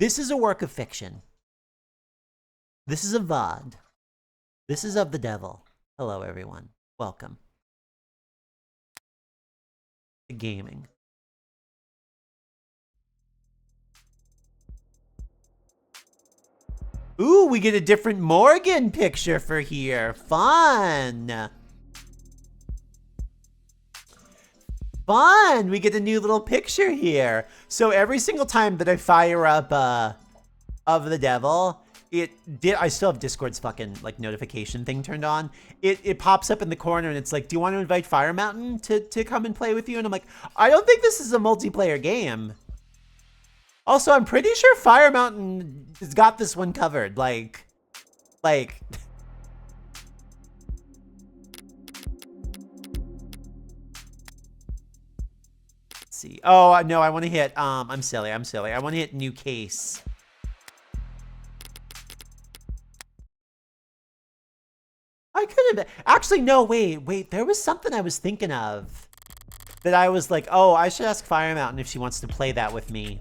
This is a work of fiction. This is a VOD. This is of the devil. Hello, everyone. Welcome to gaming. Ooh, we get a different Morgan picture for here. Fun. Fun. We get a new little picture here. So every single time that I fire up of the devil, I still have Discord's fucking like notification thing turned on. It pops up in the corner and it's like, do you want to invite Fire Mountain to come and play with you? And I'm like, I don't think this is a multiplayer game. Also, I'm pretty sure Fire Mountain has got this one covered. Like. Let's see. Oh, no, I want to hit, I'm silly. I want to hit new case. I could have, actually, no, wait. There was something I was thinking of that I was like, oh, I should ask Fire Mountain if she wants to play that with me.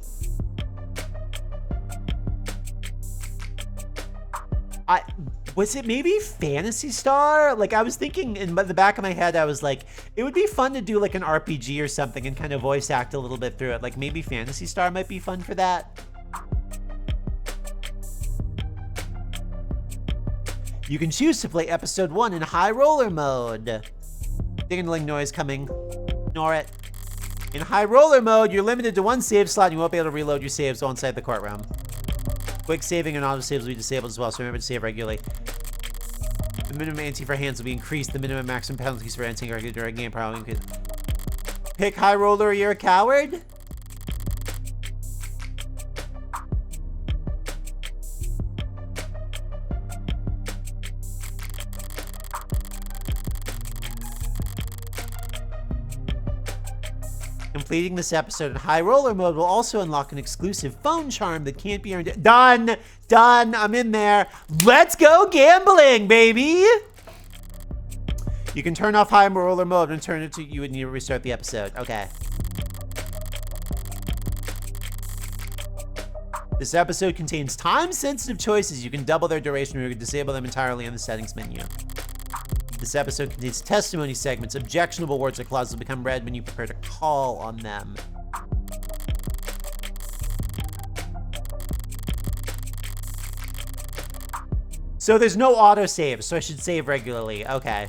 Was it maybe Phantasy Star? Like, I was thinking in the back of my head, I was like, it would be fun to do like an RPG or something and kind of voice act a little bit through it. Like, maybe Phantasy Star might be fun for that. You can choose to play episode 1 in high roller mode. Ding-a-ling noise coming. Ignore it. In high roller mode, you're limited to 1 save slot and you won't be able to reload your saves while inside the courtroom. Quick saving and auto saves will be disabled as well, so remember to save regularly. The minimum ante for hands will be increased. The minimum maximum penalties for anti regular during game probably. Pick high roller or you're a coward? Completing this episode in high roller mode will also unlock an exclusive phone charm that can't be earned. Done! I'm in there. Let's go gambling, baby! You can turn off high roller mode and turn it to you would need to restart the episode. Okay. This episode contains time-sensitive choices. You can double their duration or you can disable them entirely in the settings menu. This episode contains testimony segments. Objectionable words or clauses will become red when you prepare to call on them. So there's no autosave, so I should save regularly. Okay.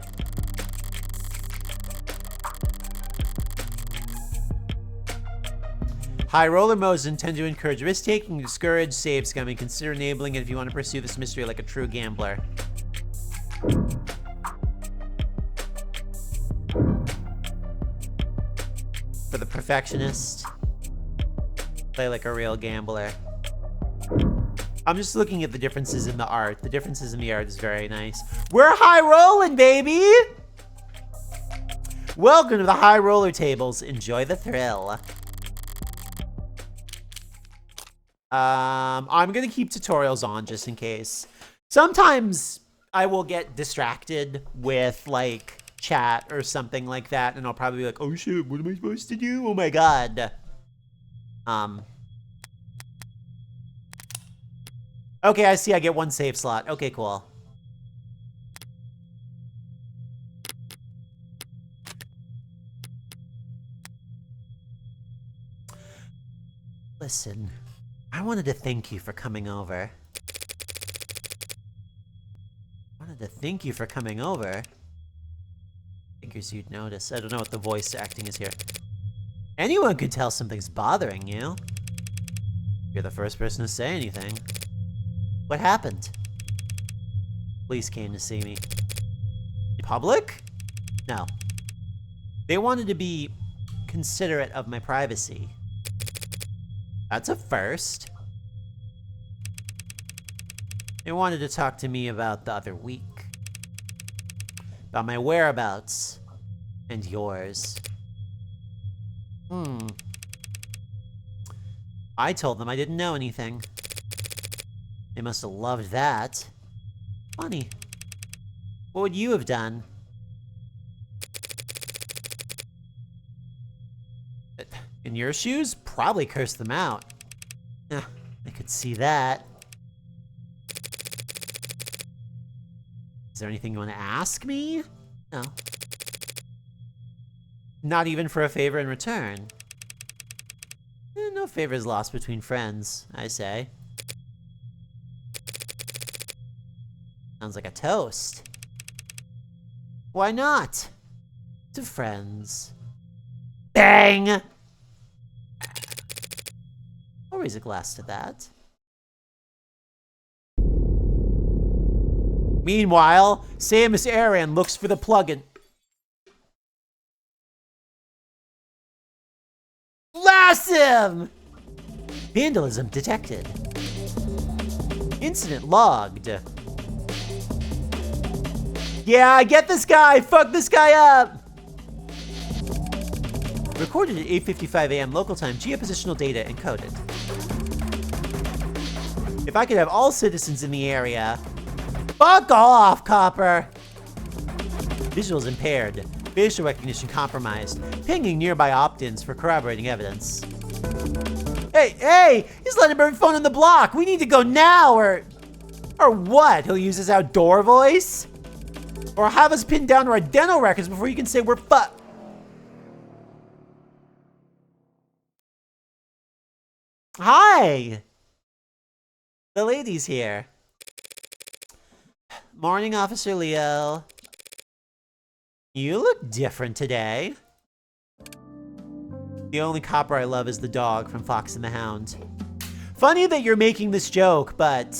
High roller mode is intended to encourage risk-taking, discourage save scumming. Consider enabling it if you want to pursue this mystery like a true gambler. For the perfectionist, play like a real gambler. I'm just looking at the differences in the art. The differences in the art is very nice. We're high rolling, baby! Welcome to the high roller tables. Enjoy the thrill. I'm gonna keep tutorials on just in case. Sometimes I will get distracted with like chat or something like that, and I'll probably be like, oh shit, what am I supposed to do? Oh my god. Okay, I see I get 1 save slot. Okay, cool. Listen, I wanted to thank you for coming over. Figures you'd notice. I don't know what the voice acting is here. Anyone could tell something's bothering you. You're the first person to say anything. What happened? Police came to see me. Public? No. They wanted to be considerate of my privacy. That's a first. They wanted to talk to me about the other week. About my whereabouts. And yours. I told them I didn't know anything. They must have loved that. Funny. What would you have done? In your shoes? Probably curse them out. I could see that. Is there anything you want to ask me? No. Not even for a favor in return. No favors lost between friends, I say. Sounds like a toast. Why not? To friends. Bang! I'll raise a glass to that. Meanwhile, Samus Aran looks for the plugin. Blast him! Vandalism detected. Incident logged. Yeah, get this guy! Fuck this guy up! Recorded at 8:55 a.m. local time, geopositional data encoded. If I could have all citizens in the area... Fuck off, Copper! Visuals impaired. Facial recognition compromised. Pinging nearby opt-ins for corroborating evidence. Hey! He's letting every phone on the block! We need to go now, or what? He'll use his outdoor voice? Or have us pinned down to our dental records before you can say we're Hi! The lady's here. Morning, Officer Leo. You look different today. The only copper I love is the dog from Fox and the Hound. Funny that you're making this joke, but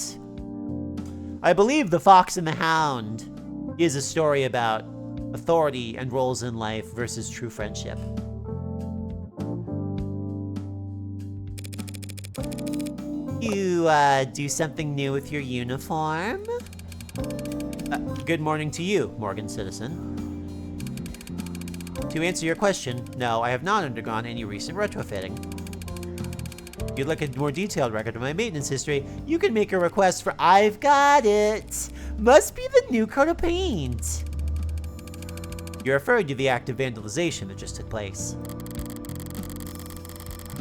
I believe The Fox and the Hound is a story about authority and roles in life versus true friendship. You, do something new with your uniform? Good morning to you, Morgan citizen. To answer your question, no, I have not undergone any recent retrofitting. If you'd like a more detailed record of my maintenance history, you can make a request for I've got it. Must be the new coat of paint. You're referring to the act of vandalization that just took place.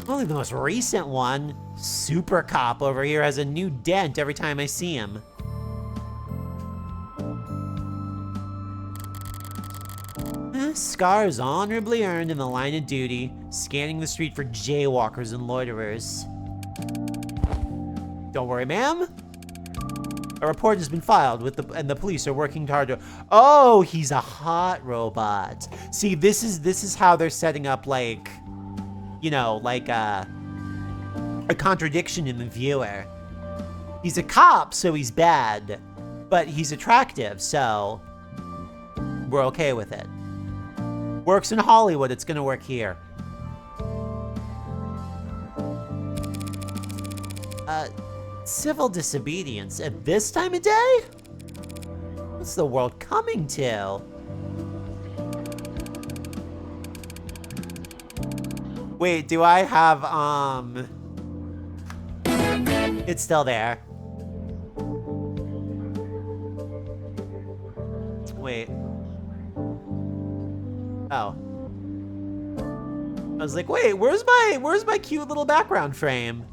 Only the most recent one. Super Cop over here has a new dent every time I see him. Scars honorably earned in the line of duty, scanning the street for jaywalkers and loiterers. Don't worry, ma'am. A report has been filed and the police are working hard to... Oh, he's a hot robot. See, this is how they're setting up, like, you know, like a contradiction in the viewer. He's a cop, so he's bad, but he's attractive, so we're okay with it. Works in Hollywood, it's gonna work here. Civil disobedience at this time of day? What's the world coming to? Wait, do I have, It's still there. Wait. Oh. I was like, wait, where's my cute little background frame?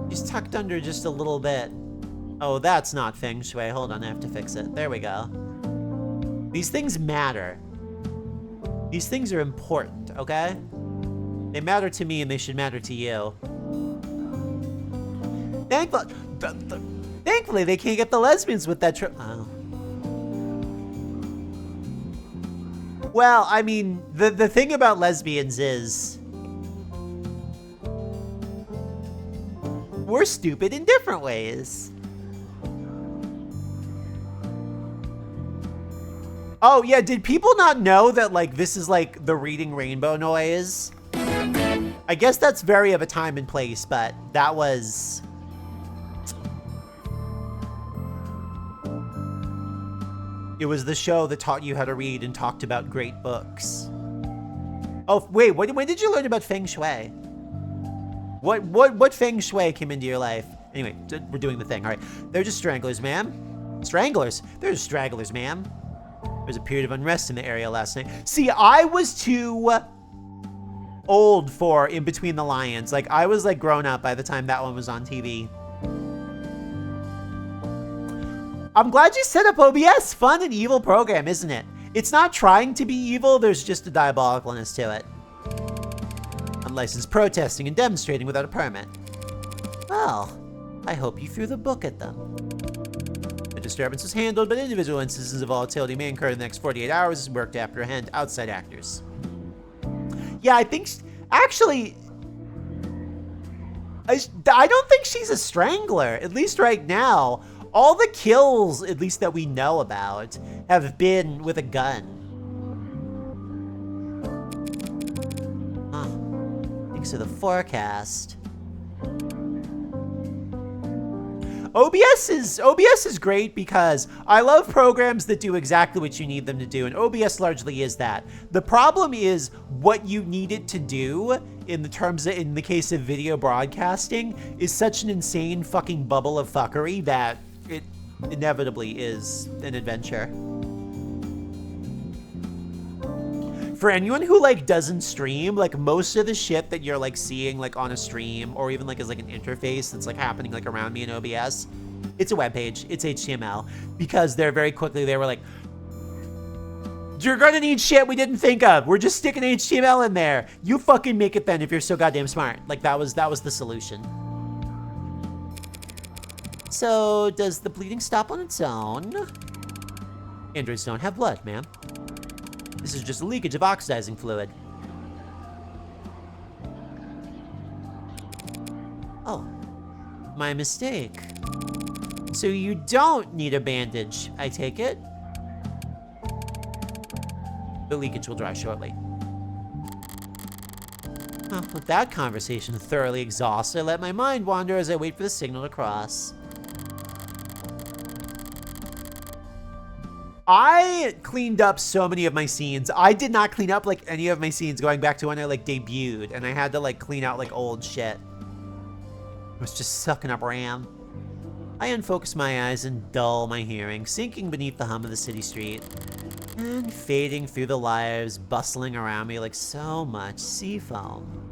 He's tucked under just a little bit. Oh, that's not feng shui. Hold on, I have to fix it. There we go. These things matter. These things are important, okay? They matter to me and they should matter to you. Thankfully, they can't get the lesbians with that oh. Well, I mean, the thing about lesbians is we're stupid in different ways. Oh, yeah, did people not know that, like, this is, like, the reading rainbow noise? I guess that's very of a time and place, but that was... It was the show that taught you how to read and talked about great books. Oh, wait, when did you learn about feng shui? What feng shui came into your life? Anyway, we're doing the thing, all right. They're just stranglers, ma'am. Stranglers? They're just stragglers, ma'am. There was a period of unrest in the area last night. See, I was too old for In Between the Lions. Like, I was like grown up by the time that one was on TV. I'm glad you set up OBS. Fun and evil program, isn't it? It's not trying to be evil, there's just a diabolicalness to it. Unlicensed protesting and demonstrating without a permit. Well, I hope you threw the book at them. The disturbance was handled, but individual instances of volatility may occur in the next 48 hours as work to apprehend outside actors. Yeah, I think, actually, I don't think she's a strangler, at least right now. All the kills, at least that we know about, have been with a gun. Huh. Thanks for the forecast. OBS is great because I love programs that do exactly what you need them to do, and OBS largely is that. The problem is what you need it to do in the case of video broadcasting is such an insane fucking bubble of fuckery that it inevitably is an adventure. For anyone who like doesn't stream, like most of the shit that you're like seeing like on a stream or even like as like an interface that's like happening like around me in OBS, it's a web page, it's HTML, because they were like, you're gonna need shit we didn't think of. We're just sticking HTML in there. You fucking make it then if you're so goddamn smart. Like that was the solution. So, does the bleeding stop on its own? Androids don't have blood, ma'am. This is just a leakage of oxidizing fluid. Oh, my mistake. So you don't need a bandage, I take it? The leakage will dry shortly. Well, with that conversation thoroughly exhausted, I let my mind wander as I wait for the signal to cross. I cleaned up so many of my scenes. I did not clean up like any of my scenes going back to when I like debuted, and I had to like clean out like old shit. I was just sucking up RAM. I unfocus my eyes and dull my hearing, sinking beneath the hum of the city street, and fading through the lives bustling around me like so much sea foam.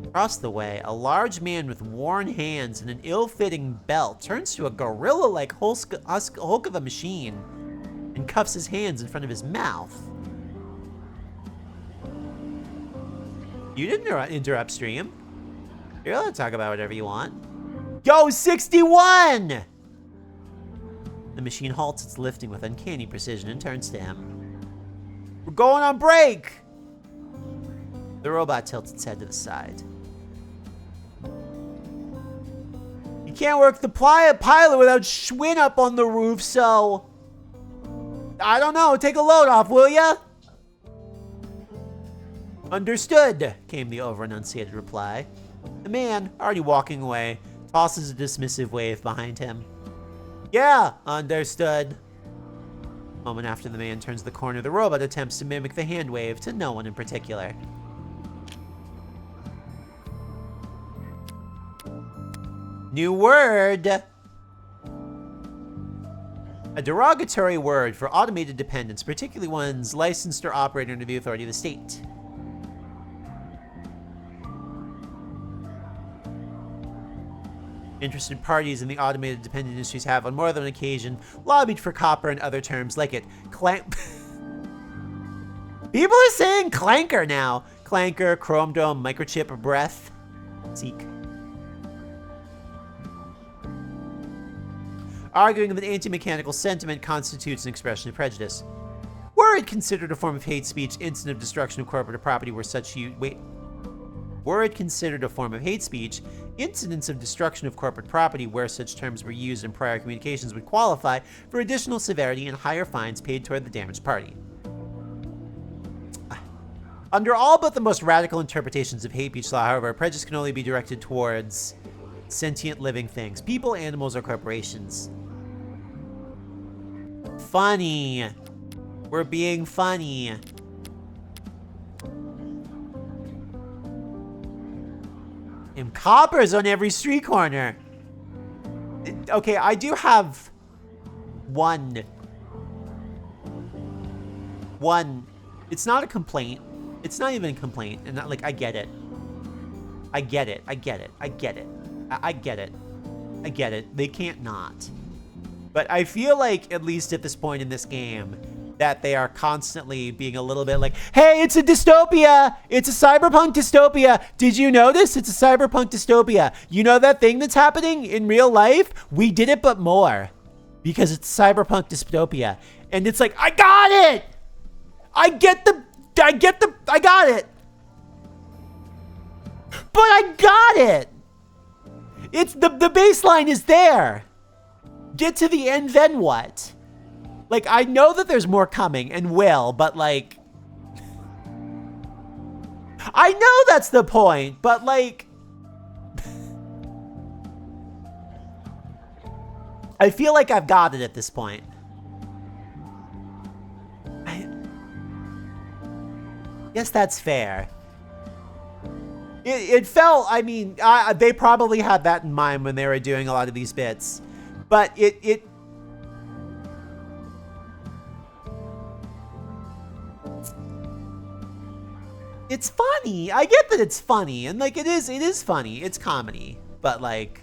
Across the way, a large man with worn hands and an ill-fitting belt turns to a gorilla-like hulk of a machine and cuffs his hands in front of his mouth. You didn't interrupt stream. You're allowed to talk about whatever you want. Yo, 61! The machine halts its lifting with uncanny precision and turns to him. We're going on break! The robot tilts its head to the side. You can't work the pilot without Schwinn up on the roof, so... I don't know, take a load off, will ya? Understood, came the over-enunciated reply. The man, already walking away, tosses a dismissive wave behind him. Yeah, understood. A moment after the man turns the corner, the robot attempts to mimic the hand wave to no one in particular. New word! A derogatory word for automated dependents, particularly ones licensed or operated under the authority of the state. Interested parties in the automated dependent industries have, on more than one occasion, lobbied for copper and other terms like it. People are saying clanker now. Clanker, chrome dome, microchip, breath. Seek. Arguing that anti-mechanical sentiment constitutes an expression of prejudice. Were it considered a form of hate speech, incident of destruction of corporate property were such Were it considered a form of hate speech, incidents of destruction of corporate property where such terms were used in prior communications would qualify for additional severity and higher fines paid toward the damaged party. Under all but the most radical interpretations of hate speech law, however, prejudice can only be directed towards sentient living things, people, animals, or corporations. Funny. We're being funny. And coppers on every street corner. Okay, I do have one One, it's not a complaint. It's not even a complaint. And like, I get it. I get it. I get it. I get it. I get it. I get it. They can't not. But I feel like, at least at this point in this game, that they are constantly being a little bit like, hey, it's a dystopia. It's a cyberpunk dystopia. Did you notice? It's a cyberpunk dystopia. You know that thing that's happening in real life? We did it, but more. Because it's cyberpunk dystopia. And it's like, I got it. I got it. But I got it. It's the baseline is there. Get to the end, then what? Like, I know that there's more coming and will, but like, I know that's the point, but like, I feel like I've got it at this point. I guess that's fair. It felt, I mean, they probably had that in mind when they were doing a lot of these bits, but it's funny. I get that it's funny, and like it is funny. It's comedy, but like,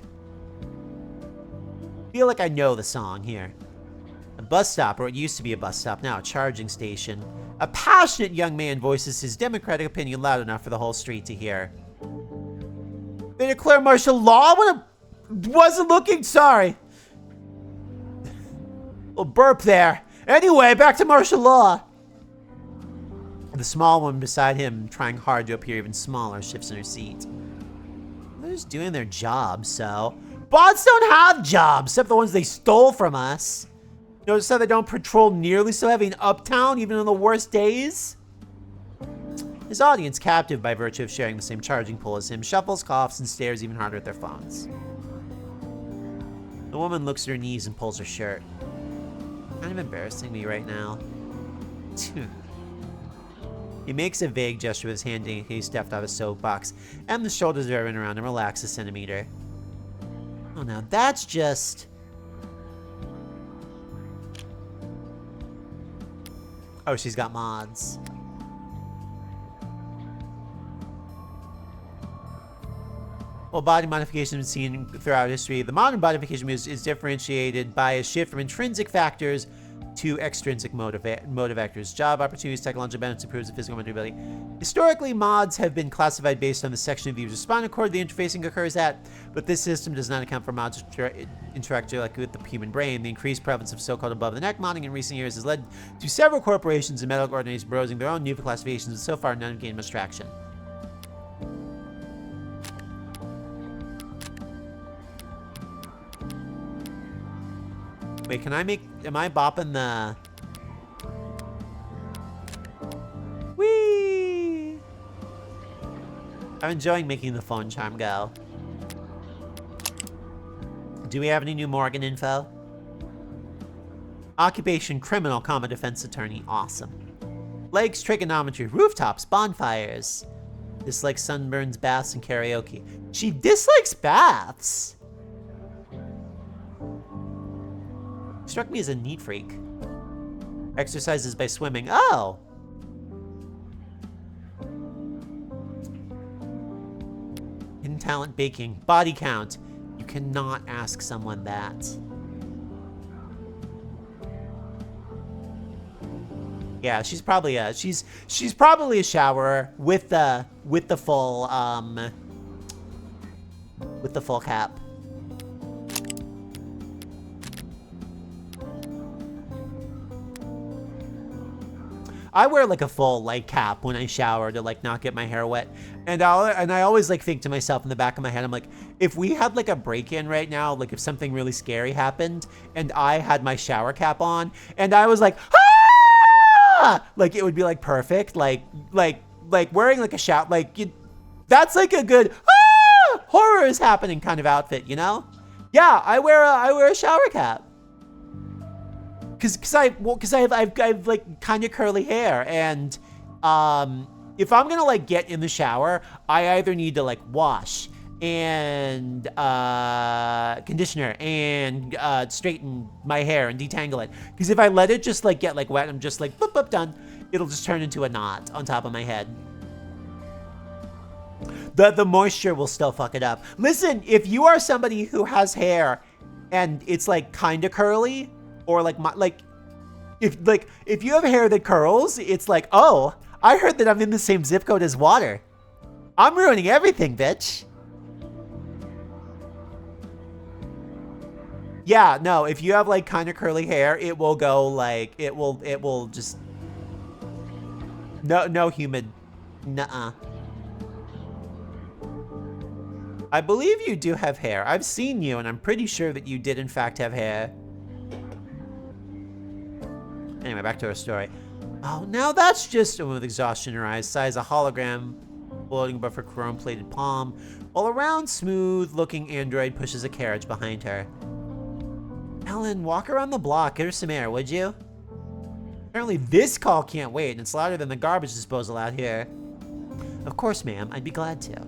I feel like I know the song here. A bus stop, or what used to be a bus stop, now a charging station. A passionate young man voices his democratic opinion loud enough for the whole street to hear. They declare martial law when I wasn't looking. Sorry. Little burp there. Anyway, back to martial law. The small one beside him, trying hard to appear even smaller, shifts in her seat. They're just doing their job, so. Bots don't have jobs, except the ones they stole from us. Notice how they don't patrol nearly so heavy in Uptown, even on the worst days? His audience, captive by virtue of sharing the same charging pool as him, shuffles, coughs, and stares even harder at their phones. The woman looks at her knees and pulls her shirt. Kind of embarrassing me right now. He makes a vague gesture with his hand indicating he stepped out of his soapbox, and the shoulders of everyone around him relax a centimeter. Oh, now that's just... Oh, she's got mods. While body modification is seen throughout history, the modern modification is differentiated by a shift from intrinsic factors to extrinsic motive vectors. Job opportunities, technological benefits, improves the physical ability. Historically, mods have been classified based on the section of the user's spinal cord the interfacing occurs at, but this system does not account for mods interact directly with the human brain. The increased prevalence of so-called above-the-neck modding in recent years has led to several corporations and medical organizations proposing their own new classifications, and so far none have gained much traction. Wait, am I bopping the... Whee! I'm enjoying making the phone charm go. Do we have any new Morgan info? Occupation, criminal, comma, defense attorney. Awesome. Legs, trigonometry, rooftops, bonfires. Dislikes sunburns, baths, and karaoke. She dislikes baths. Struck me as a neat freak. Exercises by swimming. Oh! Hidden talent, baking. Body count. You cannot ask someone that. Yeah, she's probably a showerer with the full cap. I wear like a full like cap when I shower to like not get my hair wet, and I always like think to myself in the back of my head, I'm like, if we had like a break-in right now, like if something really scary happened and I had my shower cap on and I was like, ah! Like it would be like perfect, like wearing like a shower, like that's like a good horror is happening kind of outfit, you know? Yeah, I wear a shower cap. Cause I've like kind of curly hair, and if I'm gonna like get in the shower, I either need to like wash and conditioner and straighten my hair and detangle it. Because if I let it just like get like wet, I'm just like boop boop done. it'll just turn into a knot on top of my head. The moisture will still fuck it up. Listen, if you are somebody who has hair and it's like kind of curly, or like if you have hair that curls, it's like, oh, I heard that I'm in the same zip code as water. I'm ruining everything, bitch. Yeah, no, if you have like kind of curly hair, it will go like, it will just, no humid, nuh-uh. I believe you do have hair. I've seen you, and I'm pretty sure that you did in fact have hair. Anyway, back to our story. Oh, now that's just a woman with exhaustion in her eyes, sighs a hologram floating above her chrome-plated palm, while a round, smooth-looking android pushes a carriage behind her. Ellen, walk around the block. Get her some air, would you? Apparently this call can't wait, and it's louder than the garbage disposal out here. Of course, ma'am. I'd be glad to.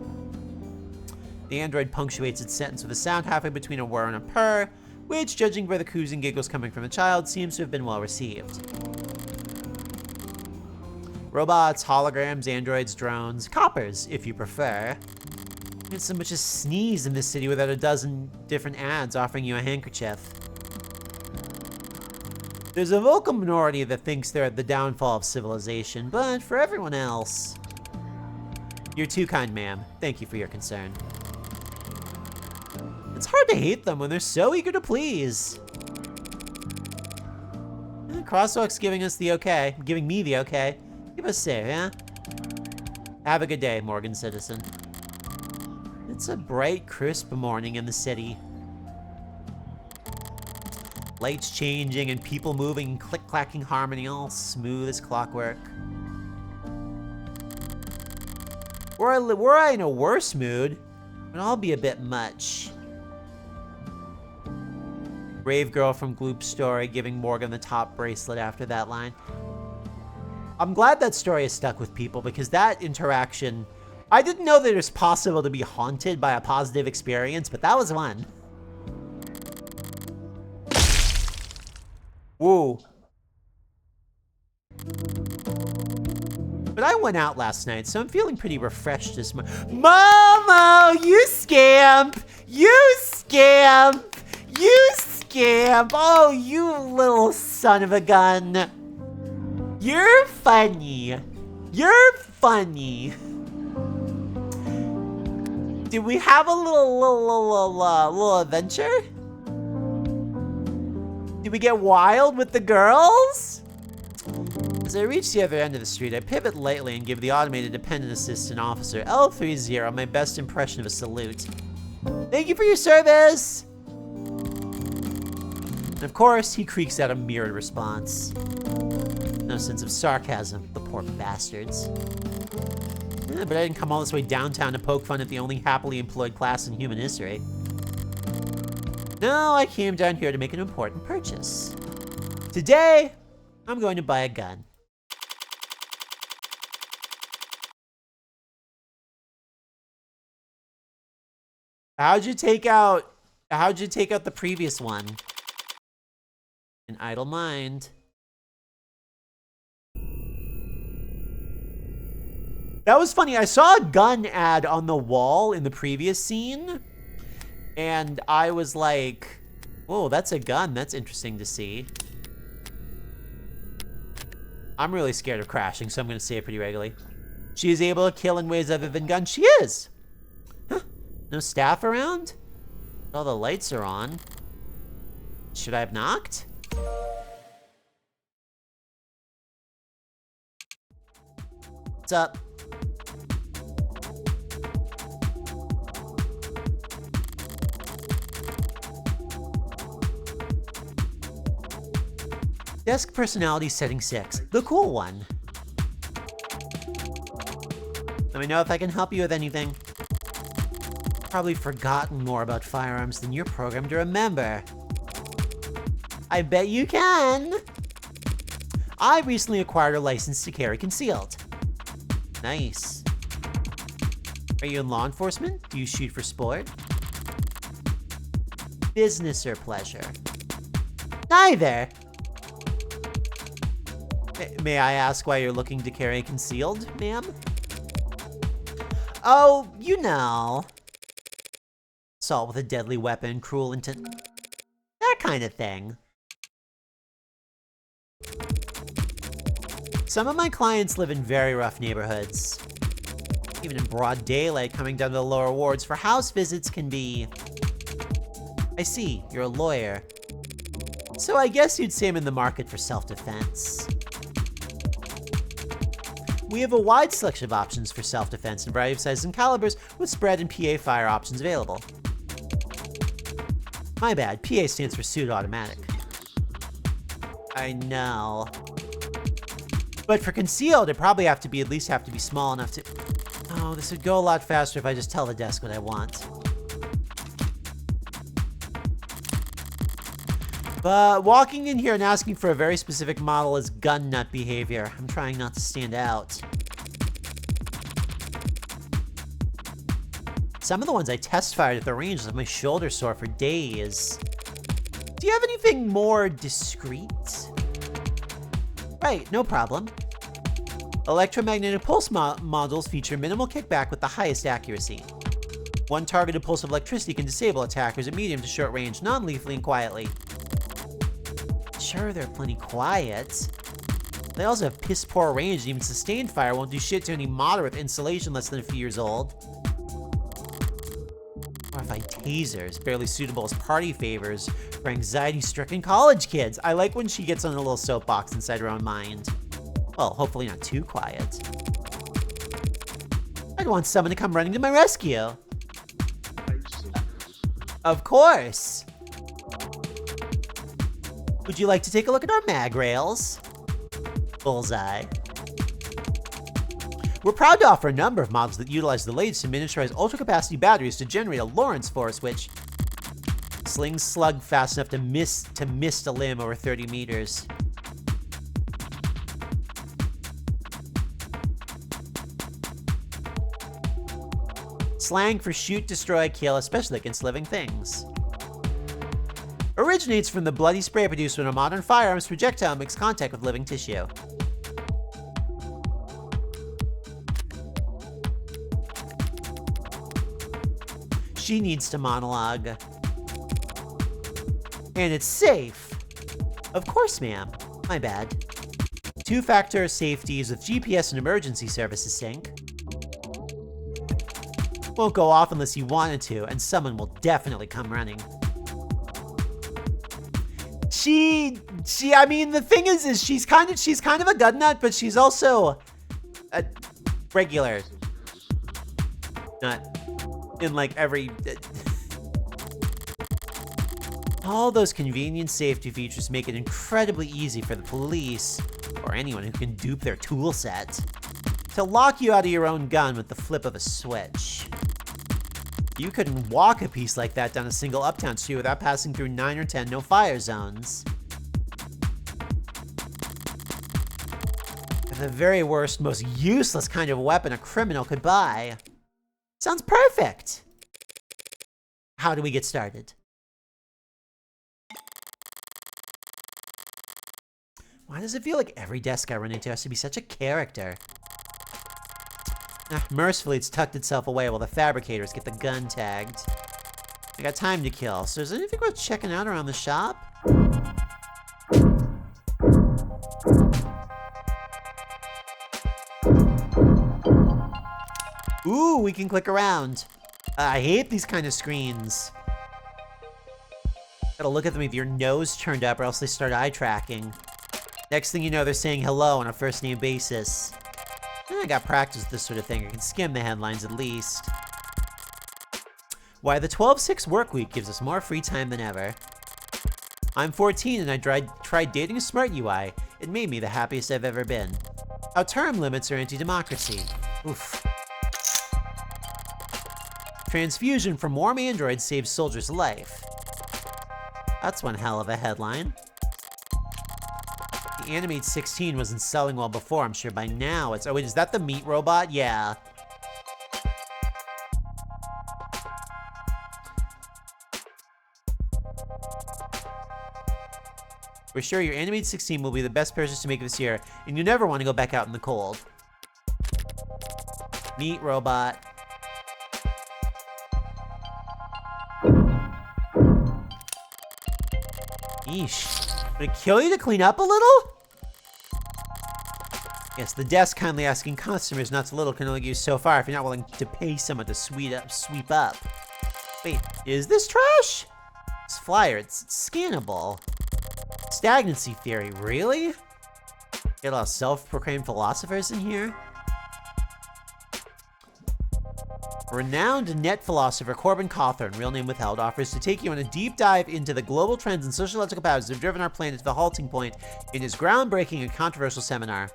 The android punctuates its sentence with a sound halfway between a whir and a purr, which, judging by the coos and giggles coming from the child, seems to have been well received. Robots, holograms, androids, drones, coppers, if you prefer. It's so much as sneeze in this city without a dozen different ads offering you a handkerchief. There's a vocal minority that thinks they're the downfall of civilization, but for everyone else... You're too kind, ma'am. Thank you for your concern. It's hard to hate them when they're so eager to please. Crosswalk's giving us the okay. Giving me the okay. Give us safe, yeah? Have a good day, Morgan citizen. It's a bright, crisp morning in the city. Lights changing and people moving in click-clacking harmony, all smooth as clockwork. Were I in a worse mood, it'd all be a bit much. Brave girl from Gloop story giving Morgan the top bracelet after that line. I'm glad that story is stuck with people because that interaction, I didn't know that it was possible to be haunted by a positive experience, but that was one. Woo. But I went out last night, so I'm feeling pretty refreshed this morning. Momo, you scamp! You scamp! You scamp! Oh, you little son of a gun. You're funny. You're funny. Did we have a little adventure? Did we get wild with the girls? As I reach the other end of the street, I pivot lightly and give the automated dependent assistant officer L30 my best impression of a salute. Thank you for your service! And of course, he creaks out a mirrored response. No sense of sarcasm, the poor bastards. Yeah, but I didn't come all this way downtown to poke fun at the only happily employed class in human history. No, I came down here to make an important purchase. Today, I'm going to buy a gun. How'd you take out the previous one? An idle mind. That was funny. I saw a gun ad on the wall in the previous scene, and I was like, whoa, that's a gun. That's interesting to see. I'm really scared of crashing, so I'm going to say it pretty regularly. She is able to kill in ways other than guns. She is. Huh. No staff around? All the lights are on. Should I have knocked? What's up? Desk personality setting 6, the cool one. Let me know if I can help you with anything. Probably forgotten more about firearms than you're programmed to remember. I bet you can. I recently acquired a license to carry concealed. Nice. Are you in law enforcement? Do you shoot for sport? Business or pleasure? Neither. May I ask why you're looking to carry concealed, ma'am? Oh, you know. Assault with a deadly weapon, cruel intent. That kind of thing. Some of my clients live in very rough neighborhoods. Even in broad daylight, coming down to the lower wards for house visits can be... I see, you're a lawyer. So I guess you'd say I'm in the market for self-defense. We have a wide selection of options for self-defense in a variety of sizes and calibers, with spread and PA fire options available. My bad, PA stands for pseudo-automatic. I know. But for concealed, it probably at least have to be small enough to... Oh, this would go a lot faster if I just tell the desk what I want. But walking in here and asking for a very specific model is gun nut behavior. I'm trying not to stand out. Some of the ones I test fired at the range left my shoulder sore for days. Do you have anything more discreet? Right, no problem. Electromagnetic pulse modules feature minimal kickback with the highest accuracy. One targeted pulse of electricity can disable attackers at medium to short range, non-lethally and quietly. Sure, they're plenty quiet. They also have piss-poor range, and even sustained fire won't do shit to any modder with insulation less than a few years old. Horrified tasers, barely suitable as party favors for anxiety-stricken college kids. I like when she gets on a little soapbox inside her own mind. Well, hopefully not too quiet. I'd want someone to come running to my rescue. Of course. Would you like to take a look at our mag rails? Bullseye. We're proud to offer a number of models that utilize the latest in miniaturized ultra-capacity batteries to generate a Lorentz force, which slings slug fast enough to mist a limb over 30 meters. Slang for shoot, destroy, kill, especially against living things. Originates from the bloody spray produced when a modern firearms projectile makes contact with living tissue. She needs to monologue. And it's safe. Of course, ma'am. My bad. Two-factor safeties with GPS and emergency services sync. Won't go off unless you want it to, and someone will definitely come running. I mean, the thing is she's kind of a gun nut, but she's also a regular nut in like every... All those convenient safety features make it incredibly easy for the police, or anyone who can dupe their tool set, to lock you out of your own gun with the flip of a switch. You couldn't walk a piece like that down a single uptown street without passing through 9 or 10 no-fire zones. The very worst, most useless kind of weapon a criminal could buy. Sounds perfect! How do we get started? Why does it feel like every desk I run into has to be such a character? Mercifully, it's tucked itself away while the fabricators get the gun tagged. I got time to kill, so is there anything worth checking out around the shop? Ooh, we can click around. I hate these kind of screens. Gotta look at them with your nose turned up or else they start eye tracking. Next thing you know, they're saying hello on a first name basis. I got practice with this sort of thing. I can skim the headlines at least. Why, the 12-6 work week gives us more free time than ever. I'm 14 and I tried dating a smart UI. It made me the happiest I've ever been. How term limits are anti-democracy. Oof. Transfusion from warm android saves soldier's life. That's one hell of a headline. The Animate 16 wasn't selling well before, I'm sure by now it's... Oh wait, is that the meat robot? Yeah. We're sure your animated 16 will be the best purchase to make this year, and you never want to go back out in the cold. Meat robot. Yeesh. Would it kill you to clean up a little? Yes, the desk kindly asking customers not to little can only go so far if you're not willing to pay someone to sweep up. Wait, is this trash? This flyer, it's scannable. Stagnancy theory, really? Get a lot of self-proclaimed philosophers in here? Renowned net philosopher Corbin Cawthorne, real name withheld, offers to take you on a deep dive into the global trends and sociological powers that have driven our planet to the halting point in his groundbreaking and controversial seminar.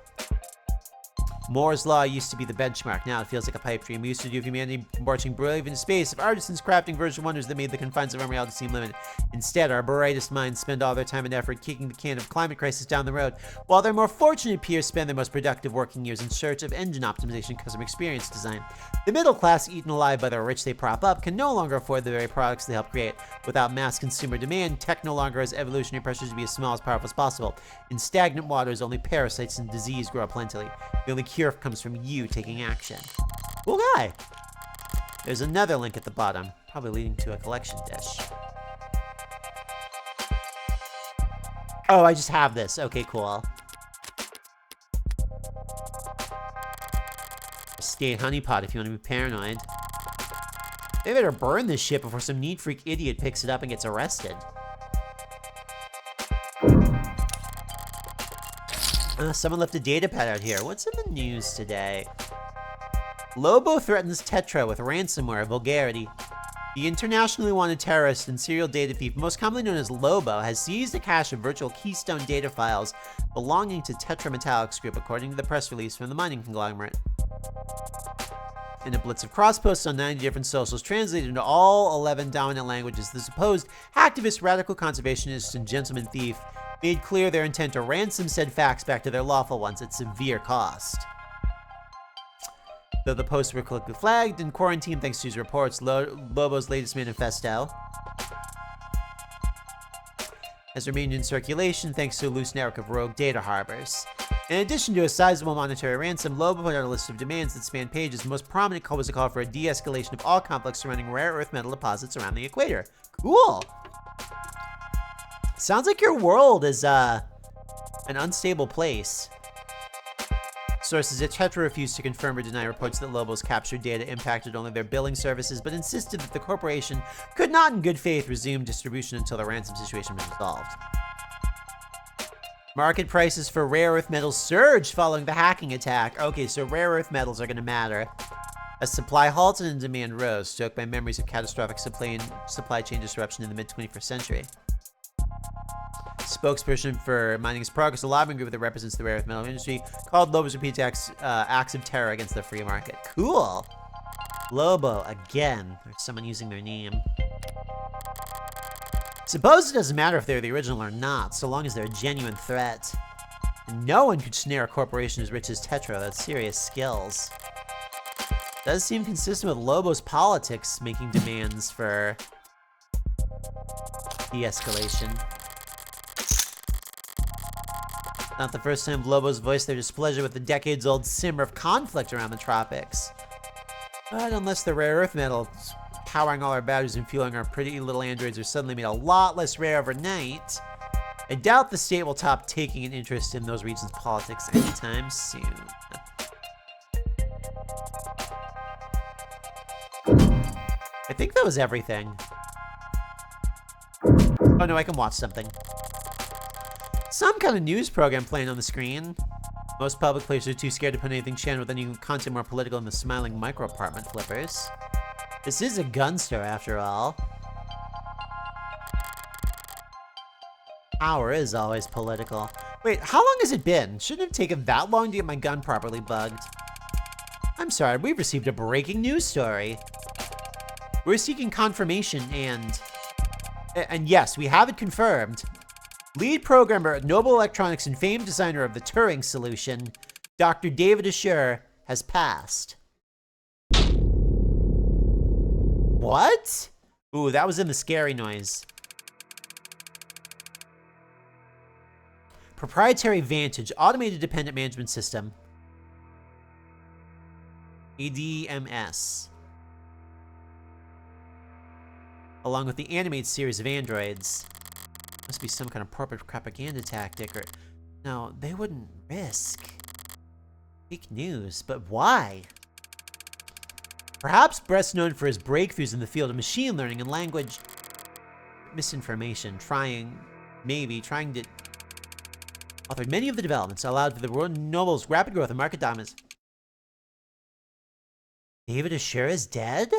Moore's Law used to be the benchmark. Now it feels like a pipe dream. We used to do humanity marching brilliantly into space, of artisans crafting virtual wonders that made the confines of our reality seem limited. Instead, our brightest minds spend all their time and effort kicking the can of climate crisis down the road, while their more fortunate peers spend their most productive working years in search of engine optimization and customer experience design. The middle class, eaten alive by the rich they prop up, can no longer afford the very products they help create. Without mass consumer demand, tech no longer has evolutionary pressures to be as small as powerful as possible. In stagnant waters, only parasites and disease grow up plentifully. The only cure comes from you taking action. Cool guy. There's another link at the bottom, probably leading to a collection dish. Oh, I just have this. Okay, cool. State honeypot if you want to be paranoid. They better burn this shit before some neat freak idiot picks it up and gets arrested. Someone left a data pad out here. What's in the news today? Lobo threatens Tetra with ransomware vulgarity. The internationally wanted terrorist and serial data thief, most commonly known as Lobo, has seized a cache of virtual Keystone data files belonging to Tetra Metallics Group, according to the press release from the mining conglomerate. In a blitz of cross-posts on 90 different socials translated into all 11 dominant languages, the supposed hacktivist, radical conservationist, and gentleman thief made clear their intent to ransom said facts back to their lawful ones at severe cost. Though the posts were quickly flagged and quarantined thanks to his reports, Lobo's latest manifesto has remained in circulation thanks to a loose network of rogue data harbors. In addition to a sizable monetary ransom, Lobo put out a list of demands that span pages. The most prominent call was a call for a de-escalation of all conflicts surrounding rare earth metal deposits around the equator. Cool! Sounds like your world is, an unstable place. Sources at Tetra refused to confirm or deny reports that Lobo's captured data impacted only their billing services, but insisted that the corporation could not in good faith resume distribution until the ransom situation was resolved. Market prices for rare earth metals surged following the hacking attack. Okay, so rare earth metals are going to matter. As supply halted and demand rose, stoked by memories of catastrophic supply chain disruption in the mid-21st century. Spokesperson for Mining's Progress, a lobbying group that represents the rare earth metal industry, called Lobo's repeated acts of terror against the free market. Cool! Lobo, again. There's someone using their name. Suppose it doesn't matter if they're the original or not, so long as they're a genuine threat. And no one could snare a corporation as rich as Tetra without serious skills. Does seem consistent with Lobo's politics, making demands for de-escalation. Not the first time Lobos voiced their displeasure with the decades-old simmer of conflict around the tropics. But unless the rare earth metals powering all our batteries and fueling our pretty little androids are suddenly made a lot less rare overnight, I doubt the state will stop taking an interest in those regions' politics anytime soon. I think that was everything. Oh no, I can watch something. Some kind of news program playing on the screen. Most public places are too scared to put anything channeled with any content more political than the smiling micro-apartment flippers. This is a gun store, after all. Power is always political. Wait, how long has it been? Shouldn't have taken that long to get my gun properly bugged. I'm sorry, we've received a breaking news story. We're seeking confirmation and yes, we have it confirmed. Lead programmer at Noble Electronics and famed designer of the Turing solution, Dr. David Asher, has passed. What? Ooh, that was in the scary noise. Proprietary Vantage, Automated Dependent Management System. ADMS. Along with the animated series of androids. Must be some kind of corporate propaganda tactic, or... No, they wouldn't risk fake news, but why? Perhaps best known for his breakthroughs in the field of machine learning and language misinformation, trying to author many of the developments that allowed for the world Nobel's rapid growth and market dominance. David Asher is dead?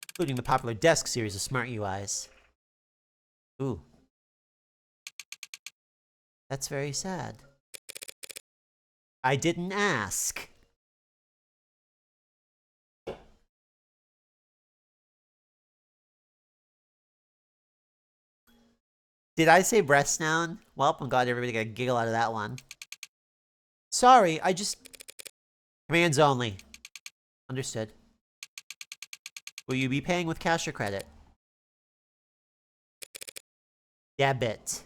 Including the popular Desk series of smart UIs. Ooh. That's very sad. I didn't ask. Did I say breast noun? Well, I'm glad everybody got a giggle out of that one. Sorry, I just... Commands only. Understood. Will you be paying with cash or credit? Debit.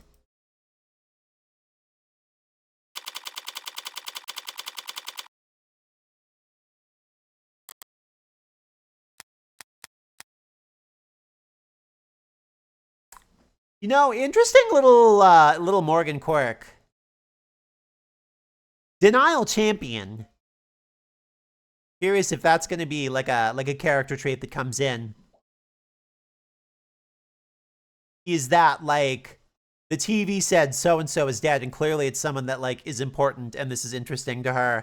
You know, interesting little Morgan quirk. Denial champion. Curious if that's going to be like a character trait that comes in. Is that like the TV said so and so is dead, and clearly it's someone that like is important and this is interesting to her,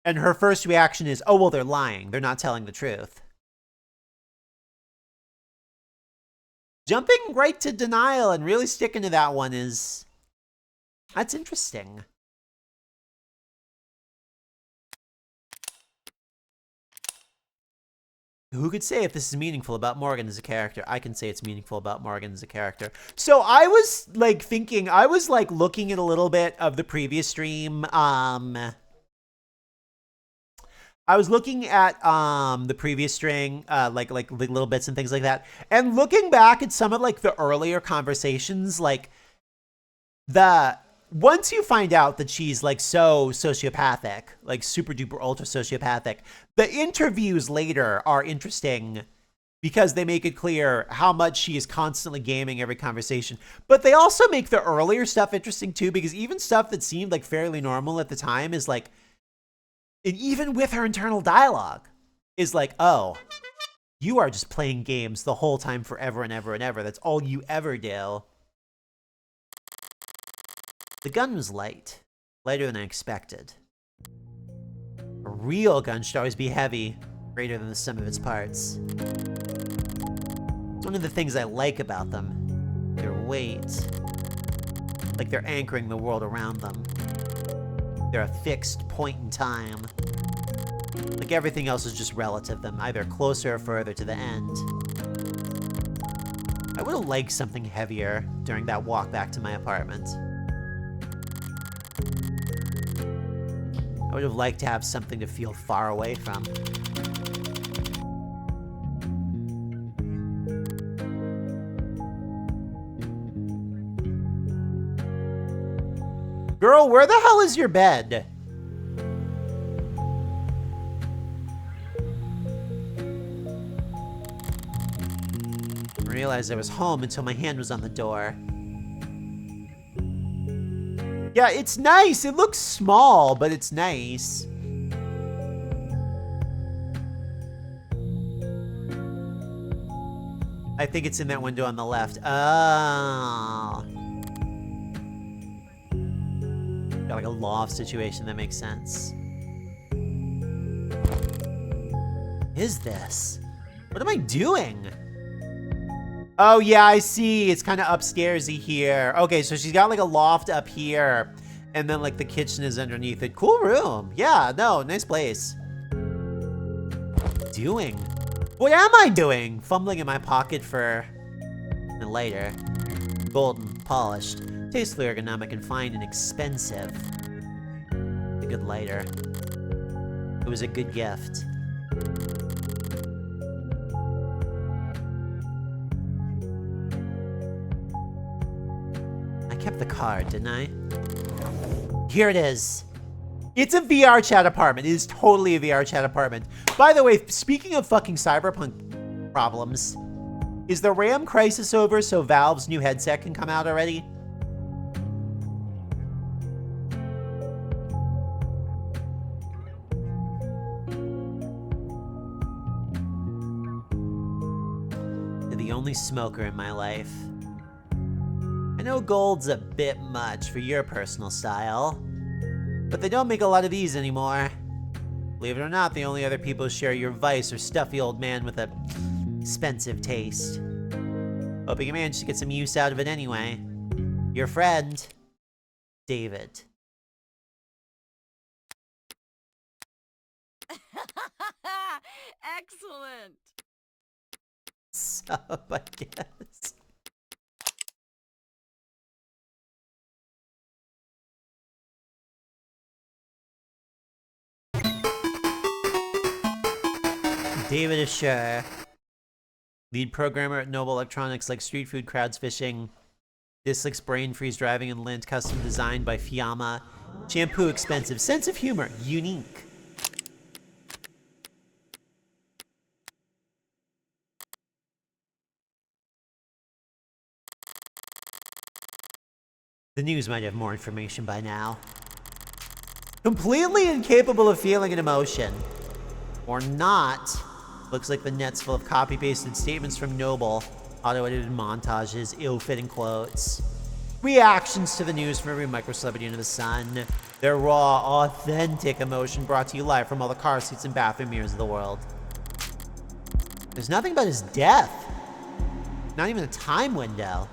and her first reaction is, oh well, they're lying, they're not telling the truth. Jumping right to denial and really sticking to that one that's interesting. Who could say if this is meaningful about Morgan as a character? I can say it's meaningful about Morgan as a character. So I was like thinking, I was like looking at a little bit of the previous stream. I was looking at the previous string, like little bits and things like that, and looking back at some of like the earlier conversations, like once you find out that she's like so sociopathic, like super duper ultra sociopathic, the interviews later are interesting because they make it clear how much she is constantly gaming every conversation. But they also make the earlier stuff interesting too, because even stuff that seemed like fairly normal at the time is like, and even with her internal dialogue, is like, oh, you are just playing games the whole time forever and ever and ever. That's all you ever do. The gun was light. Lighter than I expected. A real gun should always be heavy, greater than the sum of its parts. It's one of the things I like about them. Their weight. Like they're anchoring the world around them. They're a fixed point in time. Like everything else is just relative, them either closer or further to the end. I would have liked something heavier during that walk back to my apartment. I would have liked to have something to feel far away from. Girl, where the hell is your bed? I realized I was home until my hand was on the door. Yeah, it's nice. It looks small, but it's nice. I think it's in that window on the left. Oh. Got like a loft situation, that makes sense. What is this? What am I doing? Oh yeah, I see. It's kind of upstairsy here. Okay, so she's got like a loft up here, and then like the kitchen is underneath it. Cool room. Yeah, no, nice place. Doing? What am I doing? Fumbling in my pocket for a lighter. Golden, polished, tastefully ergonomic, and fine and expensive. A good lighter. It was a good gift. kept the card, didn't I? Here it is. It's a VR chat apartment. It is totally a VR chat apartment. By the way, speaking of fucking cyberpunk problems, is the RAM crisis over so Valve's new headset can come out already? You're the only smoker in my life. I know gold's a bit much for your personal style, but they don't make a lot of these anymore. Believe it or not, the only other people who share your vice are stuffy old man with a expensive taste. Hoping you managed to get some use out of it anyway. Your friend, David. Excellent. Sub, I guess. David is sure. Lead programmer at Noble Electronics, like street food, crowds fishing. Dislikes brain freeze driving and lint, custom designed by Fiamma. Shampoo expensive, sense of humor unique. The news might have more information by now. Completely incapable of feeling an emotion. Or not. Looks like the net's full of copy-pasted statements from Noble, auto-edited montages, ill-fitting quotes. Reactions to the news from every micro-celebrity under the sun. Their raw, authentic emotion brought to you live from all the car seats and bathroom mirrors of the world. There's nothing about his death. Not even a time window.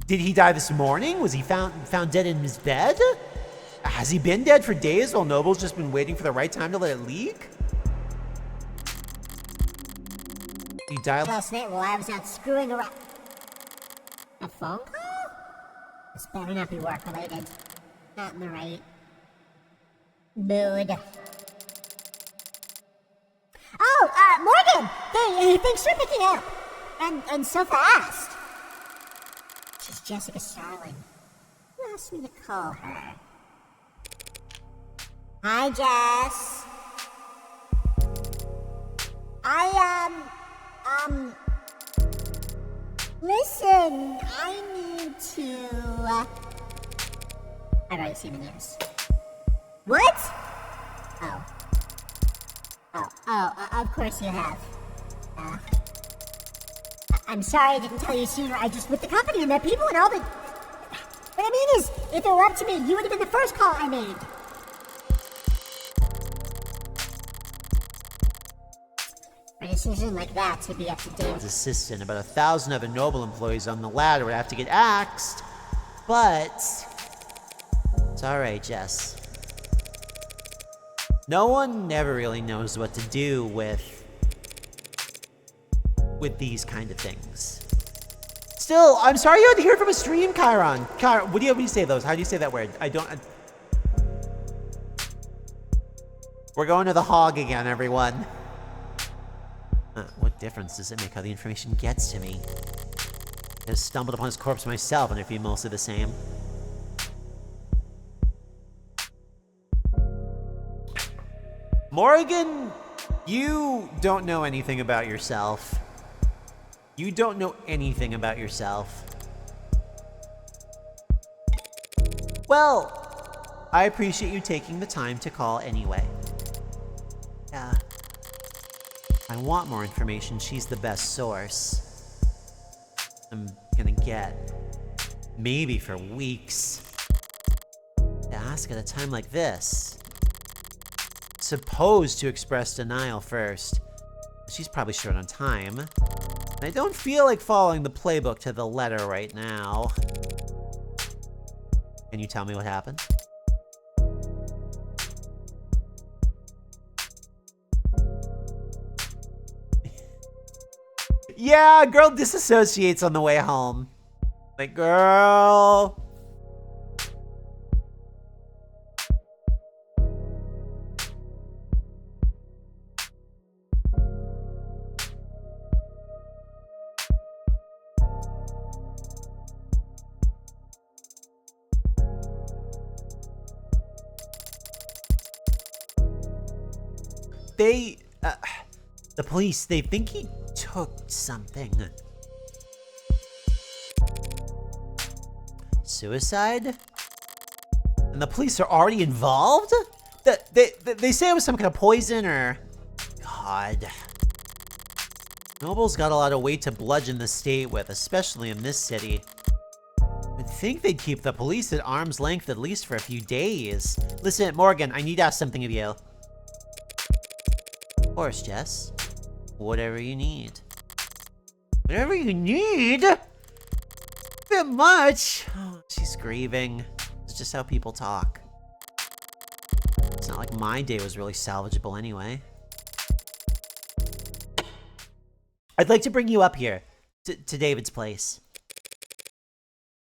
Did he die this morning? Was he found dead in his bed? Has he been dead for days while Noble's just been waiting for the right time to let it leak? He died last night while I was out screwing around. A phone call? This better not be work related. Not in the right mood. Oh, Morgan! Hey, thanks for picking up. And so fast. She's Jessica Starling. Who asked me to call her? Hi, Jess. Listen, I need to, I've already seen the news. What? Of course you have. I'm sorry I didn't tell you sooner. I just, with the company and their people and all the... What I mean is, if it were up to me, you would have been the first call I made. A decision like that to be up to date. His assistant, about 1,000 other Noble employees on the ladder would have to get axed. But it's alright, Jess. No one ever really knows what to do with these kind of things. Still, I'm sorry you had to hear it from a stream, Chiron. Chiron, what do you say those? How do you say that word? We're going to the hog again, everyone. What difference does it make how the information gets to me? I just stumbled upon his corpse myself, and it'd be mostly the same. Morgan, you don't know anything about yourself. You don't know anything about yourself. Well, I appreciate you taking the time to call anyway. Yeah. I want more information. She's the best source I'm gonna get. Maybe for weeks. To ask at a time like this. Supposed to express denial first. She's probably short on time. And I don't feel like following the playbook to the letter right now. Can you tell me what happened? Yeah, girl disassociates on the way home. Like, girl. the police, they think he took something. Suicide? And the police are already involved? They say it was some kind of poison or... God. Noble's got a lot of weight to bludgeon the state with, especially in this city. I'd think they'd keep the police at arm's length at least for a few days. Listen, Morgan, I need to ask something of you. Of course, Jess. Whatever you need. Whatever you need? A bit much. Oh, she's grieving. It's just how people talk. It's not like my day was really salvageable anyway. I'd like to bring you up here, to David's place.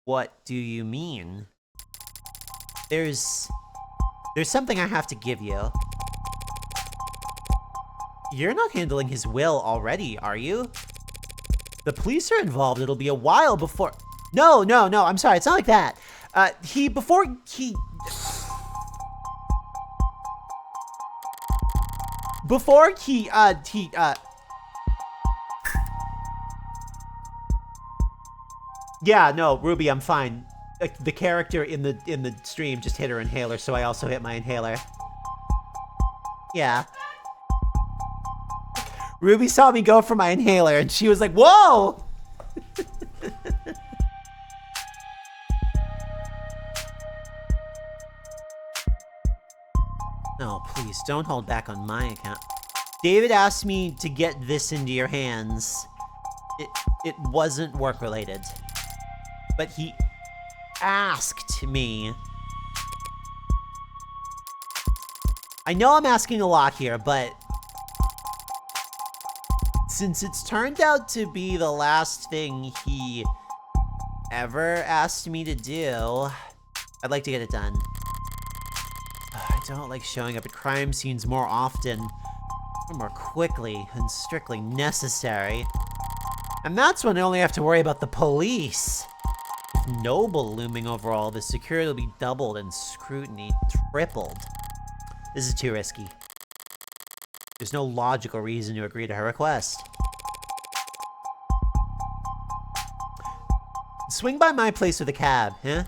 What do you mean? There's something I have to give you. You're not handling his will already, are you? The police are involved. It'll be a while before... No, I'm sorry. It's not like that. Yeah, no, Ruby, I'm fine. The character in the stream just hit her inhaler, so I also hit my inhaler. Yeah. Ruby saw me go for my inhaler, and she was like, whoa! No, please, don't hold back on my account. David asked me to get this into your hands. It wasn't work-related. But he asked me. I know I'm asking a lot here, but since it's turned out to be the last thing he ever asked me to do, I'd like to get it done. I don't like showing up at crime scenes more often, or more quickly than strictly necessary. And that's when I only have to worry about the police. With Noble looming over all this, security will be doubled and scrutiny tripled. This is too risky. There's no logical reason to agree to her request. Swing by my place with a cab, huh?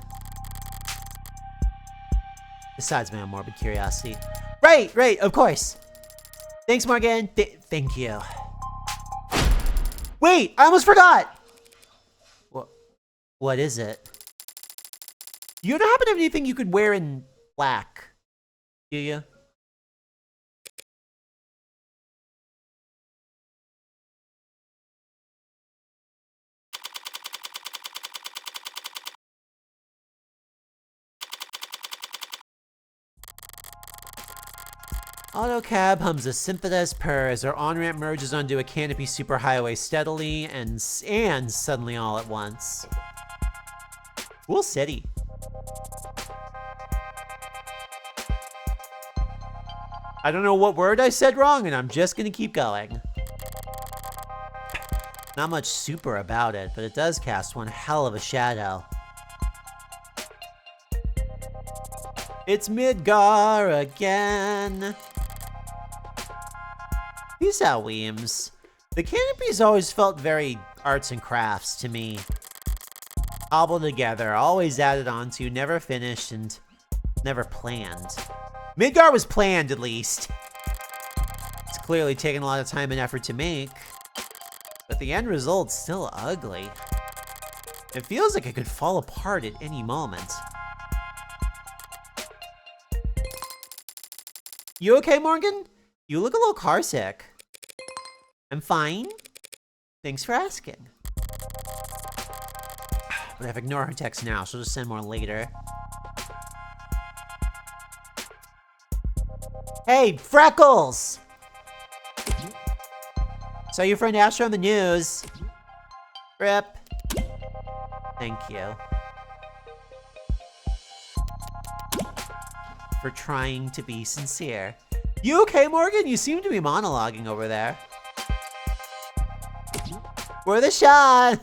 Besides my own morbid curiosity. Right, of course. Thanks, Morgan. Thank you. Wait, I almost forgot! What is it? You don't happen to have anything you could wear in black, do you? Autocab hums a sympathized purr as our on-ramp merges onto a canopy superhighway steadily and suddenly all at once. Cool city. I don't know what word I said wrong, and I'm just gonna keep going. Not much super about it, but it does cast one hell of a shadow. It's Midgar again. Peace out, Weems. The canopies always felt very arts and crafts to me. Cobbled together, always added onto, never finished, and never planned. Midgar was planned, at least. It's clearly taken a lot of time and effort to make, but the end result's still ugly. It feels like it could fall apart at any moment. You okay, Morgan? You look a little carsick. I'm fine. Thanks for asking. But if I ignore her text now, she'll just send more later. Hey, Freckles! Saw your friend Asher on the news. Rip. Thank you. For trying to be sincere. You okay, Morgan? You seem to be monologuing over there. We're the shot!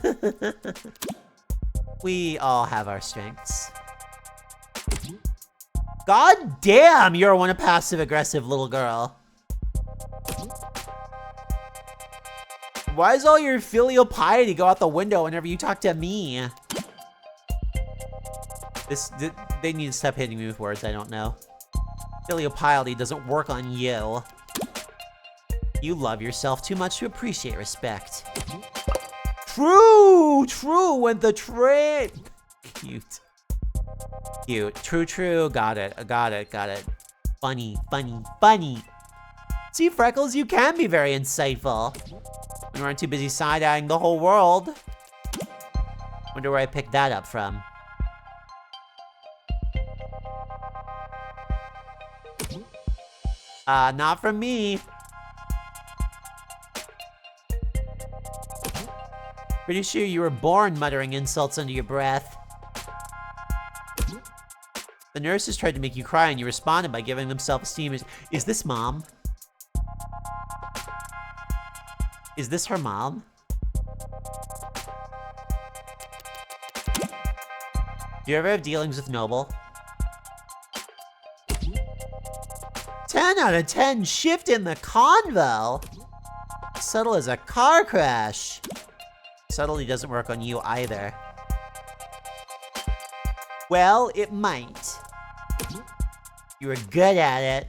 We all have our strengths. God damn, you're one passive-aggressive little girl. Why does all your filial piety go out the window whenever you talk to me? They need to stop hitting me with words I don't know. Filial piety doesn't work on you. You love yourself too much to appreciate respect. True, true, when the train. Cute. Cute, true, got it. Funny. See, Freckles, you can be very insightful. When you aren't too busy side-eyeing the whole world. Wonder where I picked that up from. Not from me. Pretty sure you were born muttering insults under your breath. The nurses tried to make you cry and you responded by giving them self-esteem. Is this mom? Is this her mom? Do you ever have dealings with Noble? 10 out of 10 shift in the convo. Subtle as a car crash. Subtlety doesn't work on you either. Well, it might. You were good at it.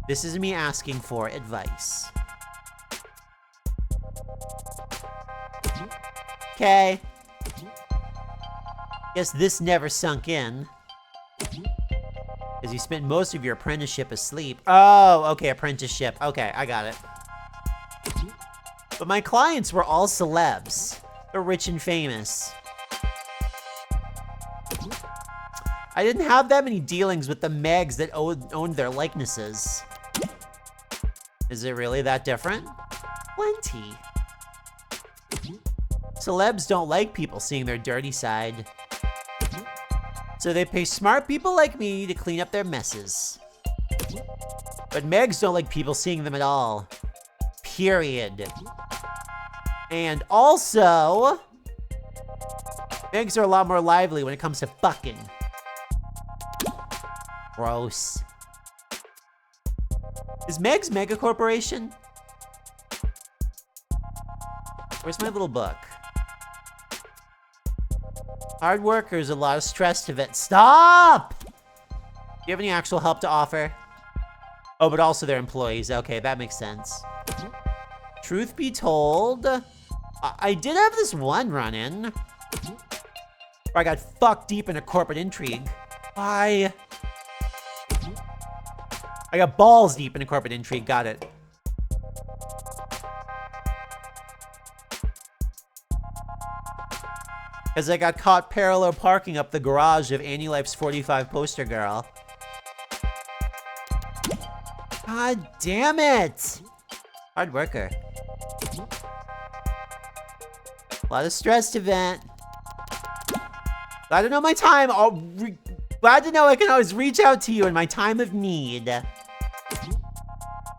This is me asking for advice. Okay. Guess this never sunk in. Because you spent most of your apprenticeship asleep. Oh, okay, apprenticeship. Okay, I got it. But my clients were all celebs. They're rich and famous. I didn't have that many dealings with the Megs that owned their likenesses. Is it really that different? Plenty. Celebs don't like people seeing their dirty side. So they pay smart people like me to clean up their messes. But Megs don't like people seeing them at all. Period. And also, Megs are a lot more lively when it comes to fucking. Gross. Is Megs Mega Corporation? Where's my little book? Hard workers, a lot of stress to it. Stop! Do you have any actual help to offer? Oh, but also they're employees. Okay, that makes sense. Truth be told, I did have this one run-in where I got fucked deep in a corporate intrigue. I got balls deep in a corporate intrigue, got it. As I got caught parallel parking up the garage of Annie Life's 45 poster girl. God damn it! Hard worker. A lot of stress to vent. Glad to know my time. Glad to know I can always reach out to you in my time of need.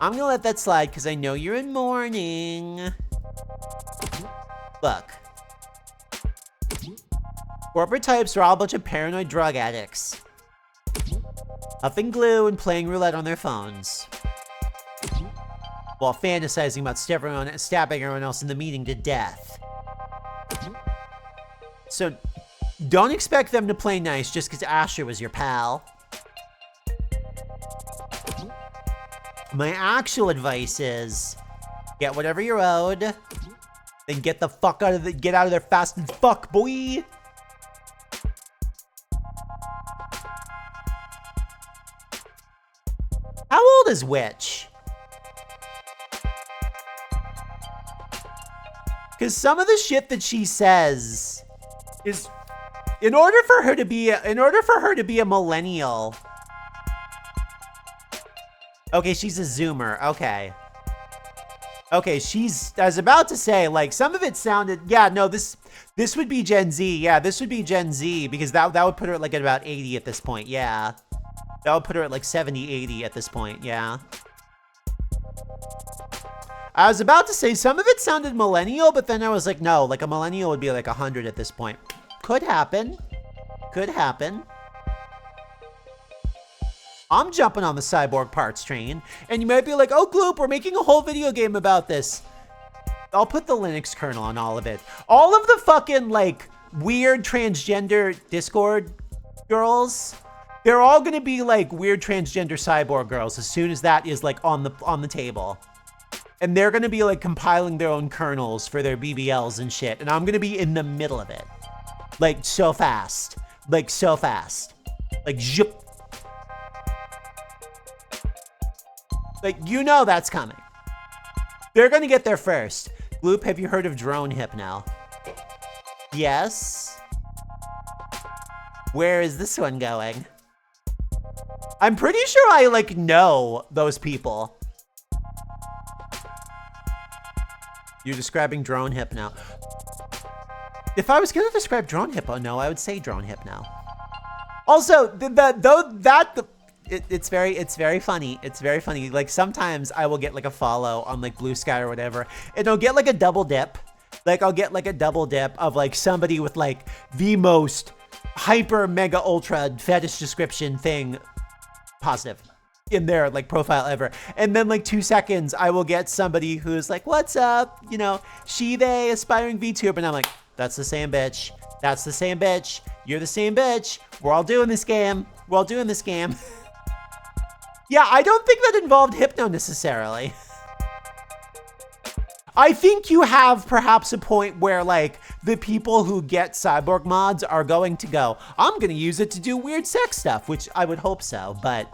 I'm gonna let that slide because I know you're in mourning. Look. Corporate types are all a bunch of paranoid drug addicts. Huffing glue and playing roulette on their phones. While fantasizing about stabbing everyone else in the meeting to death. So, don't expect them to play nice just because Asher was your pal. My actual advice is, get whatever you're owed, then get out of there fast as fuck, boy. How old is Witch? Because some of the shit that she says is, in order for her to be a millennial. Okay, she's a Zoomer. Okay. Okay, I was about to say, like, some of it sounded, yeah, no, this would be Gen Z. Yeah, this would be Gen Z because that would put her like at about 80 at this point. Yeah. That would put her at like 70, 80 at this point. Yeah. I was about to say some of it sounded millennial, but then I was like, no, like a millennial would be like 100 at this point. Could happen. Could happen. I'm jumping on the cyborg parts train. And you might be like, oh, Gloop, we're making a whole video game about this. I'll put the Linux kernel on all of it. All of the fucking, like, weird transgender Discord girls, they're all gonna be, like, weird transgender cyborg girls as soon as that is, like, on the table. And they're gonna be, like, compiling their own kernels for their BBLs and shit. And I'm gonna be in the middle of it. Like, so fast. Like, so fast. Like, zhup. Like, you know that's coming. They're gonna get there first. Gloop, have you heard of drone hypno? Yes. Where is this one going? I'm pretty sure I, like, know those people. You're describing drone hypno. If I was gonna describe drone hypno, no, I would say drone hypno. Also, it's very funny. It's very funny. Like, sometimes I will get, like, a follow on, like, Blue Sky or whatever, and I'll get, like, a double dip. Like, I'll get, like, a double dip of, like, somebody with, like, the most hyper mega ultra fetish description thing positive in their, like, profile ever. And then, like, 2 seconds, I will get somebody who's like, what's up? You know, she, they, aspiring VTuber. And I'm like, that's the same bitch. That's the same bitch. You're the same bitch. We're all doing this game. We're all doing this game. Yeah, I don't think that involved hypno necessarily. I think you have perhaps a point where, like, the people who get cyborg mods are going to go, I'm gonna use it to do weird sex stuff, which I would hope so, but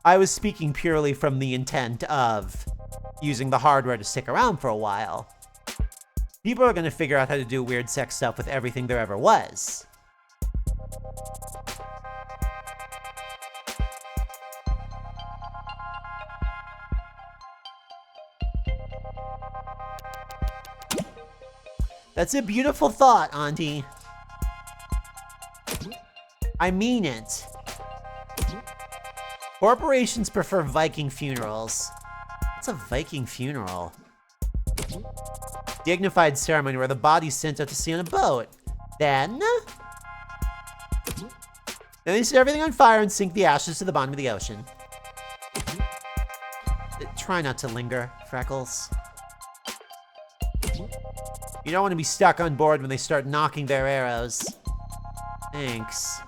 I was speaking purely from the intent of using the hardware to stick around for a while. People are gonna figure out how to do weird sex stuff with everything there ever was. That's a beautiful thought, Auntie. I mean it. Corporations prefer Viking funerals. What's a Viking funeral? Dignified ceremony where the body's sent out to sea on a boat. Then they set everything on fire and sink the ashes to the bottom of the ocean. Try not to linger, Freckles. You don't want to be stuck on board when they start knocking their arrows. Thanks.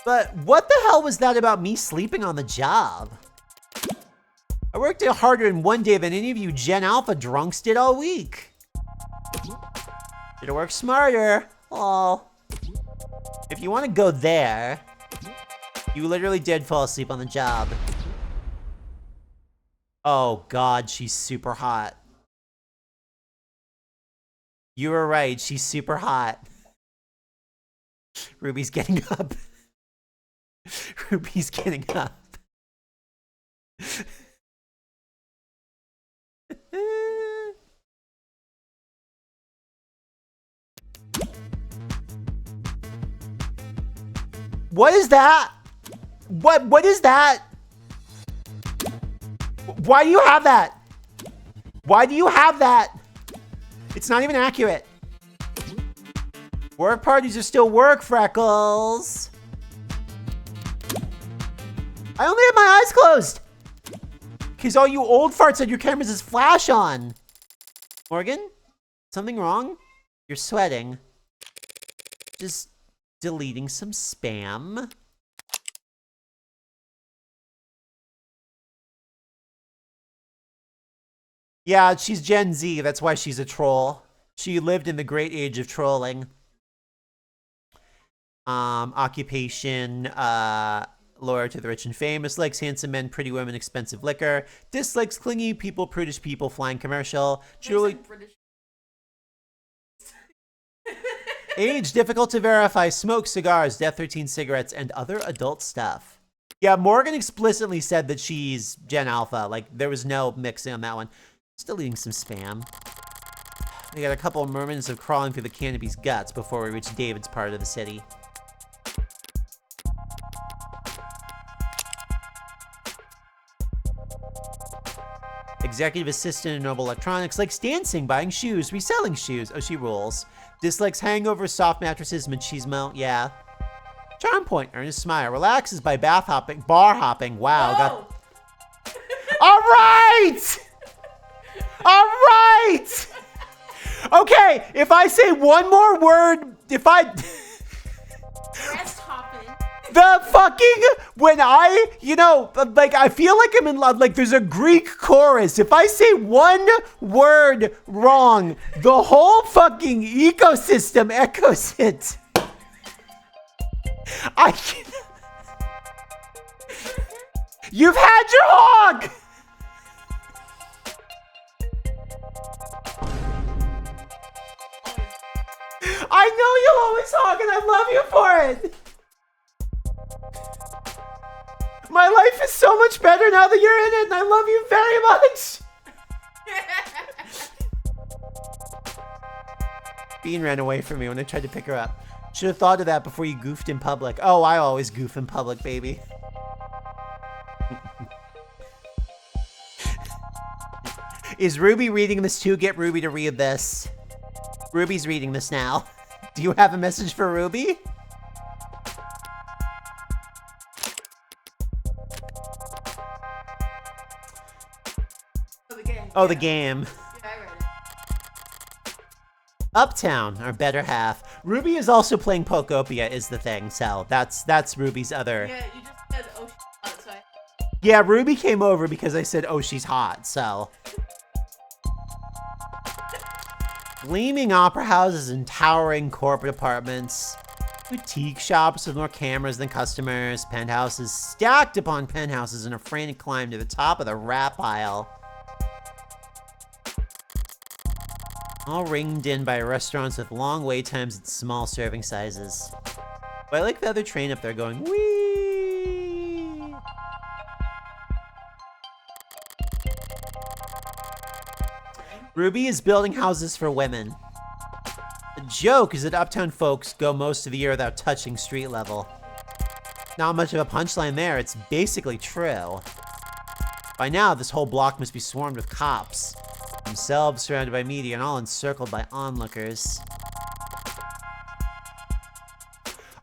But what the hell was that about me sleeping on the job? I worked harder in one day than any of you Gen Alpha drunks did all week. Should've worked smarter. Aw. If you want to go there, you literally did fall asleep on the job. Oh God, she's super hot. You were right, she's super hot. Ruby's getting up. Ruby's getting up. What is that? What is that? Why do you have that? Why do you have that? It's not even accurate. Work parties are still work, Freckles. I only have my eyes closed. Because all you old farts had your cameras is flash on. Morgan? Something wrong? You're sweating. Just deleting some spam. Yeah, she's Gen Z. That's why she's a troll. She lived in the great age of trolling. Occupation, lawyer to the rich and famous, likes handsome men, pretty women, expensive liquor, dislikes clingy people, prudish people, flying commercial, Julie. Age, difficult to verify, smoke, cigars, Death 13 cigarettes, and other adult stuff. Yeah, Morgan explicitly said that she's Gen Alpha. Like, there was no mixing on that one. Still eating some spam. We got a couple more minutes of crawling through the canopy's guts before we reach David's part of the city. Executive assistant in Noble Electronics. Likes dancing, buying shoes, reselling shoes. Oh, she rules. Dislikes hangovers, soft mattresses, machismo. Yeah. Charm point, earnest smile. Relaxes by bar hopping. Wow. Whoa. All right! All right! Okay, if I say one more word, Breast hopping. the fucking, I feel like I'm in love, like there's a Greek chorus. If I say one word wrong, the whole fucking ecosystem echoes it. You've had your hog! I know you'll always hog and I love you for it! My life is so much better now that you're in it and I love you very much! Bean ran away from me when I tried to pick her up. Should have thought of that before you goofed in public. Oh, I always goof in public, baby. Is Ruby reading this too? Get Ruby to read this. Ruby's reading this now. Do you have a message for Ruby? Oh, the game. Oh, the game. Yeah, I read it. Uptown, our better half. Ruby is also playing Pokopia is the thing, so that's Ruby's other... Yeah, you just said, oh, she's hot, so I... Yeah, Ruby came over because I said, oh, she's hot, so... Gleaming opera houses and towering corporate apartments. Boutique shops with more cameras than customers. Penthouses stacked upon penthouses in a frantic climb to the top of the rap pile. All ringed in by restaurants with long wait times and small serving sizes. But I like the other train up there going, whee! Ruby is building houses for women. The joke is that uptown folks go most of the year without touching street level. Not much of a punchline there, it's basically true. By now, this whole block must be swarmed with cops. Themselves surrounded by media and all encircled by onlookers.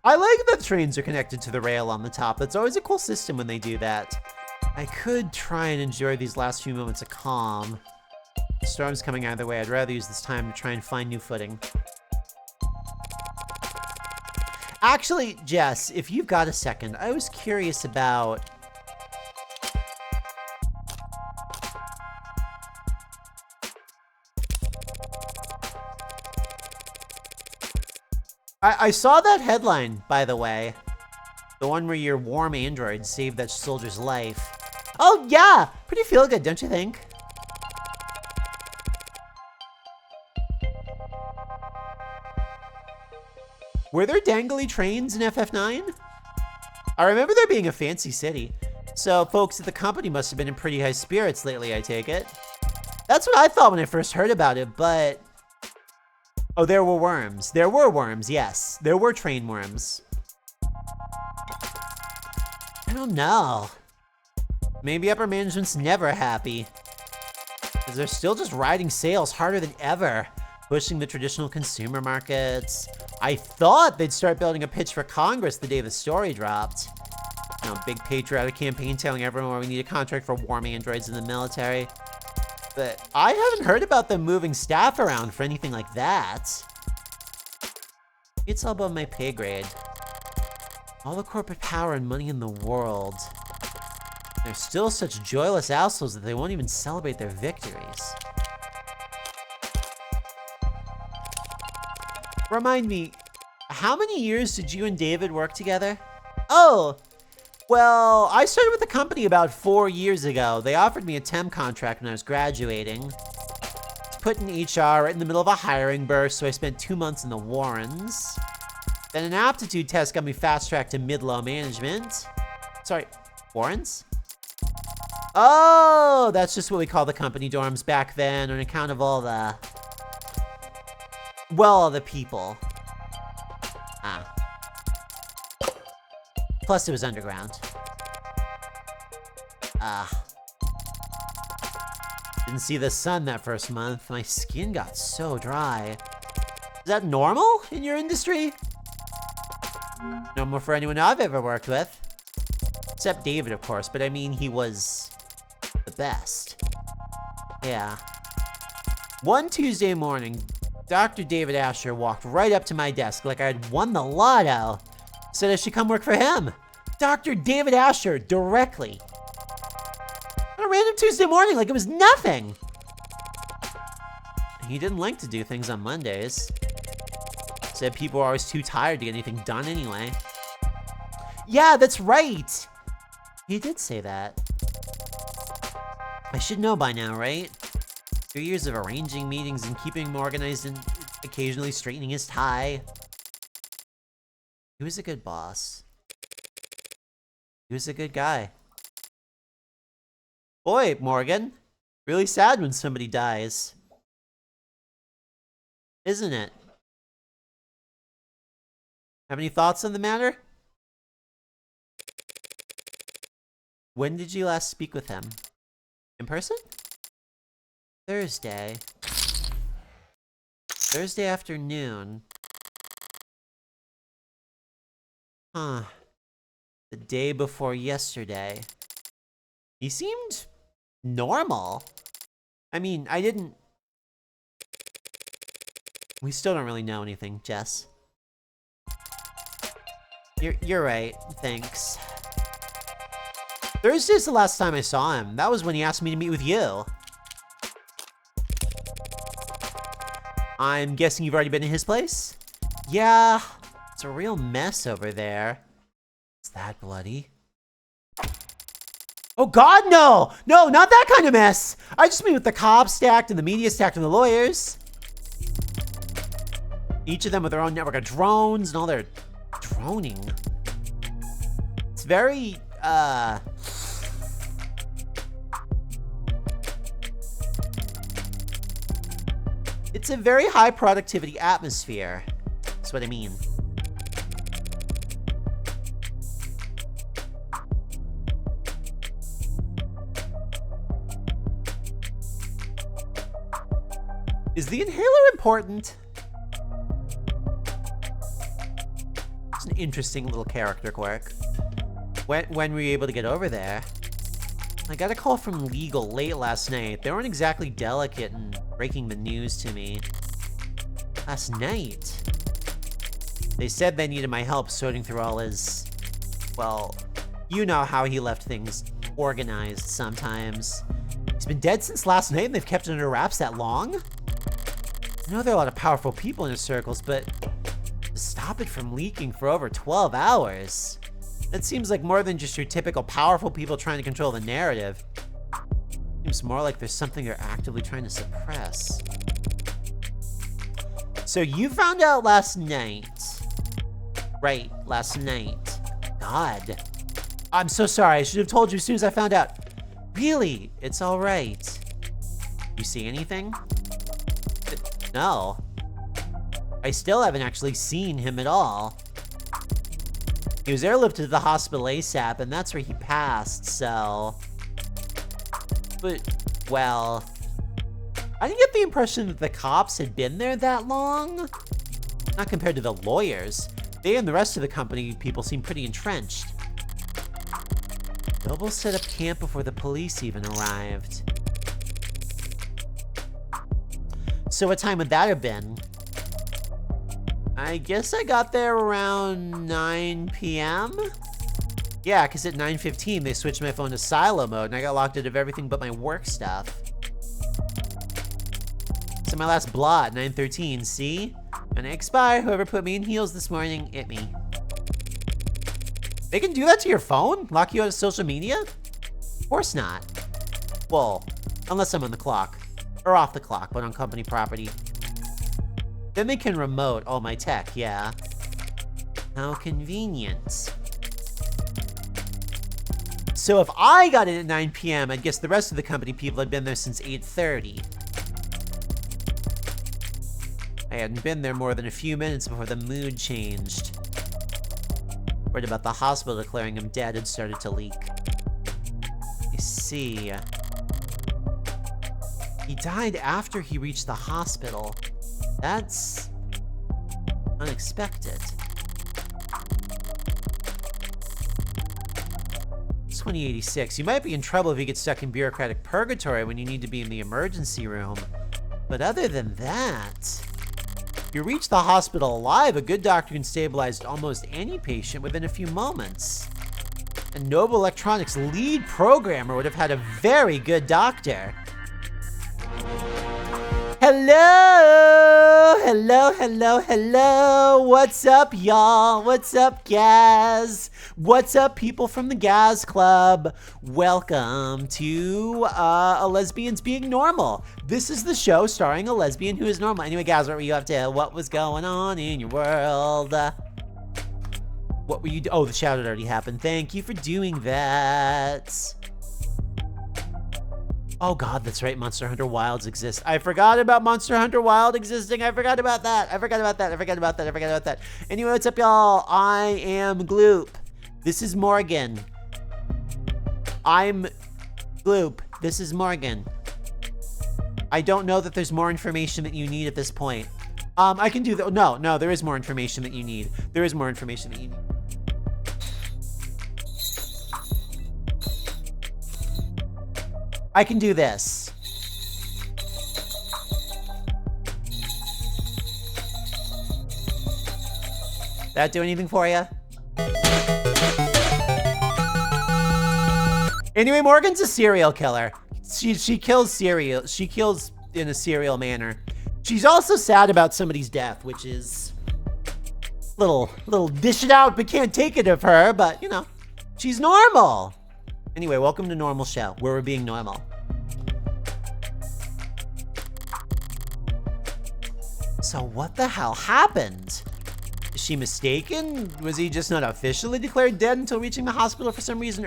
I like that trains are connected to the rail on the top. That's always a cool system when they do that. I could try and enjoy these last few moments of calm. The storm's coming either way. I'd rather use this time to try and find new footing. Actually, Jess, if you've got a second, I was curious about... I saw that headline, by the way. The one where your warm android saved that soldier's life. Oh, yeah! Pretty feel good, don't you think? Were there dangly trains in FF9? I remember there being a fancy city. So folks at the company must have been in pretty high spirits lately, I take it. That's what I thought when I first heard about it, but... Oh, there were worms. There were worms, yes. There were train worms. I don't know. Maybe upper management's never happy. Because they're still just riding sales harder than ever. Pushing the traditional consumer markets. I thought they'd start building a pitch for Congress the day the story dropped. You know, big patriotic campaign telling everyone why we need a contract for warm androids in the military. But I haven't heard about them moving staff around for anything like that. It's all above my pay grade. All the corporate power and money in the world. They're still such joyless assholes that they won't even celebrate their victories. Remind me, how many years did you and David work together? Oh, well, I started with the company about 4 years ago. They offered me a temp contract when I was graduating. It's put in HR right in the middle of a hiring burst, so I spent 2 months in the Warrens. Then an aptitude test got me fast-tracked to mid-low management. Sorry, Warrens? Oh, that's just what we call the company dorms back then on account of all the... Well, all the people. Ah. Plus, it was underground. Ah. Didn't see the sun that first month. My skin got so dry. Is that normal in your industry? Normal for anyone I've ever worked with. Except David, of course, but I mean, he was the best. Yeah. One Tuesday morning, Dr. David Asher walked right up to my desk like I had won the lotto. Said I should come work for him. Dr. David Asher, directly. On a random Tuesday morning, like it was nothing. He didn't like to do things on Mondays. Said people were always too tired to get anything done anyway. Yeah, that's right. He did say that. I should know by now, right? 3 years of arranging meetings and keeping him organized and occasionally straightening his tie. He was a good boss. He was a good guy. Boy, Morgan. Really sad when somebody dies. Isn't it? Have any thoughts on the matter? When did you last speak with him? In person? Thursday. Thursday afternoon. Huh. The day before yesterday. He seemed normal. I mean, we still don't really know anything, Jess. You're right, thanks. Thursday's the last time I saw him. That was when he asked me to meet with you. I'm guessing you've already been to his place? Yeah, it's a real mess over there. Is that bloody? Oh God, no! No, not that kind of mess! I just mean with the cops stacked and the media stacked and the lawyers. Each of them with their own network of drones and all their droning. It's very, it's a very high productivity atmosphere. That's what I mean. Is the inhaler important? It's an interesting little character quirk. When were you able to get over there? I got a call from legal late last night. They weren't exactly delicate in breaking the news to me. Last night? They said they needed my help sorting through all his... Well, you know how he left things organized sometimes. He's been dead since last night and they've kept it under wraps that long? I know there are a lot of powerful people in his circles, but to stop it from leaking for over 12 hours... That seems like more than just your typical powerful people trying to control the narrative. Seems more like there's something they're actively trying to suppress. So you found out last night. Right, last night. God. I'm so sorry, I should have told you as soon as I found out. Really? It's alright. You see anything? No. I still haven't actually seen him at all. He was airlifted to the hospital ASAP, and that's where he passed, so... But, well... I didn't get the impression that the cops had been there that long. Not compared to the lawyers. They and the rest of the company people seem pretty entrenched. Noble set up camp before the police even arrived. So what time would that have been? I guess I got there around 9 p.m.? Yeah, because at 9:15 they switched my phone to silo mode and I got locked out of everything but my work stuff. So my last blot, 9:13, see? When I expire, whoever put me in heels this morning, it me. They can do that to your phone? Lock you out of social media? Of course not. Well, unless I'm on the clock. Or off the clock, but on company property. Then they can remote all my tech, yeah. How convenient. So if I got in at 9 p.m., I'd guess the rest of the company people had been there since 8:30. I hadn't been there more than a few minutes before the mood changed. Word about the hospital declaring him dead had started to leak. I see. He died after he reached the hospital. That's unexpected. 2086. You might be in trouble if you get stuck in bureaucratic purgatory when you need to be in the emergency room. But other than that, if you reach the hospital alive, a good doctor can stabilize almost any patient within a few moments. And Noble Electronics' lead programmer would have had a very good doctor. Hello! Hello, hello, hello! What's up, y'all? What's up, Gaz? What's up, people from the Gaz Club? Welcome to A Lesbian's Being Normal. This is the show starring a lesbian who is normal. Anyway, Gaz, what were you up to? What was going on in your world? What were you Oh, the shout-out already happened. Thank you for doing that. Oh god, that's right, Monster Hunter Wilds exists. I forgot about Monster Hunter Wild existing. I forgot about that. Anyway, what's up, y'all? I am Gloop. This is Morgan. I'm Gloop. This is Morgan. I don't know that there's more information that you need at this point. I can do that. No, there is more information that you need. There is more information that you need. I can do this. That do anything for you? Anyway, Morgan's a serial killer. She kills in a serial manner. She's also sad about somebody's death, which is little dish it out but can't take it of her, but you know, she's normal. Anyway, welcome to Normal Show, where we're being normal. So what the hell happened? Is she mistaken? Was he just not officially declared dead until reaching the hospital for some reason?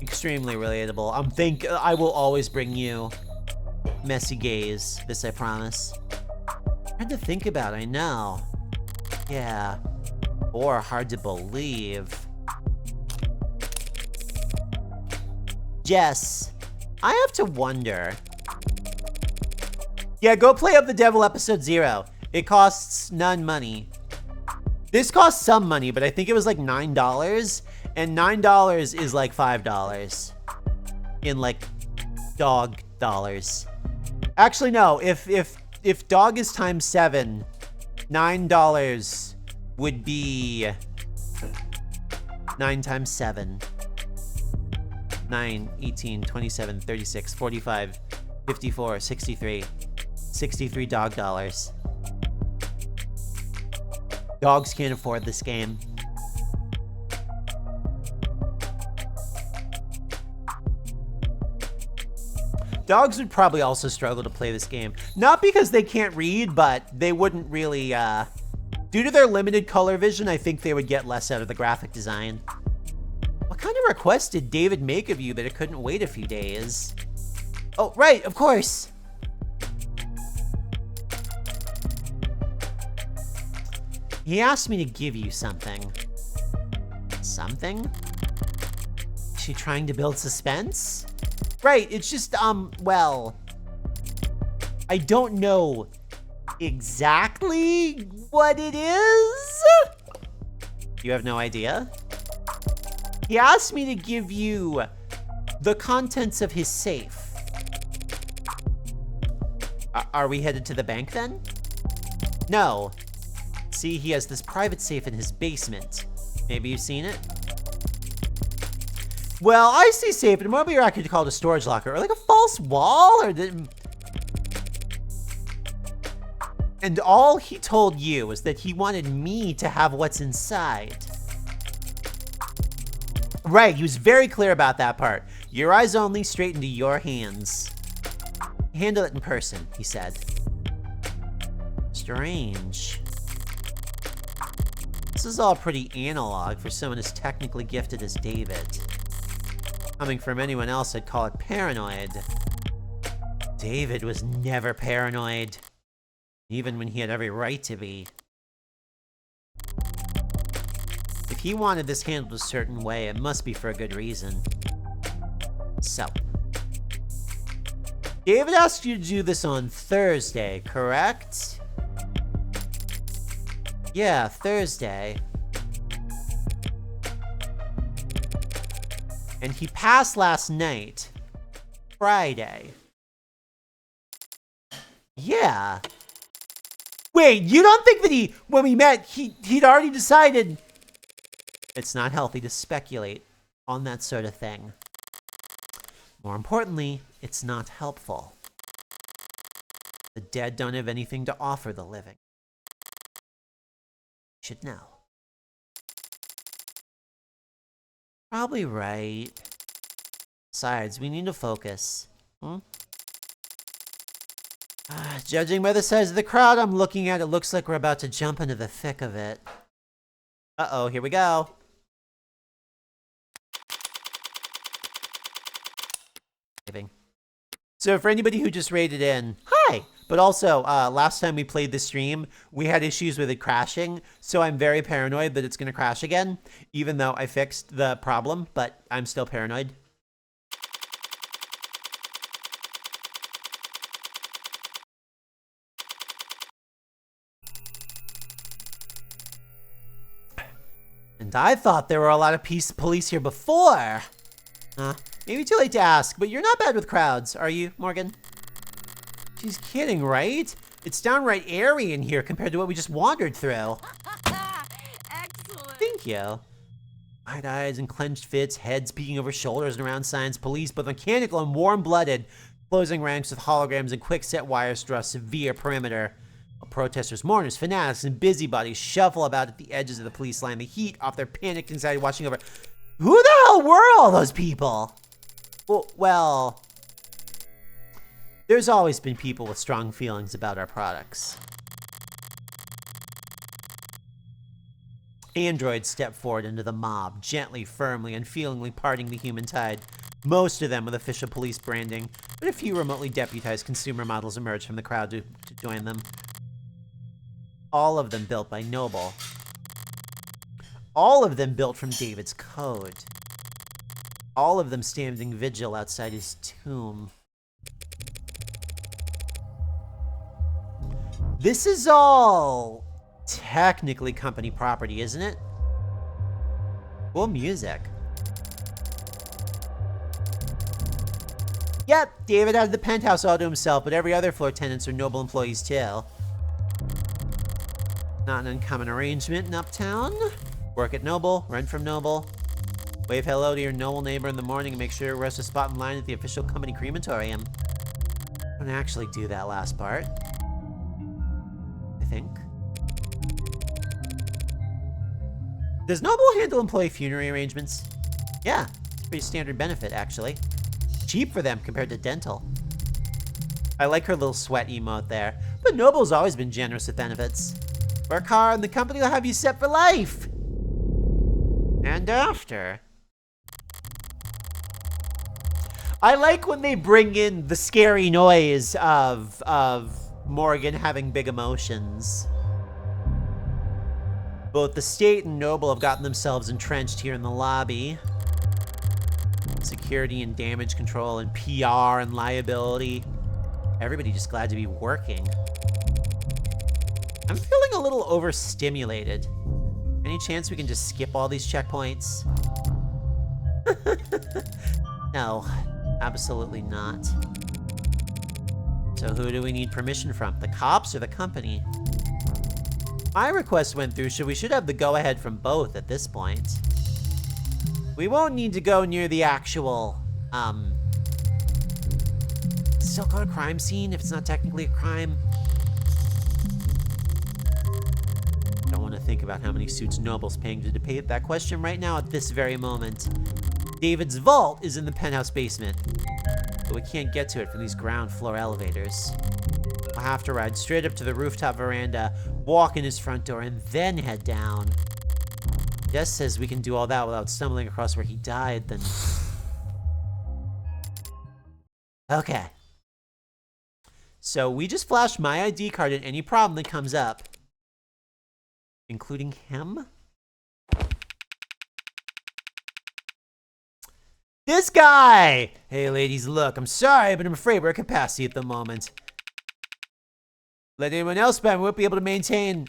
Extremely relatable. I will always bring you messy gaze. This I promise. Hard to think about, I know. Yeah. Or hard to believe. Jess, I have to wonder. Yeah, go play Up the Devil episode 0. It costs none money. This costs some money, but I think it was like $9, and $9 is like $5 in like dog dollars. Actually, no. If dog is times 7, $9 would be 9 times 7. 9, 18, 27, 36, 45, 54, 63. 63 dog dollars. Dogs can't afford this game. Dogs would probably also struggle to play this game. Not because they can't read, but they wouldn't really, due to their limited color vision, I think they would get less out of the graphic design. What kind of request did David make of you that it couldn't wait a few days? Oh, right, of course. He asked me to give you something. Something? Is she trying to build suspense? Right, it's just, well, I don't know exactly what it is. You have no idea? He asked me to give you the contents of his safe. Are we headed to the bank then? No. See, he has this private safe in his basement. Maybe you've seen it? Well, I see safe, but it might be accurate to call it a storage locker, or like a false wall, or And all he told you was that he wanted me to have what's inside. Right, he was very clear about that part. Your eyes only, straight into your hands. Handle it in person, he said. Strange. This is all pretty analog for someone as technically gifted as David. Coming from anyone else, I'd call it paranoid. David was never paranoid. Even when he had every right to be. If he wanted this handled a certain way, it must be for a good reason. So, David asked you to do this on Thursday, correct? Yeah, Thursday. And he passed last night, Friday. Yeah. Wait, you don't think that when we met, he'd already decided it's not healthy to speculate on that sort of thing. More importantly, it's not helpful. The dead don't have anything to offer the living. You should know. Probably right. Besides, we need to focus. Judging by the size of the crowd I'm looking at, it looks like we're about to jump into the thick of it. Uh-oh, here we go. So for anybody who just raided in, hi! But also, last time we played the stream, we had issues with it crashing, so I'm very paranoid that it's gonna crash again, even though I fixed the problem, but I'm still paranoid. And I thought there were a lot of police here before. Maybe too late to ask, but you're not bad with crowds, are you, Morgan? She's kidding, right? It's downright airy in here compared to what we just wandered through. Excellent. Thank you. Wide eyes and clenched fists, heads peeking over shoulders and around signs, police, both mechanical and warm-blooded, closing ranks with holograms and quick-set wires draw a severe perimeter. While protesters, mourners, fanatics, and busybodies shuffle about at the edges of the police line, the heat off their panicked anxiety watching over. Who the hell were all those people? Well, there's always been people with strong feelings about our products. Androids step forward into the mob, gently, firmly, unfeelingly parting the human tide. Most of them with official police branding, but a few remotely deputized consumer models emerge from the crowd to join them. All of them built by Noble. All of them built from David's code. All of them standing vigil outside his tomb. This is all technically company property, isn't it? Cool music. Yep, David has the penthouse all to himself, but every other floor tenants are Noble employees too. Not an uncommon arrangement in Uptown. Work at Noble, rent from Noble. Wave hello to your Noble neighbor in the morning and make sure to rest a spot in line at the official company crematorium. Don't actually do that last part. I think. Does Noble handle employee funerary arrangements? Yeah, it's a pretty standard benefit, actually. Cheap for them compared to dental. I like her little sweat emote there, but Noble's always been generous with benefits. Work hard and the company will have you set for life! And after. I like when they bring in the scary noise of Morgan having big emotions. Both the state and Noble have gotten themselves entrenched here in the lobby. Security and damage control and PR and liability. Everybody just glad to be working. I'm feeling a little overstimulated. Any chance we can just skip all these checkpoints? No, absolutely not. So who do we need permission from? The cops or the company? My request went through, so we should have the go-ahead from both at this point. We won't need to go near the actual, still called a crime scene if it's not technically a crime. Don't want to think about how many suits Noble's paying to debate that question right now at this very moment. David's vault is in the penthouse basement, but we can't get to it from these ground floor elevators. We'll have to ride straight up to the rooftop veranda, walk in his front door, and then head down. Jess says we can do all that without stumbling across where he died, then... Okay. So we just flash my ID card at any problem that comes up. Including him? This guy! Hey, ladies, look, I'm sorry, but I'm afraid we're at capacity at the moment. Let anyone else by, we won't be able to maintain.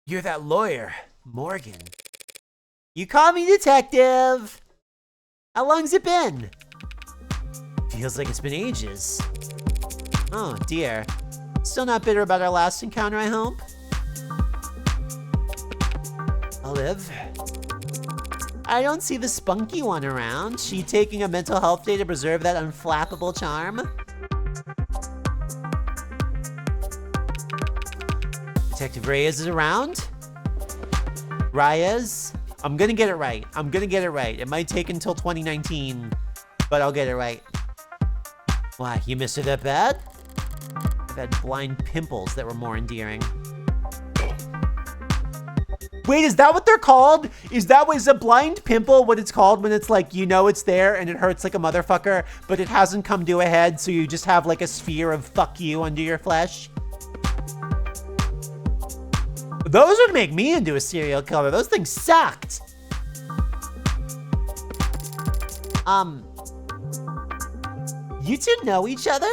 You're that lawyer, Morgan. You call me detective. How long's it been? Feels like it's been ages. Oh, dear. Still not bitter about our last encounter, I hope? Olive? I don't see the spunky one around. She taking a mental health day to preserve that unflappable charm? Detective Reyes is around? Reyes? I'm gonna get it right. I'm gonna get it right. It might take until 2019, but I'll get it right. Why, you missed her that bad? I've had blind pimples that were more endearing. Wait, is that what they're called? Is a blind pimple what it's called when it's like, you know it's there and it hurts like a motherfucker, but it hasn't come to a head, so you just have like a sphere of fuck you under your flesh? Those would make me into a serial killer. Those things sucked. You two know each other?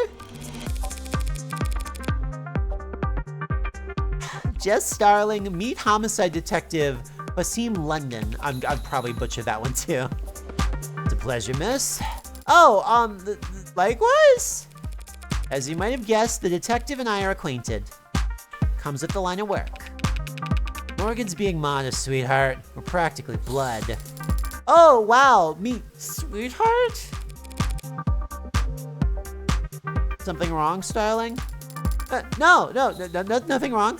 Jess Starling, meet homicide detective Basim London. I'd probably butcher that one too. It's a pleasure, miss. Oh, likewise. As you might have guessed, the detective and I are acquainted. Comes with the line of work. Morgan's being modest, sweetheart. We're practically blood. Oh, wow, meet sweetheart? Something wrong, Starling? No, nothing wrong.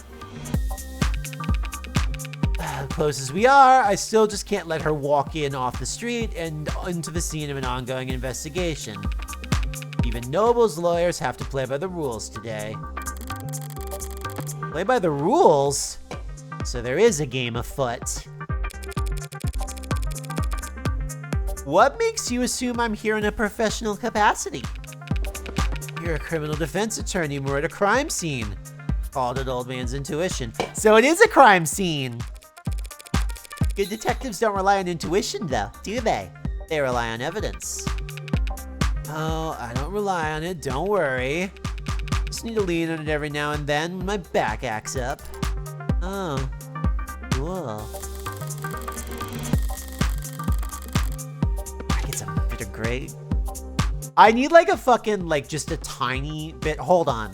Close as we are, I still just can't let her walk in off the street and into the scene of an ongoing investigation. Even Noble's lawyers have to play by the rules today. Play by the rules? So there is a game afoot. What makes you assume I'm here in a professional capacity? You're a criminal defense attorney. We're at a crime scene. Called it old man's intuition. So it is a crime scene. Good detectives don't rely on intuition, though, do they? They rely on evidence. Oh, I don't rely on it. Don't worry. Just need to lean on it every now and then when my back acts up. Oh, cool. I get some bitter grape. I need like a fucking, like just a tiny bit. Hold on.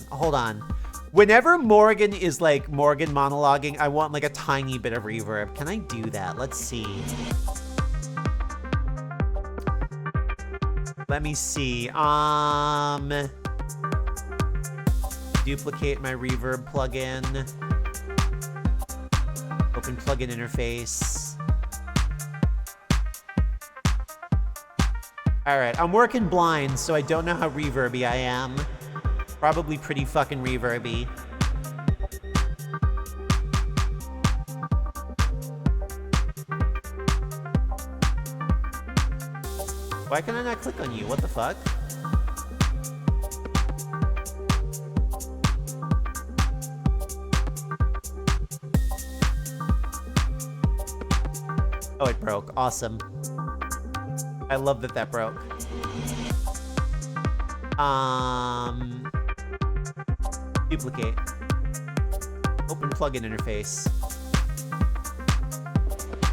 Whenever Morgan is like Morgan monologuing, I want like a tiny bit of reverb. Can I do that? Let's see. Let me see. Duplicate my reverb plugin. Open plugin interface. All right, I'm working blind, so I don't know how reverby I am. Probably pretty fucking reverby. Why can I not click on you? What the fuck? Oh, it broke. Awesome. I love that that broke. Duplicate. Open plugin interface.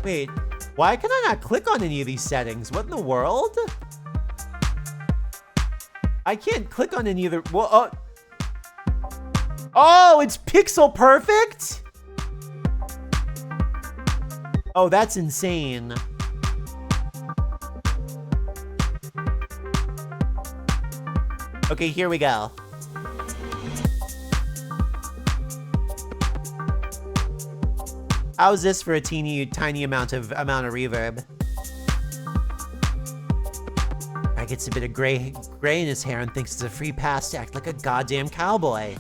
Wait, why can I not click on any of these settings? What in the world? I can't click on any of the... Well, oh, it's pixel perfect? Oh, that's insane. Okay, here we go. How's this for a tiny amount of reverb? Guy gets a bit of gray in his hair and thinks it's a free pass to act like a goddamn cowboy.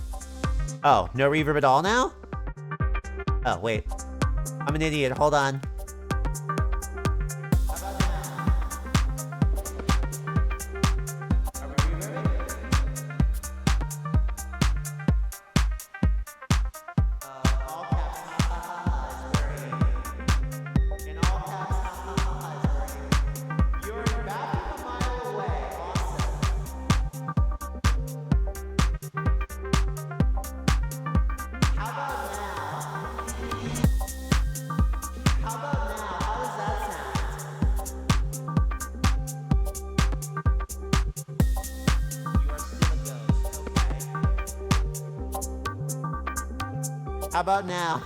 Oh, no reverb at all now? Oh, wait. I'm an idiot. Hold on. How about now?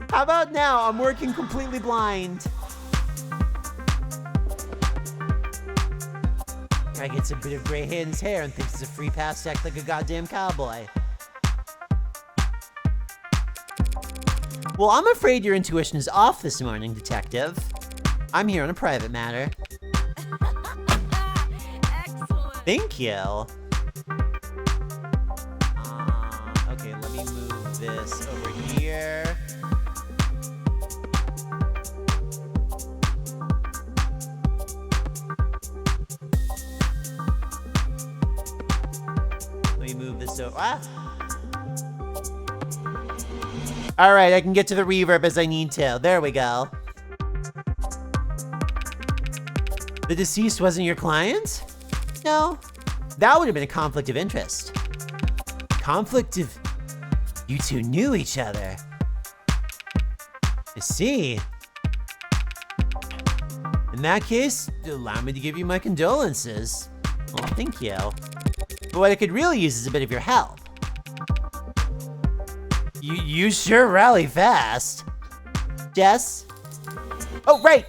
How about now? I'm working completely blind. Guy gets a bit of gray hair in his hair and thinks it's a free pass to act like a goddamn cowboy. Well, I'm afraid your intuition is off this morning, Detective. I'm here on a private matter. Excellent. Thank you. Okay, let me move this over here. Let me move this over. All right, I can get to the reverb as I need to. There we go. The deceased wasn't your client? No, that would have been a conflict of interest. Conflict of... You two knew each other. I see. In that case, allow me to give you my condolences. Well, thank you. But what I could really use is a bit of your help. You sure rally fast. Jess? Oh, right.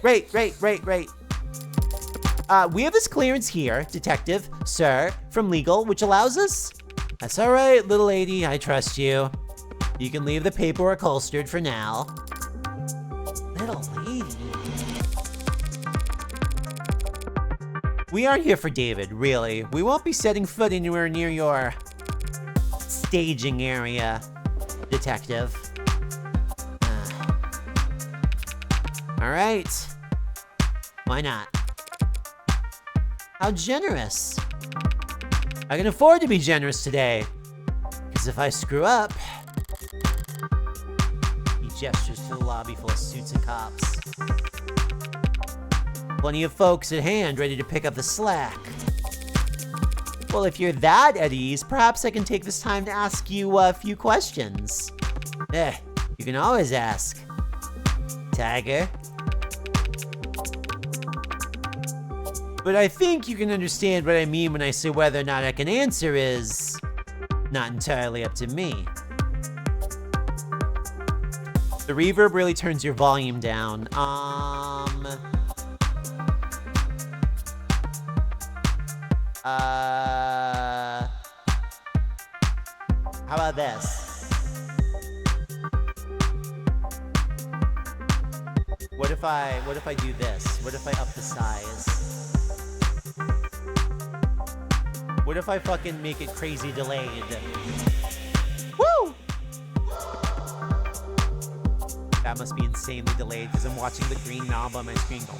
We have this clearance here, Detective, sir, from legal, which allows us... That's all right, little lady, I trust you. You can leave the paperwork holstered for now. Little lady. We aren't here for David, really. We won't be setting foot anywhere near your staging area, Detective. All right. Why not? How generous. I can afford to be generous today. Because if I screw up... He gestures to the lobby full of suits and cops. Plenty of folks at hand ready to pick up the slack. Well, if you're that at ease, perhaps I can take this time to ask you a few questions. You can always ask. Tiger. But I think you can understand what I mean when I say whether or not I can answer is not entirely up to me. The reverb really turns your volume down. How about this? What if I do this? What if I up the size? What if I fucking make it crazy delayed? Woo! That must be insanely delayed because I'm watching the green knob on my screen go.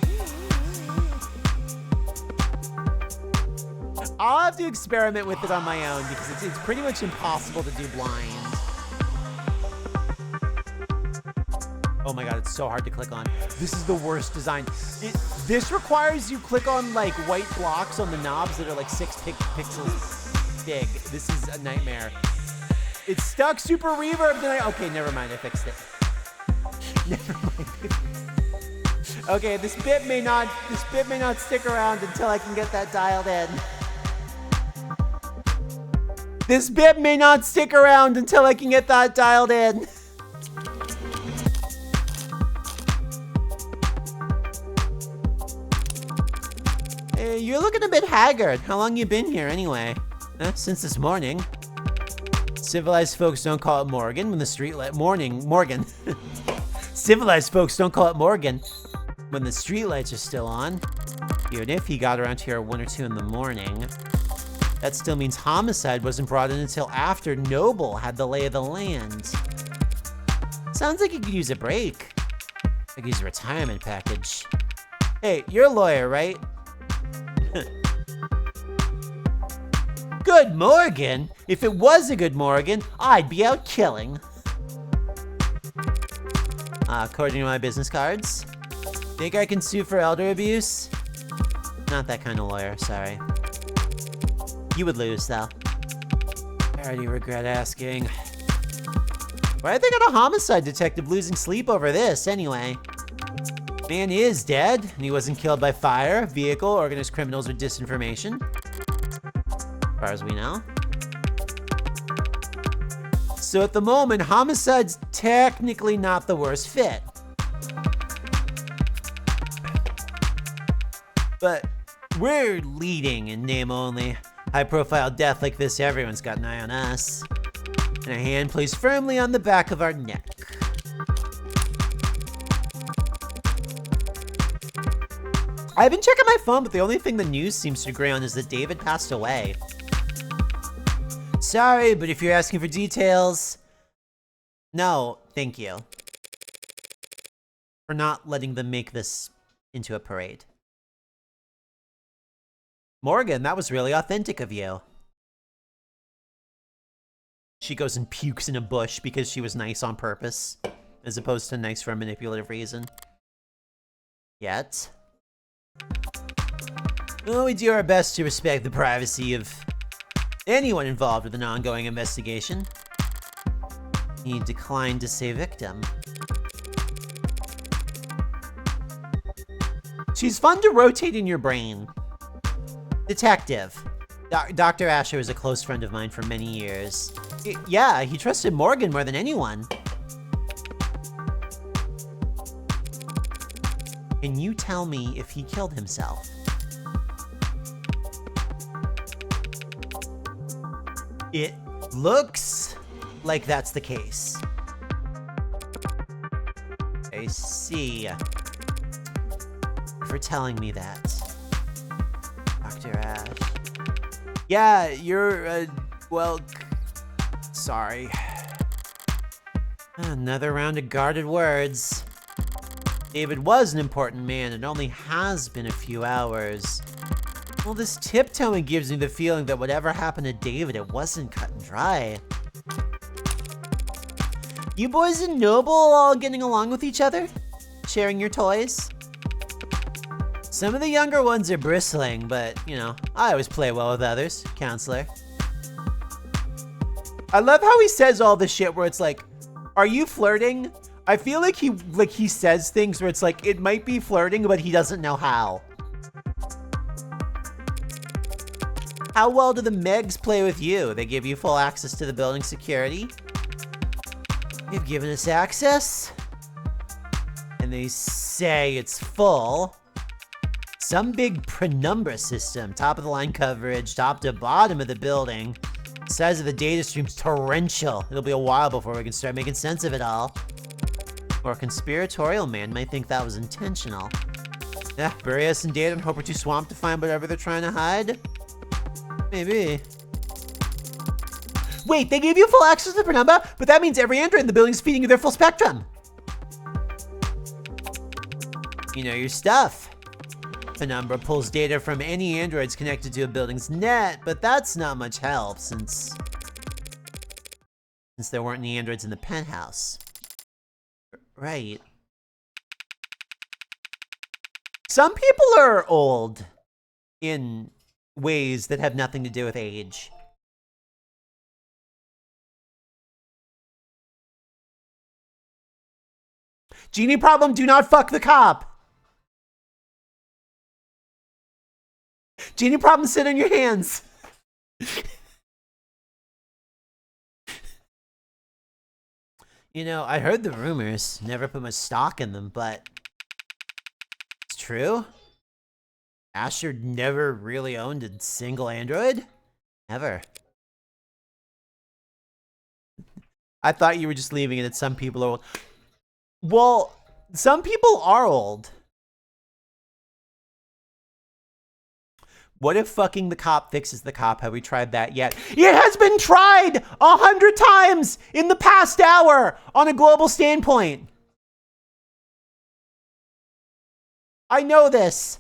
I'll have to experiment with it on my own because it's pretty much impossible to do blind. Oh my god, it's so hard to click on. This is the worst design. This requires you click on like white blocks on the knobs that are like 6 pixels big. This is a nightmare. It's stuck super reverb. Okay, never mind. I fixed it. Never mind. Okay, this bit may not stick around until I can get that dialed in. This bit may not stick around until I can get that dialed in. Hey, you're looking a bit haggard. How long you been here anyway? Since this morning. Civilized folks don't call it Morgan when the streetlight Morgan. Civilized folks don't call it Morgan when the streetlights are still on. Even if he got around here at 1 or 2 in the morning. That still means homicide wasn't brought in until after Noble had the lay of the land. Sounds like he could use a break. Like he's a retirement package. Hey, you're a lawyer, right? Good Morgan? If it was a good Morgan, I'd be out killing. According to my business cards. Think I can sue for elder abuse? Not that kind of lawyer, sorry. You would lose, though. I already regret asking. Why are they got a homicide detective losing sleep over this, anyway? Man is dead, and he wasn't killed by fire, vehicle, organized criminals, or disinformation. far as we know. So at the moment, homicide's technically not the worst fit. But we're leading in name only. High-profile death like this, everyone's got an eye on us. And a hand placed firmly on the back of our neck. I've been checking my phone, but the only thing the news seems to agree on is that David passed away. Sorry, but if you're asking for details, no, thank you. For not letting them make this into a parade. Morgan, that was really authentic of you. She goes and pukes in a bush because she was nice on purpose, as opposed to nice for a manipulative reason. Yet. Well, we do our best to respect the privacy of anyone involved with an ongoing investigation. He declined to say victim. She's fun to rotate in your brain. Detective. Dr. Asher is a close friend of mine for many years. Yeah, he trusted Morgan more than anyone. Can you tell me if he killed himself? It looks like that's the case. I see. For telling me that. Dr. Ash. Yeah, you're, well, sorry. Another round of guarded words. David was an important man. It only has been a few hours. Well, this tiptoeing gives me the feeling that whatever happened to David, it wasn't cut and dry. You boys in Noble all getting along with each other? Sharing your toys? Some of the younger ones are bristling, but, you know, I always play well with others, counselor. I love how he says all this shit where it's like, are you flirting? I feel like he says things where it's like, it might be flirting, but he doesn't know how. How well do the Megs play with you? They give you full access to the building security? They've given us access? And they say it's full. Some big penumbra system, top of the line coverage, top to bottom of the building. The size of the data stream's torrential. It'll be a while before we can start making sense of it all. Or a conspiratorial man might think that was intentional. Yeah, bury us in data and hope we're too swamped to find whatever they're trying to hide? Maybe. Wait, they gave you full access to the penumbra, but that means every android in the building is feeding you their full spectrum. You know your stuff. Penumbra pulls data from any androids connected to a building's net, but that's not much help since there weren't any androids in the penthouse. Right. Some people are old in ways that have nothing to do with age. Genie problem, do not fuck the cop. Genie problem, sit on your hands. You know, I heard the rumors, never put much stock in them, but it's true. Asher never really owned a single android? Ever. I thought you were just leaving it at some people are old. Well, some people are old. What if fucking the cop fixes the cop? Have we tried that yet? It has been tried 100 times in the past hour on a global standpoint. I know this.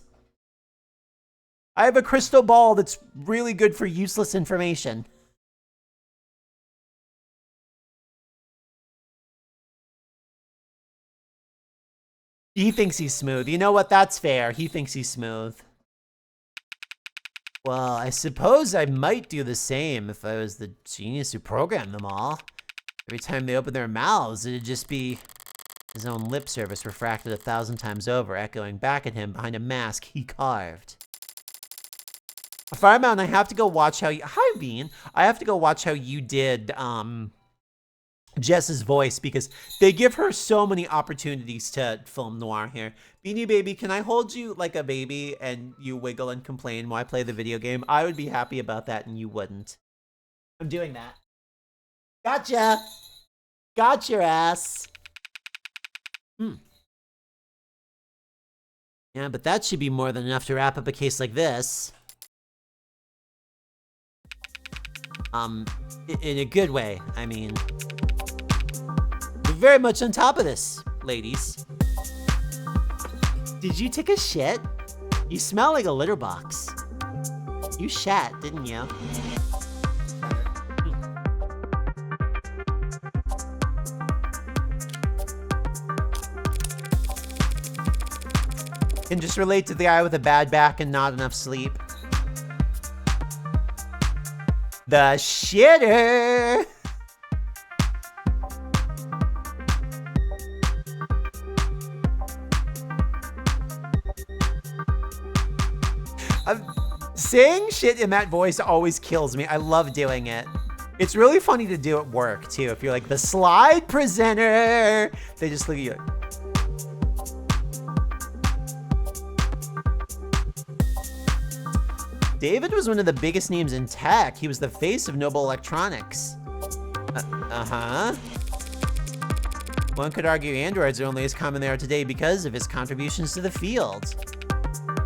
I have a crystal ball that's really good for useless information. He thinks he's smooth. You know what? That's fair. He thinks he's smooth. Well, I suppose I might do the same if I was the genius who programmed them all. Every time they open their mouths, it'd just be his own lip service refracted 1,000 times over, echoing back at him behind a mask he carved. Fire Mountain, I have to go watch how you, hi Bean. I have to go watch how you did, Jess's voice because they give her so many opportunities to film noir here. Beanie Baby, can I hold you like a baby and you wiggle and complain while I play the video game? I would be happy about that and you wouldn't. I'm doing that. Gotcha. Got your ass. Yeah, but that should be more than enough to wrap up a case like this. In a good way, I mean. We're very much on top of this, ladies. Did you take a shit? You smell like a litter box. You shat, didn't you? Can just relate to the guy with a bad back and not enough sleep. The shitter! Saying shit in that voice always kills me. I love doing it. It's really funny to do at work, too. If you're like the slide presenter, they just look at you like, David was one of the biggest names in tech. He was the face of Noble Electronics. Uh-huh. One could argue androids are only as common they are today because of his contributions to the field.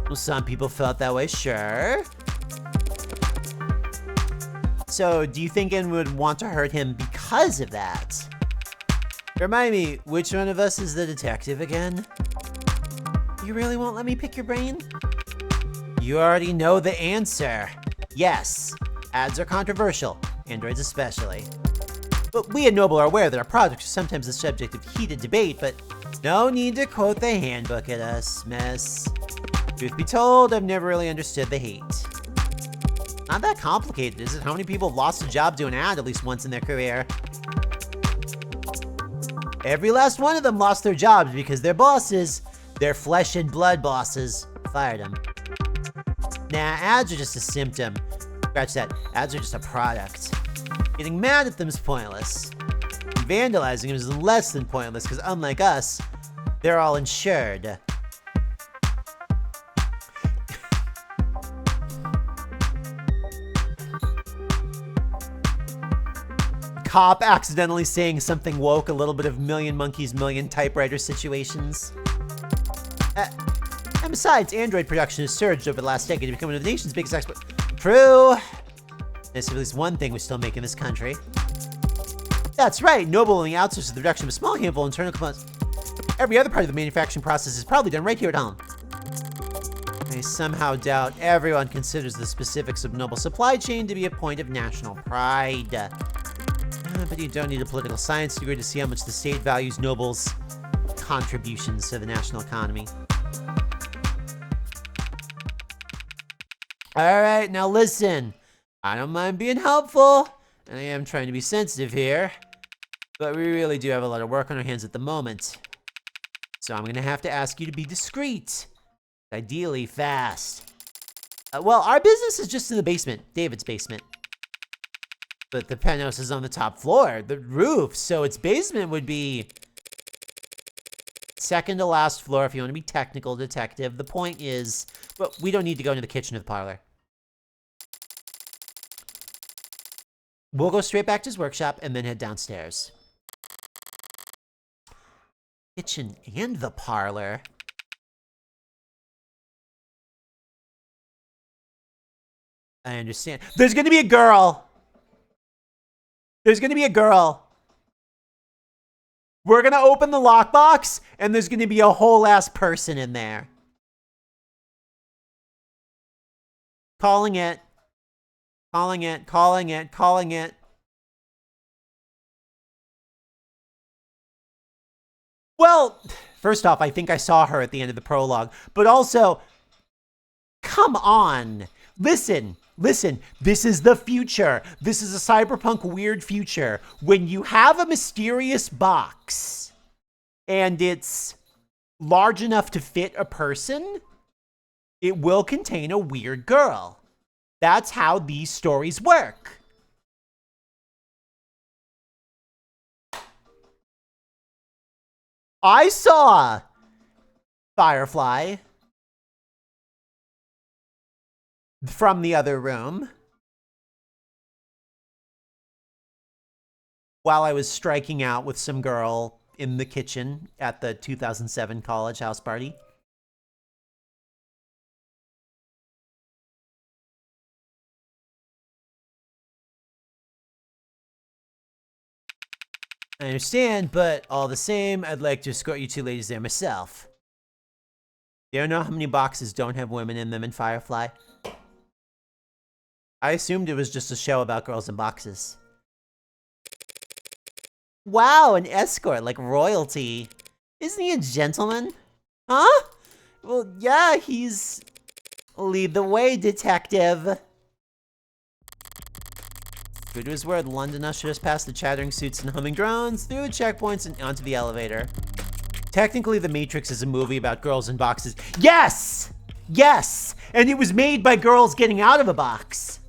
Well, some people felt that way, sure. So, do you think anyone would want to hurt him because of that? Remind me, which one of us is the detective again? You really won't let me pick your brain? You already know the answer. Yes, ads are controversial, androids especially. But we at Noble are aware that our products are sometimes the subject of heated debate, but no need to quote the handbook at us, miss. Truth be told, I've never really understood the hate. Not that complicated, is it? How many people have lost a job to an ad at least once in their career? Every last one of them lost their jobs because their bosses, their flesh and blood bosses, fired them. Nah, ads are just a symptom. Scratch that. Ads are just a product. Getting mad at them is pointless. Vandalizing them is less than pointless because unlike us, they're all insured. Cop accidentally saying something woke, a little bit of Million Monkeys, Million Typewriter situations. And besides, Android production has surged over the last decade to become one of the nation's biggest exports. True. There's at least one thing we still make in this country. That's right, Noble only outsources the production of a small handful of internal components. Every other part of the manufacturing process is probably done right here at home. I somehow doubt everyone considers the specifics of Noble's supply chain to be a point of national pride. But you don't need a political science degree to see how much the state values Noble's contributions to the national economy. All right, now listen. I don't mind being helpful, and I am trying to be sensitive here, but we really do have a lot of work on our hands at the moment. So I'm gonna have to ask you to be discreet, ideally fast. Well, our business is just in the basement, David's basement. But the penthouse is on the top floor, the roof, so its basement would be second to last floor if you want to be technical, detective. The point is, but we don't need to go into the kitchen or the parlor. We'll go straight back to his workshop and then head downstairs. Kitchen and the parlor. I understand. There's gonna be a girl. There's gonna be a girl. We're gonna open the lockbox, and there's gonna be a whole ass person in there. Calling it. Calling it, calling it, calling it. Well, first off, I think I saw her at the end of the prologue, but also, come on. Listen, this is the future. This is a cyberpunk weird future. When you have a mysterious box and it's large enough to fit a person, it will contain a weird girl. That's how these stories work. I saw Firefly from the other room while I was striking out with some girl in the kitchen at the 2007 college house party. I understand, but all the same, I'd like to escort you two ladies there myself. Do you know how many boxes don't have women in them in Firefly? I assumed it was just a show about girls in boxes. Wow, an escort, like royalty. Isn't he a gentleman? Huh? Well, yeah, he's... Lead the way, detective. True to his word, London ushered us past the chattering suits and humming drones, through the checkpoints and onto the elevator. Technically, The Matrix is a movie about girls in boxes. Yes! Yes! And it was made by girls getting out of a box.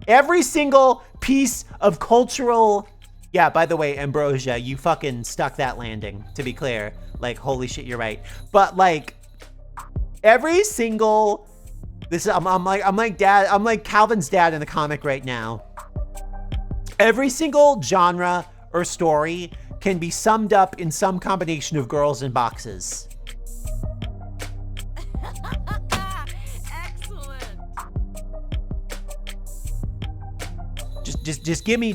Every single piece of cultural... Yeah, by the way, Ambrosia, you fucking stuck that landing, to be clear. Like, holy shit, you're right. But, like, every single... I'm like Calvin's dad in the comic right now. Every single genre or story can be summed up in some combination of girls in boxes. Excellent. Just give me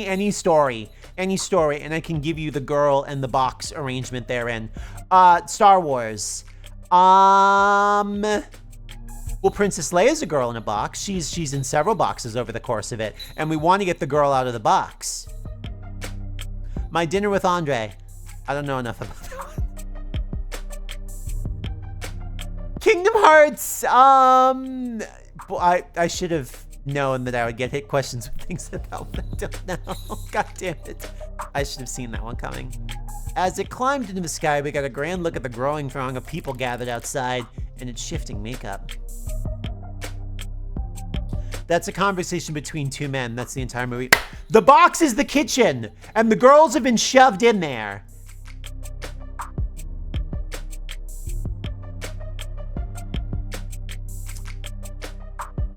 any story, and I can give you the girl and the box arrangement therein. Star Wars. Well, Princess Leia's a girl in a box. She's in several boxes over the course of it, and we want to get the girl out of the box. My Dinner with Andre. I don't know enough about that one. Kingdom Hearts. I should have known that I would get hit questions with things about that I don't know. God damn it. I should have seen that one coming. As it climbed into the sky, we got a grand look at the growing throng of people gathered outside and its shifting makeup. That's a conversation between two men. That's the entire movie. The box is the kitchen, and the girls have been shoved in there.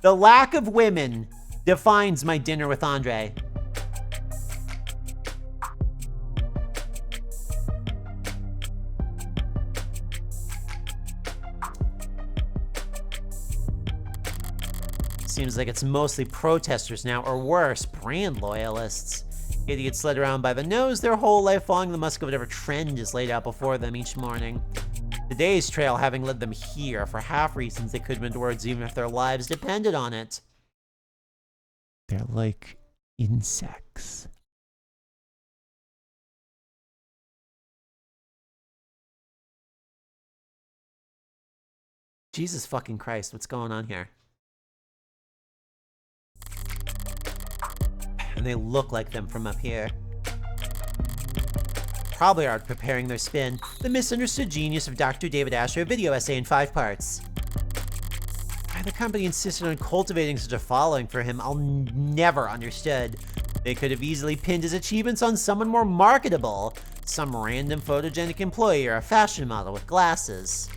The lack of women defines My Dinner with Andre. Seems like it's mostly protesters now, or worse, brand loyalists. Idiots led around by the nose their whole life, following the musk of whatever trend is laid out before them each morning. Today's trail having led them here for half reasons they could have been towards even if their lives depended on it. They're like insects. Jesus fucking Christ, what's going on here? And they look like them from up here. Probably are preparing their spin. The misunderstood genius of Dr. David Asher, a video essay in 5 parts. Why the company insisted on cultivating such a following for him, I'll never understood. They could have easily pinned his achievements on someone more marketable. Some random photogenic employee or a fashion model with glasses.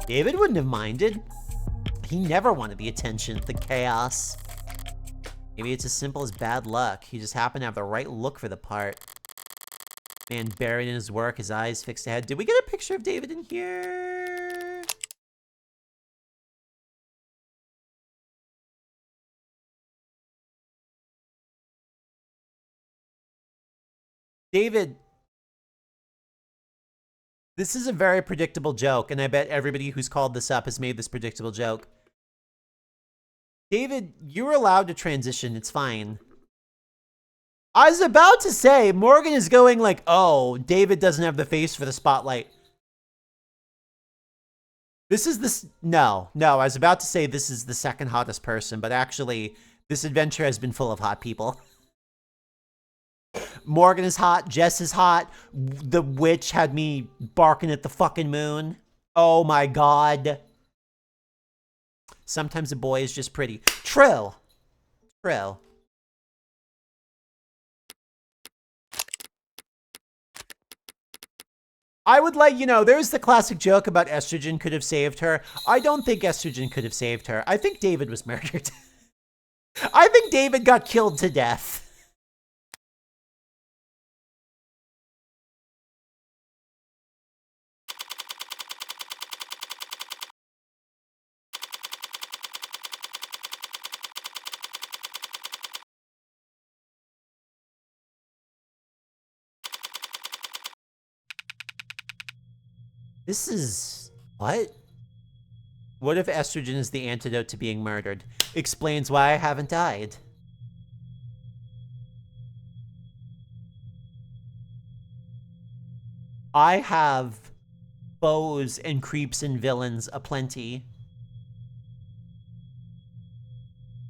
David wouldn't have minded. He never wanted the attention, the chaos. Maybe it's as simple as bad luck. He just happened to have the right look for the part. Man buried in his work, his eyes fixed ahead. Did we get a picture of David in here? David. This is a very predictable joke, and I bet everybody who's called this up has made this predictable joke. David, you're allowed to transition. It's fine. I was about to say, Morgan is going like, oh, David doesn't have the face for the spotlight. This is this. No, I was about to say this is the second hottest person, but actually, this adventure has been full of hot people. Morgan is hot. Jess is hot. The witch had me barking at the fucking moon. Oh my God. Sometimes a boy is just pretty. True. True. I would like, you know, there's the classic joke about estrogen could have saved her. I don't think estrogen could have saved her. I think David was murdered. I think David got killed to death. This is... what? What if estrogen is the antidote to being murdered? Explains why I haven't died. I have foes and creeps and villains aplenty.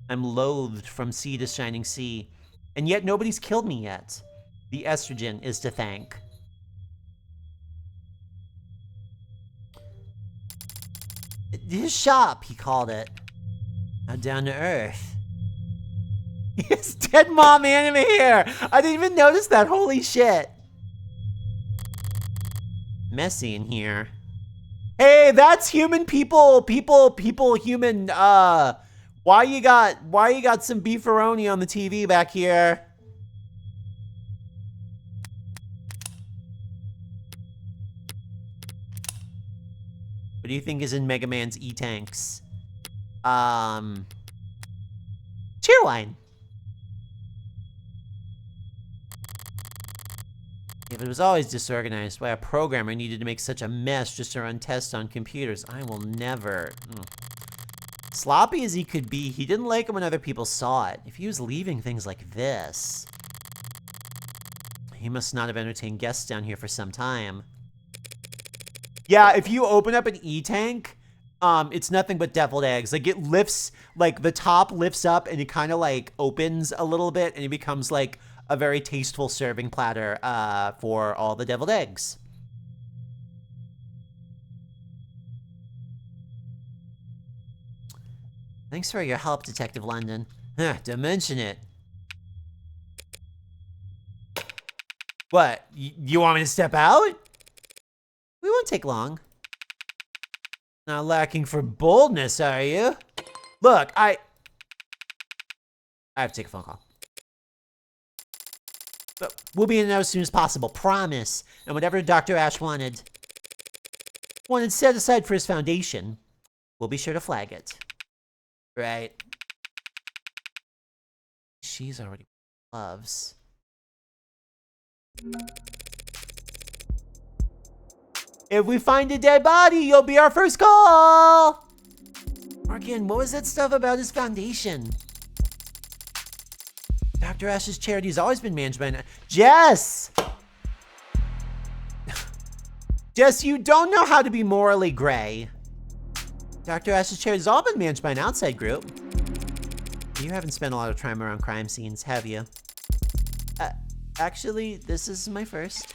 I'm loathed from sea to shining sea, and yet nobody's killed me yet. The estrogen is to thank. His shop, he called it. Now down to earth. It's dead mom anime here! I didn't even notice that, holy shit. Messy in here. Hey, that's human people, human, why you got some beefaroni on the TV back here? What do you think is in Mega Man's E-Tanks? Cheerwine. If it was always disorganized, why a programmer needed to make such a mess just to run tests on computers, I will never... Sloppy as he could be, he didn't like it when other people saw it. If he was leaving things like this... he must not have entertained guests down here for some time. Yeah, if you open up an E-Tank, it's nothing but deviled eggs. Like, it lifts, like, the top lifts up and it kind of, like, opens a little bit and it becomes, like, a very tasteful serving platter for all the deviled eggs. Thanks for your help, Detective London. Don't mention it. What? You want me to step out? We won't take long. Not lacking for boldness, are you? Look, I have to take a phone call. But we'll be in there as soon as possible, promise. And whatever Dr. Ash wanted set aside for his foundation, we'll be sure to flag it. Right. She's already loves. If we find a dead body, you'll be our first call! Morgan, what was that stuff about his foundation? Dr. Ash's charity's always been managed by... Jess! Jess, you don't know how to be morally gray. Dr. Ash's charity's all been managed by an outside group. You haven't spent a lot of time around crime scenes, have you? Actually, this is my first.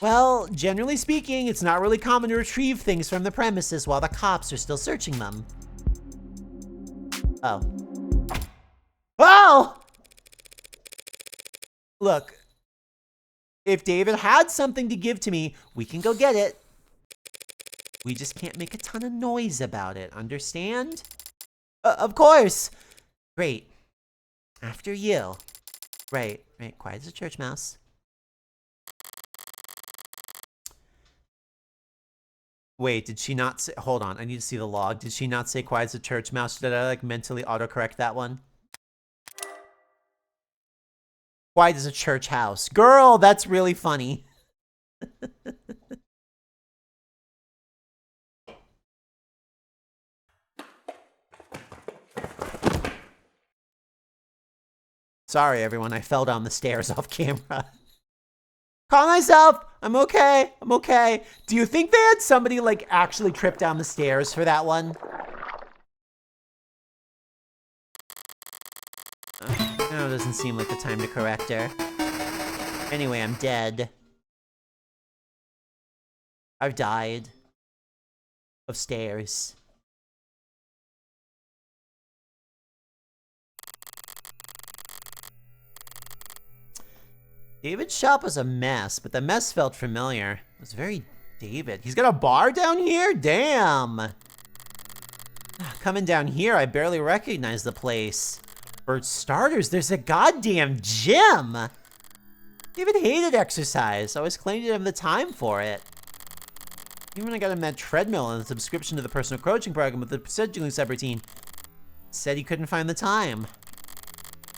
Well, generally speaking, it's not really common to retrieve things from the premises while the cops are still searching them. Oh. Oh! Look, if David had something to give to me, we can go get it. We just can't make a ton of noise about it, understand? Of course. Great. After you. Right, quiet as a church mouse. Wait, did she not say... Hold on, I need to see the log. Did she not say quiet as a church mouse? Did I, like, mentally autocorrect that one? Quiet as a church house. Girl, that's really funny. Sorry, everyone. I fell down the stairs off camera. Calm myself. I'm okay. I'm okay. Do you think they had somebody, like, actually trip down the stairs for that one? No, it doesn't seem like the time to correct her. Anyway, I'm dead. I've died. Of stairs. David's shop was a mess, but the mess felt familiar. It was very David. He's got a bar down here? Damn. Coming down here, I barely recognize the place. For starters, there's a goddamn gym. David hated exercise. Always claimed he didn't have the time for it. Even when I got him that treadmill and a subscription to the personal coaching program with the scheduling subroutine, said he couldn't find the time.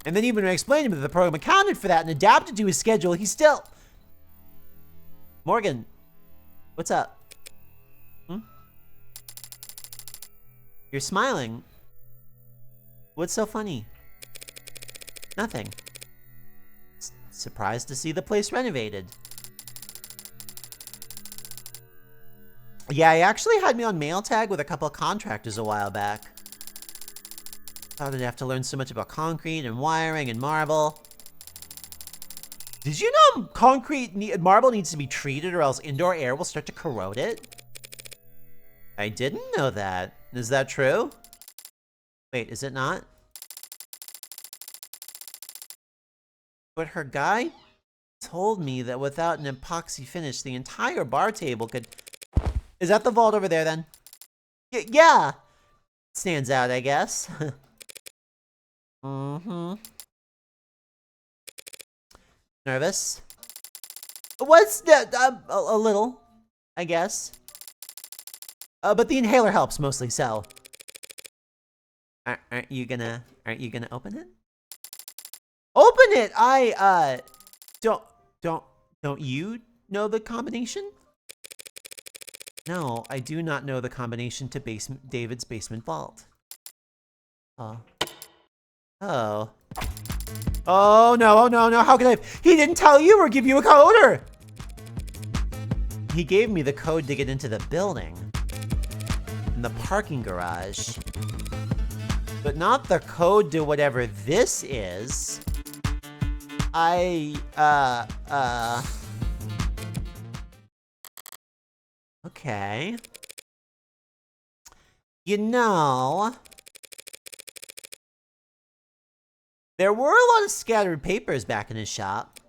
And then even when I explained to him that the program accounted for that and adapted to his schedule, he still... Morgan, what's up? You're smiling. What's so funny? Nothing. Surprised to see the place renovated. Yeah, he actually had me on mail tag with a couple of contractors a while back. Thought I'd have to learn so much about concrete and wiring and marble. Did you know marble needs to be treated or else indoor air will start to corrode it? I didn't know that. Is that true? Wait, is it not? But her guy told me that without an epoxy finish, the entire bar table could... Is that the vault over there, then? Yeah! Stands out, I guess. Nervous? What's that? A little, I guess. But the inhaler helps, mostly so. Aren't you gonna open it? Open it! Don't you know the combination? No, I do not know the combination to David's basement vault. Oh, no, oh no, how could I he didn't tell you or give you a code, He gave me the code to get into the building. In the parking garage. But not the code to whatever this is. Okay. You know, there were a lot of scattered papers back in his shop.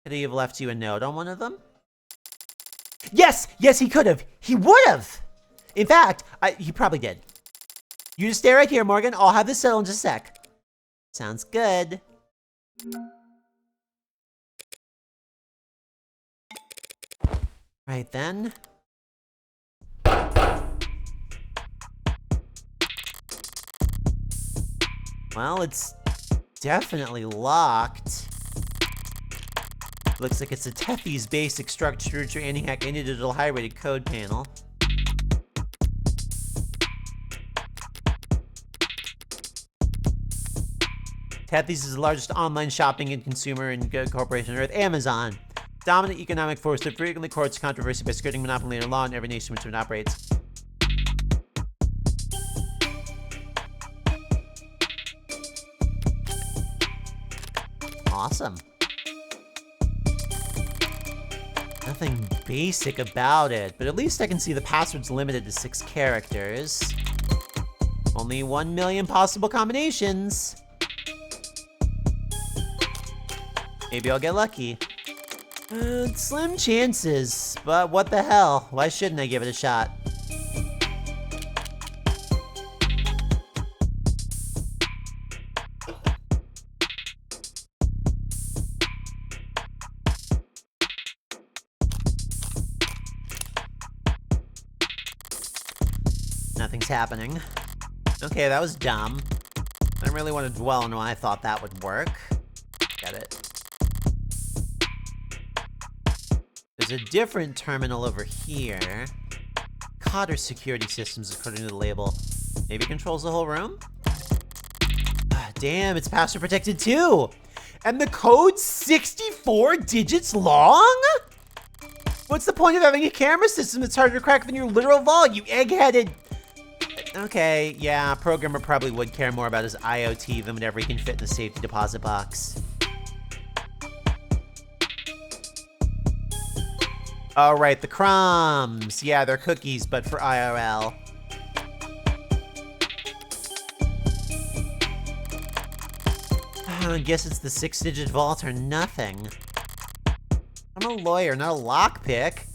Could he have left you a note on one of them? Yes, he could have. He would have. In fact, he probably did. You just stay right here, Morgan. I'll have this settled in just a sec. Sounds good. Right then. Well, it's definitely locked. Looks like it's a Tethys basic structure to anti-hack any digital high-rated code panel. Tethys is the largest online shopping and consumer and good corporation on Earth, Amazon. Dominant economic force that frequently courts controversy by skirting monopoly and law in every nation which it operates. Awesome. Nothing basic about it, but at least I can see the password's limited to 6 characters. Only 1 million possible combinations. Maybe I'll get lucky. Slim chances, but what the hell? Why shouldn't I give it a shot? Nothing's happening. Okay, that was dumb. I don't really want to dwell on why I thought that would work. Get it. There's a different terminal over here. Cotter security systems, according to the label. Maybe it controls the whole room? Damn, it's password protected too! And the code's 64 digits long? What's the point of having a camera system that's harder to crack than your literal vault, you egg-headed... Okay, yeah, programmer probably would care more about his IoT than whatever he can fit in the safety deposit box. Oh, right, the crumbs. Yeah, they're cookies, but for IRL. I guess it's the 6-digit vault or nothing. I'm a lawyer, not a lockpick.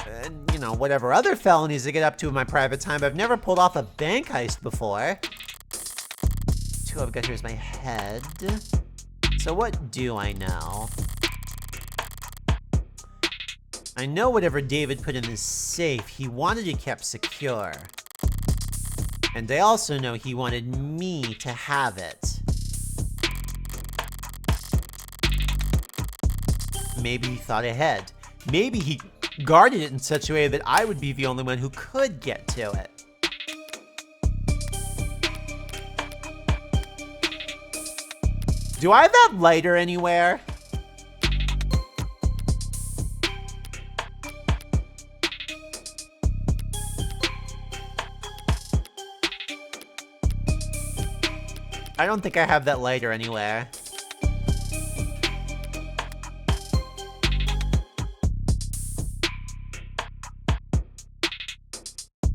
And, you know, whatever other felonies I get up to in my private time, I've never pulled off a bank heist before. 2 I've got here is my head. So what do I know? I know whatever David put in his safe, he wanted it kept secure. And I also know he wanted me to have it. Maybe he thought ahead. Maybe he guarded it in such a way that I would be the only one who could get to it. Do I have that lighter anywhere? I don't think I have that lighter anywhere.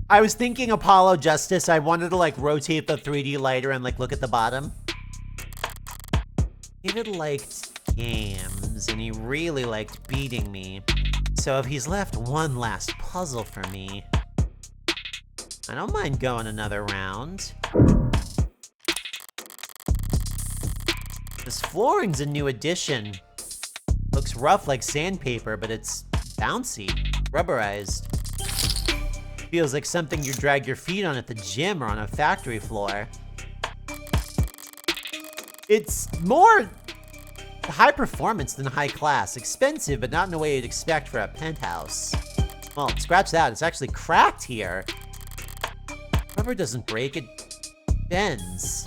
I was thinking Apollo Justice. I wanted to like rotate the 3D lighter and like look at the bottom. David liked games and he really liked beating me. So if he's left one last puzzle for me, I don't mind going another round. This flooring's a new addition. Looks rough like sandpaper, but it's bouncy, rubberized. Feels like something you drag your feet on at the gym or on a factory floor. It's more high performance than high class. Expensive, but not in a way you'd expect for a penthouse. Well, scratch that, it's actually cracked here. Rubber doesn't break, it bends.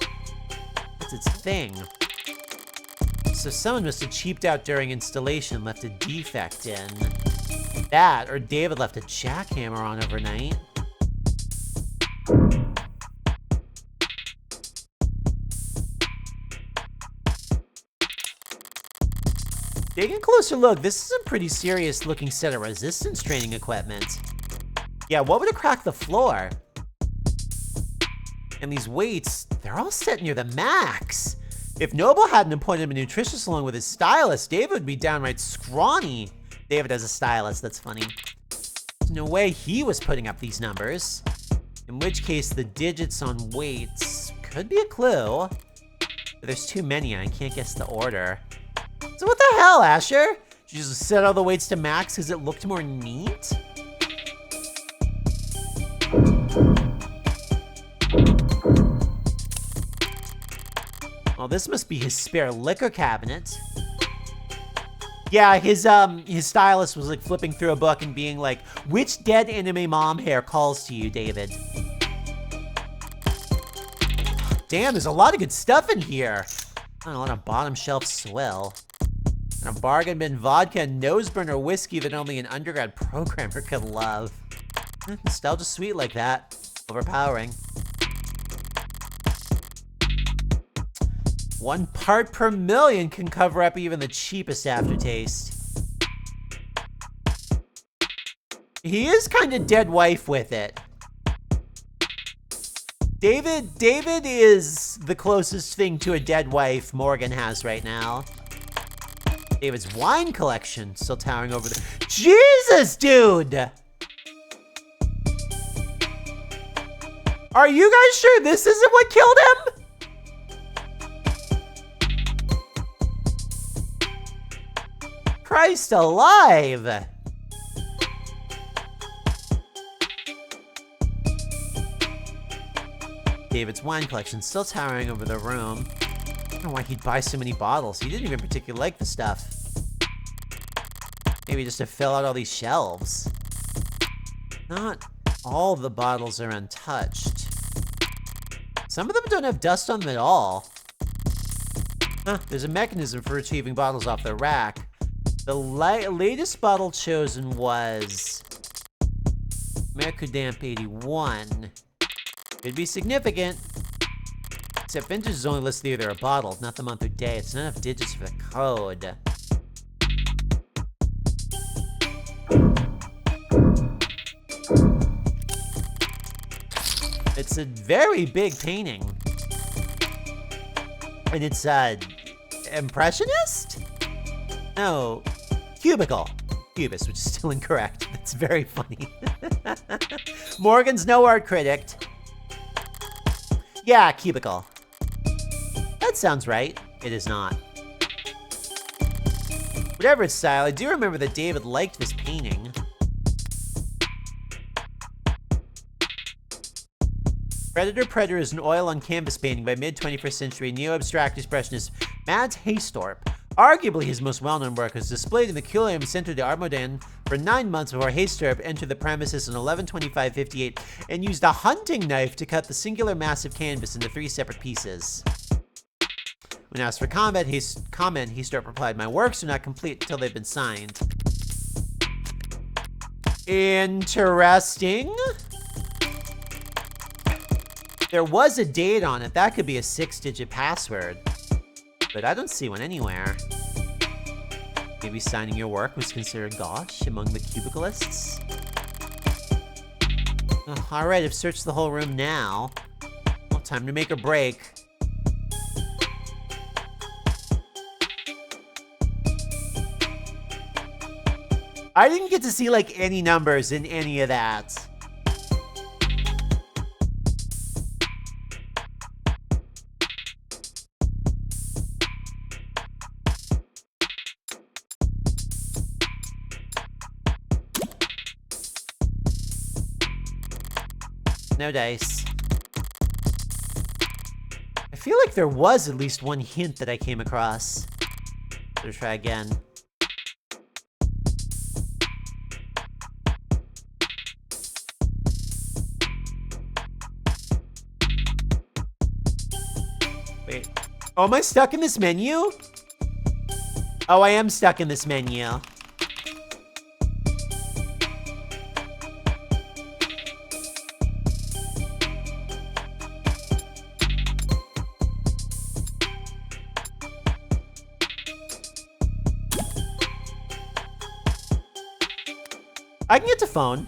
That's its thing. So someone must have cheaped out during installation and left a defect in. That, or David left a jackhammer on overnight. Taking a closer look, this is a pretty serious looking set of resistance training equipment. Yeah, what would have cracked the floor? And these weights, they're all set near the max. If Noble hadn't appointed him a nutritionist along with his stylist, David would be downright scrawny. David has a stylist, that's funny. There's no way he was putting up these numbers. In which case, the digits on weights could be a clue. But there's too many and I can't guess the order. So what the hell, Asher? Did you just set all the weights to max because it looked more neat? Well, this must be his spare liquor cabinet. Yeah, his stylist was like flipping through a book and being like, which dead anime mom hair calls to you, David? Damn, there's a lot of good stuff in here. I don't know, a lot of bottom shelf swill. And a bargain bin vodka and nose burner whiskey that only an undergrad programmer could love. Nostalgia sweet like that. Overpowering. 1 part per million can cover up even the cheapest aftertaste. He is kind of dead wife with it. David is the closest thing to a dead wife Morgan has right now. David's wine collection still towering over the... Jesus, dude! Are you guys sure this isn't what killed him? Christ alive! David's wine collection still towering over the room. I don't know why he'd buy so many bottles. He didn't even particularly like the stuff. Maybe just to fill out all these shelves. Not all the bottles are untouched. Some of them don't have dust on them at all. Huh, there's a mechanism for retrieving bottles off the rack. The latest bottle chosen was Mercudamp 81. Could be significant. Except vintage is only listed either a bottle, not the month or day. It's not enough digits for the code. It's a very big painting. And it's, impressionist? No, cubicle. Cubist, which is still incorrect. That's very funny. Morgan's no art critic. Yeah, cubicle. That sounds right. It is not. Whatever its style, I do remember that David liked this painting. Predator is an oil on canvas painting by mid-21st century neo-abstract expressionist Mads Haystorp. Arguably his most well-known work was displayed in the Culium Centre d'Art Moderne for 9 months before Haystorp entered the premises in 11/25/58 and used a hunting knife to cut the singular massive canvas into 3 separate pieces. When asked for comment, Haystorp replied, "My works are not complete until they've been signed." Interesting. There was a date on it. That could be a 6-digit password. But I don't see one anywhere. Maybe signing your work was considered gauche among the cubicalists? Oh, alright, I've searched the whole room now. Well, time to make a break. I didn't get to see, like, any numbers in any of that. No dice. I feel like there was at least one hint that I came across. Better try again. Wait. Oh, am I stuck in this menu? Oh, I am stuck in this menu. I can get to phone.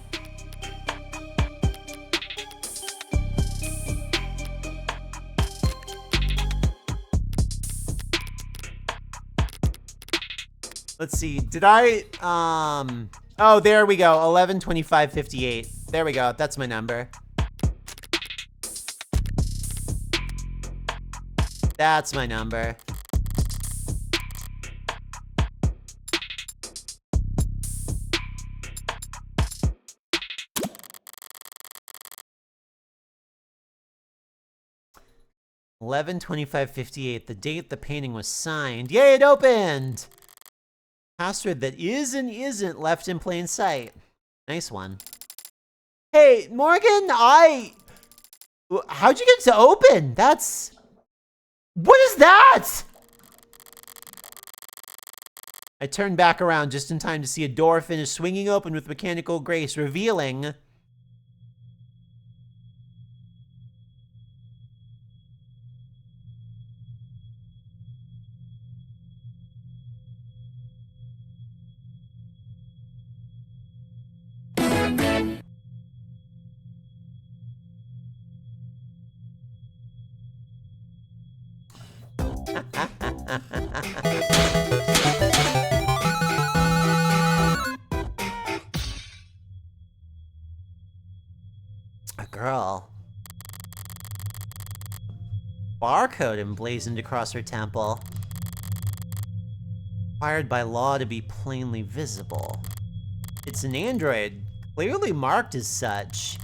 Let's see. Did I, oh, there we go. 11/25/58. There we go. That's my number. That's my number. (11/25/58), the date the painting was signed. Yay, it opened! Password that is and isn't left in plain sight. Nice one. Hey, Morgan, how'd you get to open? What is that? I turned back around just in time to see a door finish swinging open with mechanical grace, revealing... A girl. Barcode emblazoned across her temple. Required by law to be plainly visible. It's an android, clearly marked as such.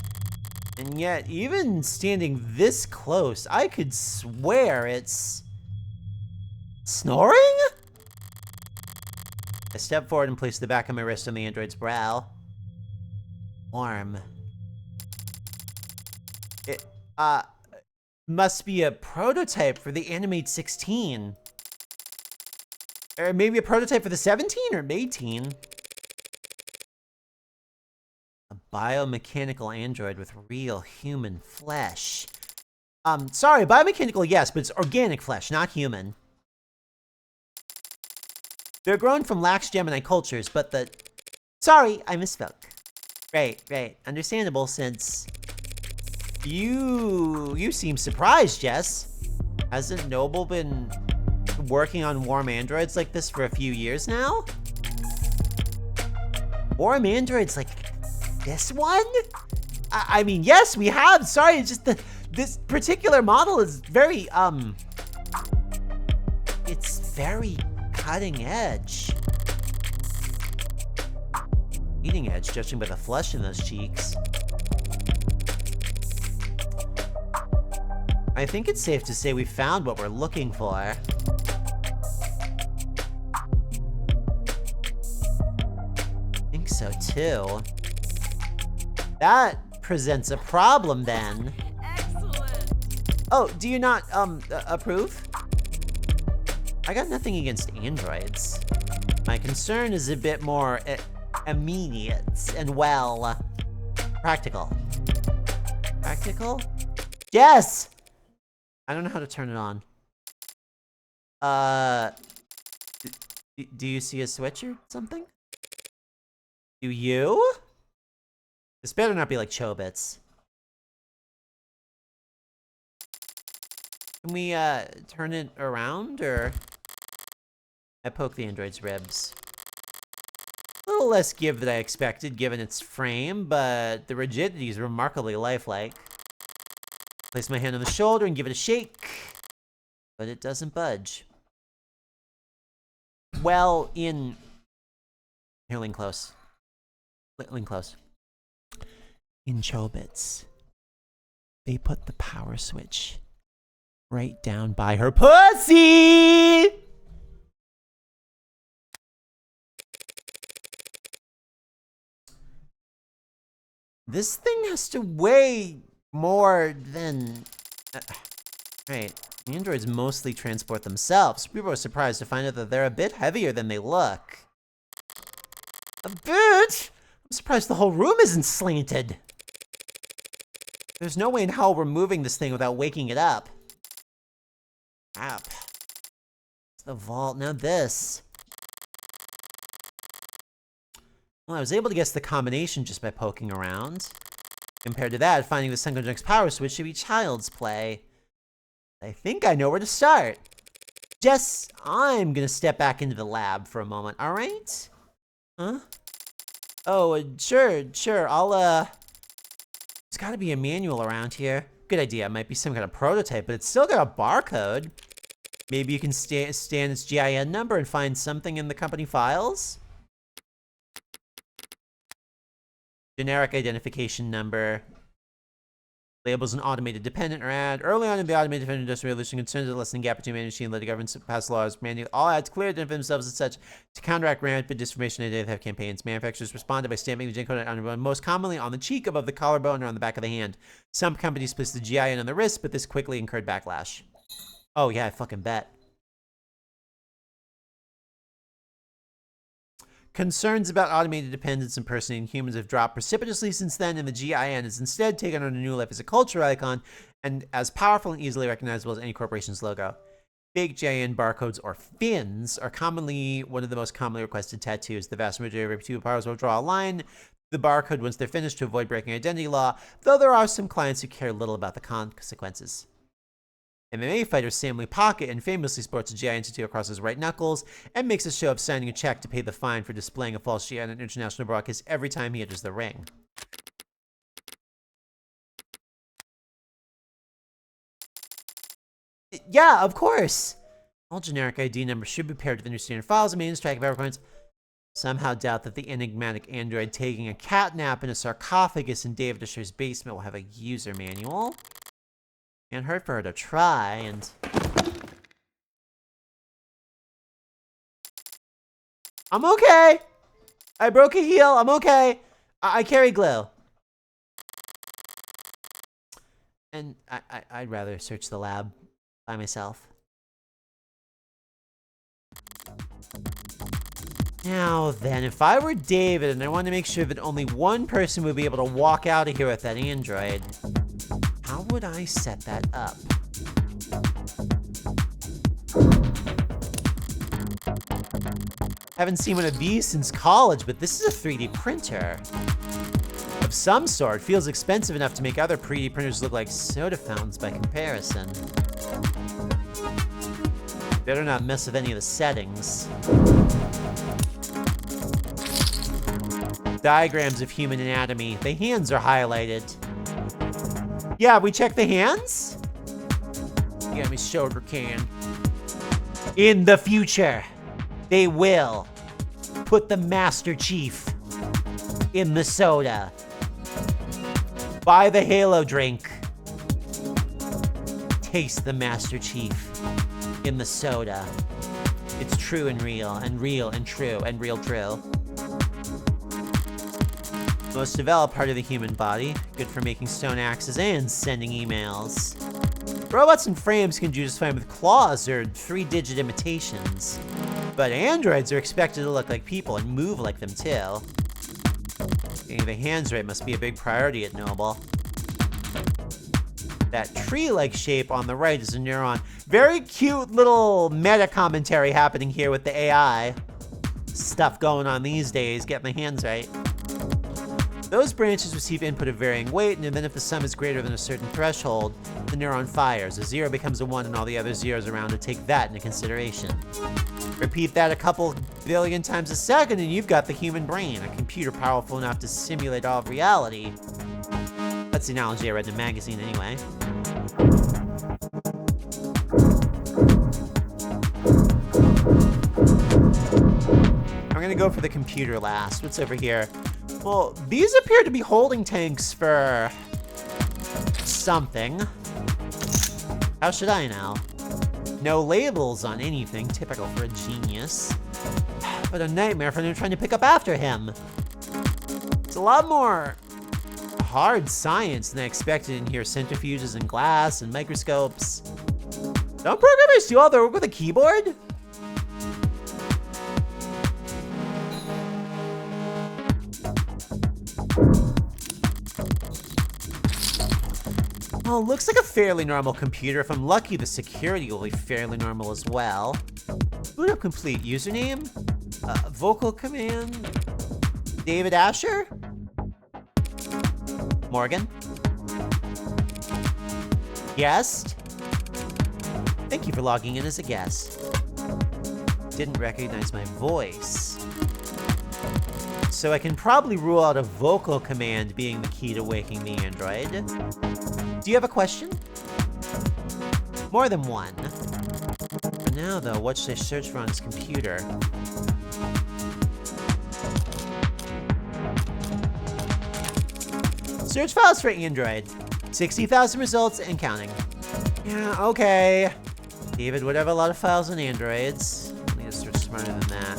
And yet, even standing this close, I could swear it's... snoring? I stepped forward and placed the back of my wrist on the android's brow. Warm. It, must be a prototype for the Animate 16. Or maybe a prototype for the 17 or 18. A biomechanical android with real human flesh. Sorry, biomechanical, yes, but it's organic flesh, not human. They're grown from lax Gemini cultures, but the... Sorry, I misspoke. Right. Understandable, since... You seem surprised, Jess. Hasn't Noble been working on warm androids like this for a few years now? Warm androids like this one? I mean, yes, we have. Sorry, it's just this particular model is very, it's very cutting edge. Leading edge, judging by the flush in those cheeks. I think it's safe to say we found what we're looking for. So too. That presents a problem then. Excellent. Oh, do you not, approve? I got nothing against androids. My concern is a bit more immediate and, well, practical. Practical? Yes! I don't know how to turn it on. Do you see a switch or something? Do you? This better not be like Chobits. Can we, turn it around, or? I poke the android's ribs. A little less give than I expected, given its frame, but the rigidity is remarkably lifelike. Place my hand on the shoulder and give it a shake, but it doesn't budge. Well, Here, lean close. Lean close. In Chobits, they put the power switch right down by her pussy! This thing has to weigh more than... right. Androids mostly transport themselves. People are surprised to find out that they're a bit heavier than they look. A bit? I'm surprised the whole room isn't slanted. There's no way in hell we're moving this thing without waking it up. Crap. It's the vault, now this. Well, I was able to guess the combination just by poking around. Compared to that, finding the Sunkonjunk's power switch should be child's play. I think I know where to start. Jess, I'm gonna step back into the lab for a moment, alright? Huh? Oh, sure, I'll, there's gotta be a manual around here. Good idea, it might be some kind of prototype, but it's still got a barcode. Maybe you can scan its GIN number and find something in the company files? Generic identification number. Labels an automated dependent or ad. Early on in the automated dependent industrial revolution, concerns of lessening gap between man and machine led the government to pass laws manually all ads clear identify themselves as such to counteract rampant disinformation and theft campaigns. Manufacturers responded by stamping the GIN code on the most commonly on the cheek, above the collarbone, or on the back of the hand. Some companies placed the GIN on the wrist, but this quickly incurred backlash. Oh yeah, I fucking bet. Concerns about automated dependence impersonating humans have dropped precipitously since then, and the GIN has instead taken on a new life as a culture icon and as powerful and easily recognizable as any corporation's logo. Fake GIN barcodes, or fins, are commonly one of the most commonly requested tattoos. The vast majority of reputable powers will draw a line the barcode once they're finished to avoid breaking identity law, though there are some clients who care little about the consequences. MMA fighter Sam Lee Pocket infamously sports a GIN tattoo across his right knuckles and makes a show of signing a check to pay the fine for displaying a false GIN on international broadcast every time he enters the ring. Yeah, of course! All generic ID numbers should be paired with understanding files and maintenance track of PowerPoints. Somehow doubt that the enigmatic android taking a cat nap in a sarcophagus in David Asher's basement will have a user manual. Can't hurt for her to try, and... I'm okay! I broke a heel, I'm okay! I carry glue. And I'd rather search the lab by myself. Now then, if I were David and I wanted to make sure that only one person would be able to walk out of here with that android, how would I set that up? Haven't seen one of these since college, but this is a 3D printer. A of some sort. Feels expensive enough to make other 3D printers look like soda fountains by comparison. Better not mess with any of the settings. Diagrams of human anatomy. The hands are highlighted. Yeah, we check the hands? Yeah, me shoulder can. In the future, they will put the Master Chief in the soda. Buy the Halo drink. Taste the Master Chief in the soda. It's true and real and true and real true. Most developed part of the human body, good for making stone axes and sending emails. Robots and frames can do just fine with claws or 3-digit imitations. But androids are expected to look like people and move like them too. Getting the hands right must be a big priority at Noble. That tree-like shape on the right is a neuron. Very cute little meta commentary happening here with the AI. Stuff going on these days, getting the hands right. Those branches receive input of varying weight, and then if the sum is greater than a certain threshold, the neuron fires. A 0 becomes a 1, and all the other zeros around it take that into consideration. Repeat that a couple billion times a second, and you've got the human brain, a computer powerful enough to simulate all of reality. That's the analogy I read in a magazine anyway. I'm gonna go for the computer last. What's over here? Well, these appear to be holding tanks for something. How should I know? No labels on anything, typical for a genius. But a nightmare for them trying to pick up after him. It's a lot more hard science than I expected in here. Centrifuges and glass and microscopes. Don't programmers do all their work with a keyboard? Well, looks like a fairly normal computer. If I'm lucky, the security will be fairly normal as well. Boot up complete. Username? Vocal command? David Asher? Morgan? Guest? Thank you for logging in as a guest. Didn't recognize my voice. So I can probably rule out a vocal command being the key to waking the android. Do you have a question? More than one. For now, though, what should I search for on his computer? Search files for Android. 60,000 results and counting. Yeah, okay. David would have a lot of files on Androids. I need to search smarter than that.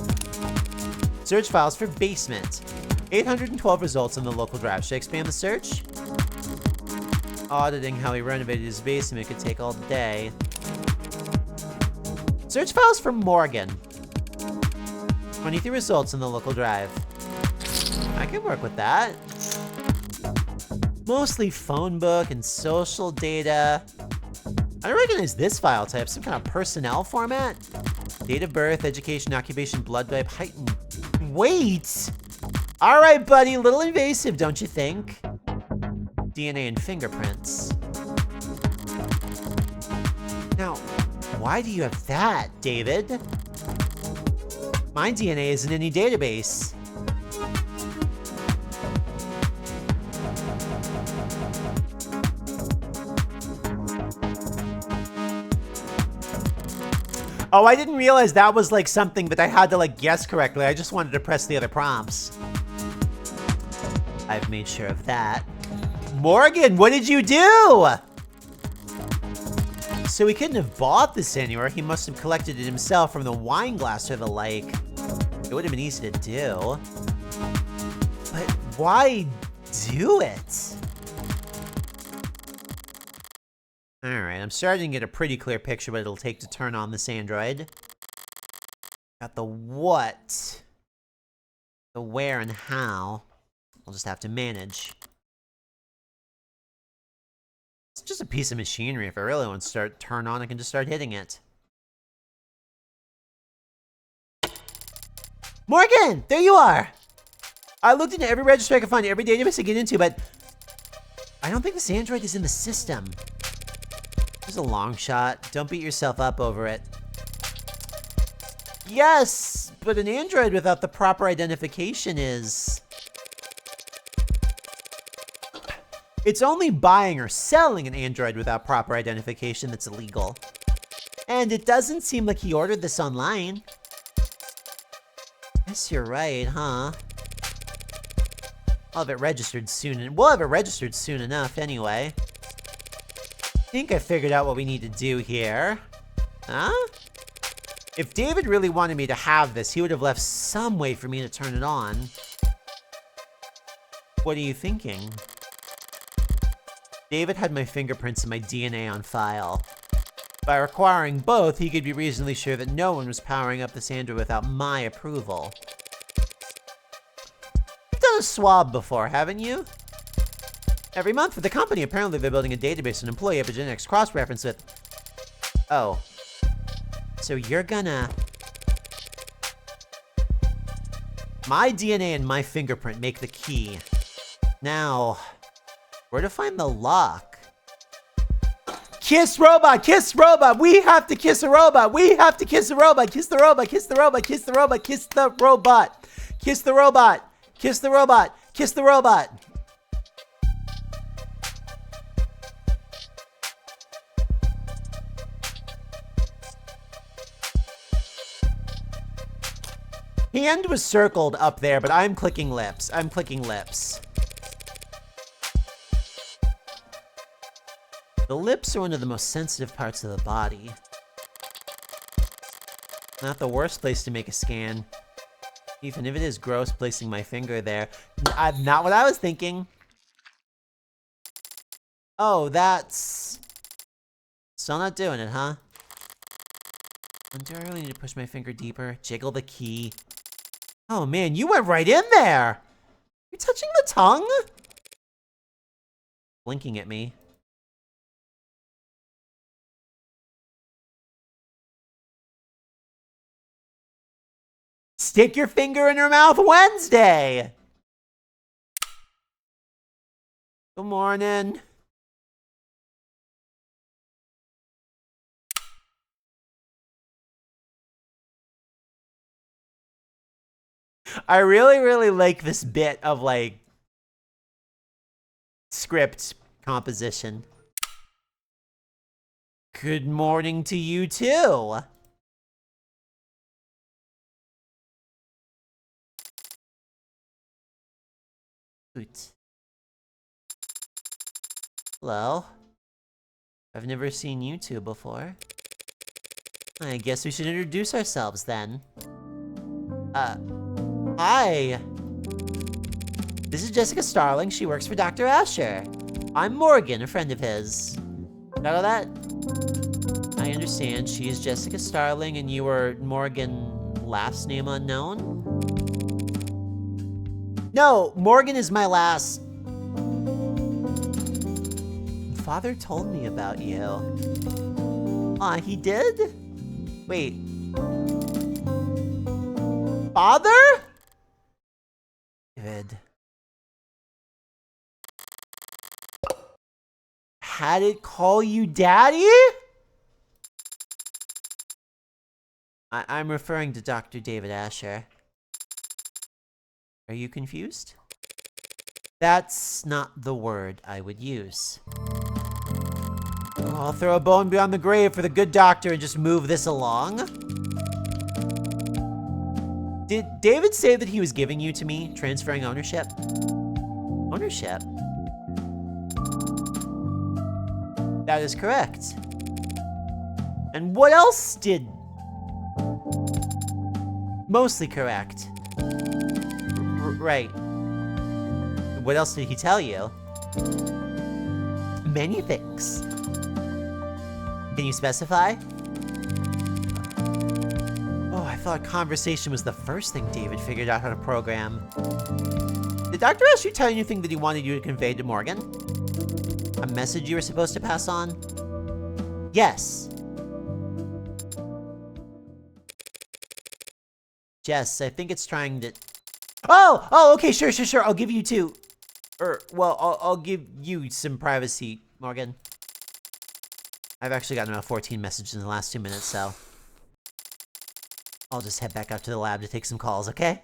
Search files for basement. 812 results on the local drive. Should I expand the search? Auditing how he renovated his basement could take all day. Search files for Morgan. 23 results on the local drive. I can work with that. Mostly phone book and social data. I don't recognize this file type. Some kind of personnel format? Date of birth, education, occupation, blood type, height, and weight. All right, buddy. A little invasive, don't you think? DNA and fingerprints. Now, why do you have that, David? My DNA isn't in any database. Oh, I didn't realize that was like something that I had to like guess correctly. I just wanted to press the other prompts. I've made sure of that. Morgan, what did you do? So he couldn't have bought this anywhere. He must have collected it himself from the wine glass or the like. It would have been easy to do. But why do it? Alright, I'm starting to get a pretty clear picture of what it'll take to turn on this android. Got the what, the where, and how. I'll just have to manage. It's just a piece of machinery. If I really want to turn on, I can just start hitting it. Morgan, there you are. I looked into every registry I could find, every database I get into, but I don't think this android is in the system. There's a long shot. Don't beat yourself up over it. Yes, but an android without the proper identification is... It's only buying or selling an android without proper identification that's illegal. And it doesn't seem like he ordered this online. Guess you're right, huh? I'll have it registered soon, and we'll have it registered soon enough anyway. I think I figured out what we need to do here. Huh? If David really wanted me to have this, he would have left some way for me to turn it on. What are you thinking? David had my fingerprints and my DNA on file. By requiring both, he could be reasonably sure that no one was powering up this android without my approval. You've done a swab before, haven't you? Every month for the company. Apparently they're building a database on employee epigenetics cross-reference with... Oh. So you're gonna... My DNA and my fingerprint make the key. Now, where to find the lock? Kiss robot! Kiss robot! We have to kiss a robot! We have to kiss a robot! Kiss the robot! Kiss the robot! Kiss the robot! Kiss the robot! Kiss the robot! Kiss the robot! Kiss the robot! Hand was circled up there, but I'm clicking lips. I'm clicking lips. The lips are one of the most sensitive parts of the body. Not the worst place to make a scan. Even if it is gross placing my finger there. Not what I was thinking. Oh, that's... Still not doing it, huh? Do I really need to push my finger deeper? Jiggle the key. Oh man, you went right in there! You're touching the tongue? Blinking at me. Stick your finger in her mouth Wednesday! Good morning. I really, really like this bit of, like, script composition. Good morning to you, too. Hoot. Hello. I've never seen you two before. I guess we should introduce ourselves, then. Hi. This is Jessica Starling. She works for Dr. Asher. I'm Morgan, a friend of his. Got all that? I understand. She is Jessica Starling, and you are Morgan, last name unknown? No, Morgan is my last... Father told me about you. Aw, he did? Wait. Father? Good. Had it call you daddy? I'm referring to Dr. David Asher. Are you confused? That's not the word I would use. I'll throw a bone beyond the grave for the good doctor and just move this along. Did David say that he was giving you to me, transferring ownership? Ownership? That is correct. And what else did... Mostly correct. Right. What else did he tell you? Many things. Can you specify? Oh, I thought conversation was the first thing David figured out how to program. Did Dr. Asher tell you anything that he wanted you to convey to Morgan? A message you were supposed to pass on? Yes. Jess, I think it's trying to... Oh, okay, sure. I'll give you two. Well, I'll give you some privacy, Morgan. I've actually gotten about 14 messages in the last 2 minutes, so I'll just head back up to the lab to take some calls, okay?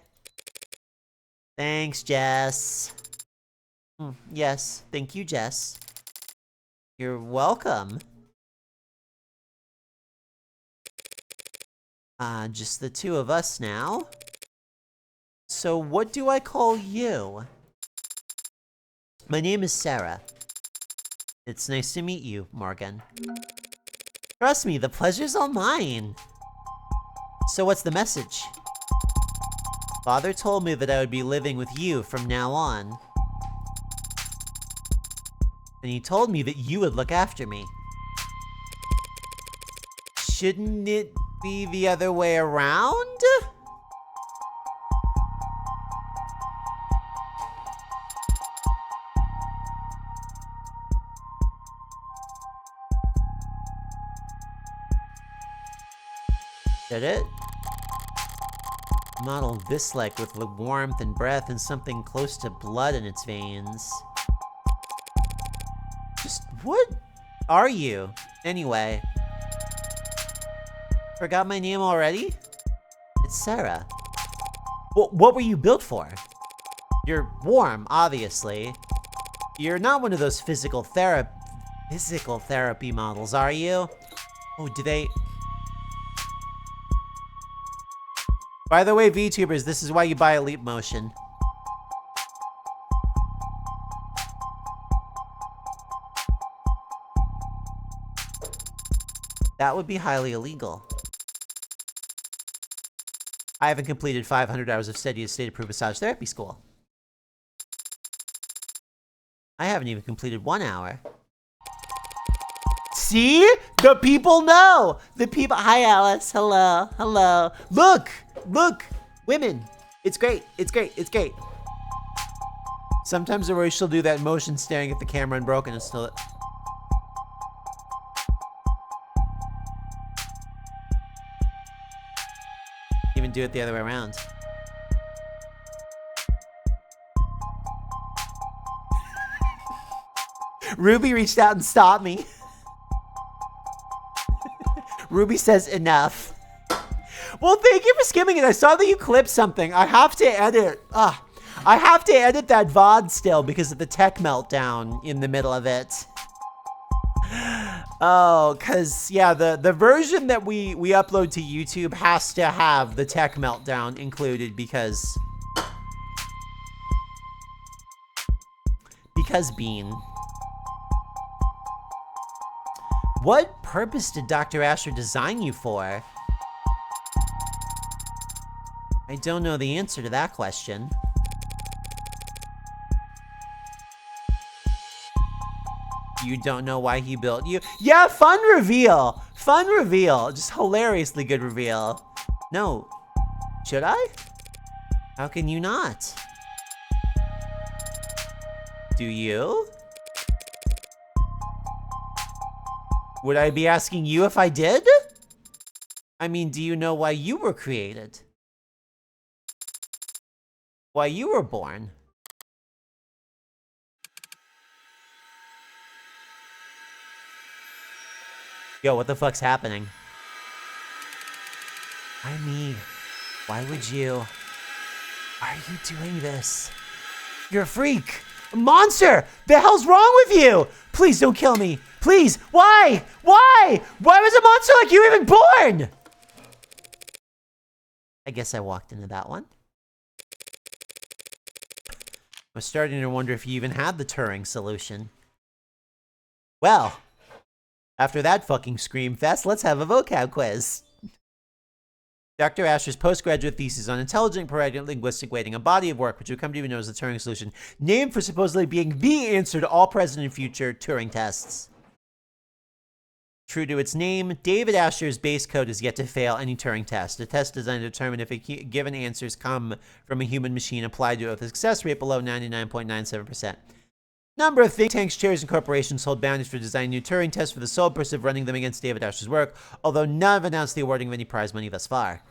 Thanks, Jess. Yes, thank you, Jess. You're welcome. Just the two of us now. So what do I call you? My name is Sarah. It's nice to meet you, Morgan. Trust me, the pleasure's all mine. So what's the message? Father told me that I would be living with you from now on. And he told me that you would look after me. Shouldn't it be the other way around? Did it? Model this-like with warmth and breath and something close to blood in its veins. Just what are you? Anyway. Forgot my name already? It's Sarah. What were you built for? You're warm, obviously. You're not one of those physical therapy models, are you? Oh, do they... By the way, VTubers, this is why you buy a Leap Motion. That would be highly illegal. I haven't completed 500 hours of steady state-approved massage therapy school. I haven't even completed 1 hour. See? The people know! The people- Hi, Alice. Hello. Hello. Look! Look! Women! It's great. It's great. It's great. Sometimes Aroy she'll do that motion staring at the camera and broken and still- Even do it the other way around. Ruby reached out and stopped me. Ruby says enough. Well, thank you for skimming it. I saw that you clipped something. I have to edit. I have to edit that VOD still because of the tech meltdown in the middle of it. Oh, cause yeah, the version that we upload to YouTube has to have the tech meltdown included because Bean. What purpose did Dr. Asher design you for? I don't know the answer to that question. You don't know why he built you? Yeah, fun reveal! Fun reveal. Just hilariously good reveal. No. Should I? How can you not? Do you? Would I be asking you if I did? I mean, do you know why you were created? Why you were born? Yo, what the fuck's happening? I mean, why would you? Why are you doing this? You're a freak! A monster! The hell's wrong with you? Please don't kill me. Please! Why? Why? Why was a monster like you even born? I guess I walked into that one. I was starting to wonder if you even had the Turing solution. Well, after that fucking scream fest, let's have a vocab quiz. Dr. Asher's postgraduate thesis on intelligent parental linguistic weighting, a body of work which would come to be known as the Turing solution, named for supposedly being the answer to all present and future Turing tests. True to its name, David Asher's base code is yet to fail any Turing test. A test designed to determine if given answers come from a human machine applied to it with a success rate below 99.97%. Number of think tanks, charities, and corporations hold bounties for designing new Turing tests for the sole purpose of running them against David Asher's work, although none have announced the awarding of any prize money thus far.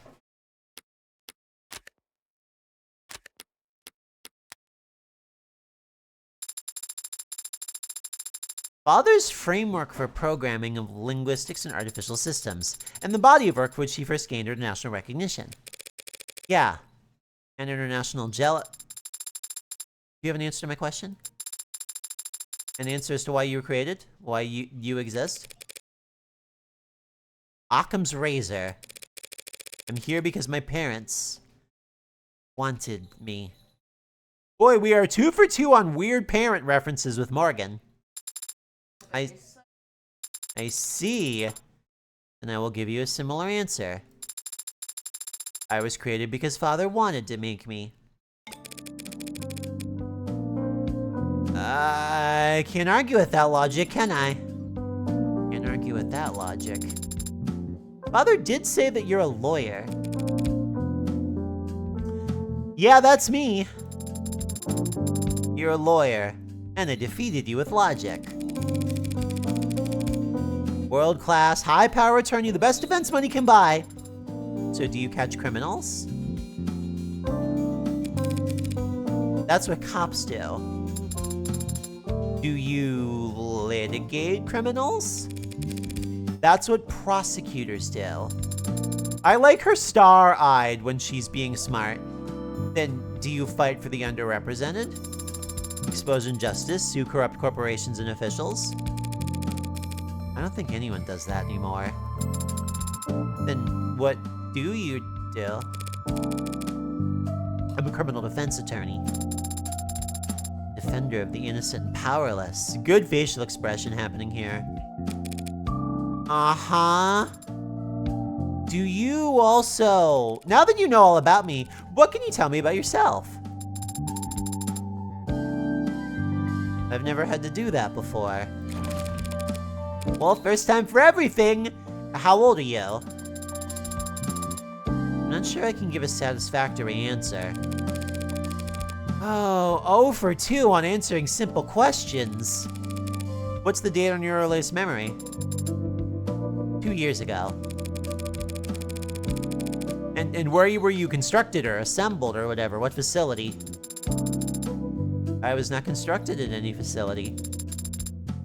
Father's framework for programming of linguistics and artificial systems, and the body of work for which he first gained international recognition. Yeah. And international Do you have an answer to my question? An answer as to why you were created? Why you exist? Occam's razor. I'm here because my parents wanted me. Boy, we are 2 for 2 on weird parent references with Morgan. I see. And I will give you a similar answer. I was created because Father wanted to make me. I can't argue with that logic, can I? Can't argue with that logic. Father did say that you're a lawyer. Yeah, that's me. You're a lawyer, and I defeated you with logic. World-class, high-power attorney, the best defense money can buy. So do you catch criminals? That's what cops do. Do you litigate criminals? That's what prosecutors do. I like her star-eyed when she's being smart. Then do you fight for the underrepresented? Expose injustice, sue corrupt corporations and officials? I don't think anyone does that anymore. Then what do you do? I'm a criminal defense attorney. Defender of the innocent and powerless. Good facial expression happening here. Uh-huh. Do you also... Now that you know all about me, what can you tell me about yourself? I've never had to do that before. Well, first time for everything. How old are you? I'm not sure I can give a satisfactory answer. Oh, 0 for 2 on answering simple questions. What's the date on your earliest memory? 2 years ago. And where were you constructed or assembled or whatever? What facility? I was not constructed in any facility.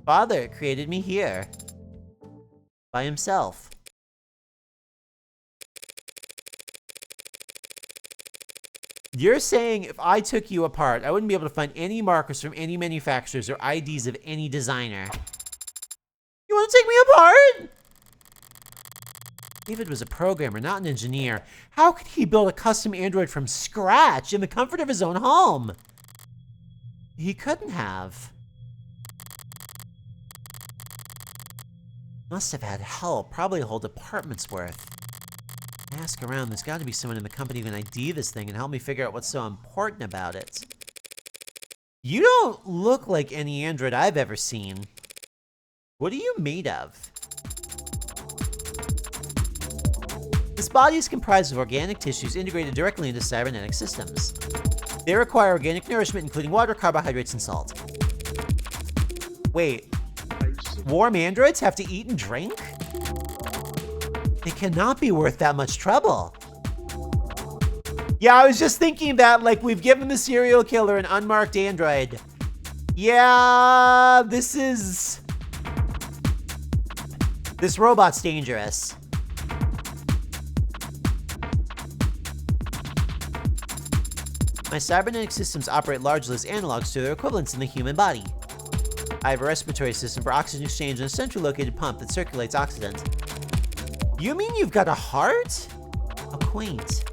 Father created me here. By himself. You're saying if I took you apart, I wouldn't be able to find any markers from any manufacturers or IDs of any designer. You want to take me apart? David was a programmer, not an engineer. How could he build a custom android from scratch in the comfort of his own home? He couldn't have. Must have had help, probably a whole department's worth. Ask around, there's got to be someone in the company who can ID this thing and help me figure out what's so important about it. You don't look like any android I've ever seen. What are you made of? This body is comprised of organic tissues integrated directly into cybernetic systems. They require organic nourishment, including water, carbohydrates, and salt. Wait. Warm androids have to eat and drink? They cannot be worth that much trouble. Yeah, I was just thinking that, like, we've given the serial killer an unmarked android. Yeah, this robot's dangerous. My cybernetic systems operate largely as analogs to their equivalents in the human body. I have a respiratory system for oxygen exchange and a centrally located pump that circulates oxygen. You mean you've got a heart? How quaint.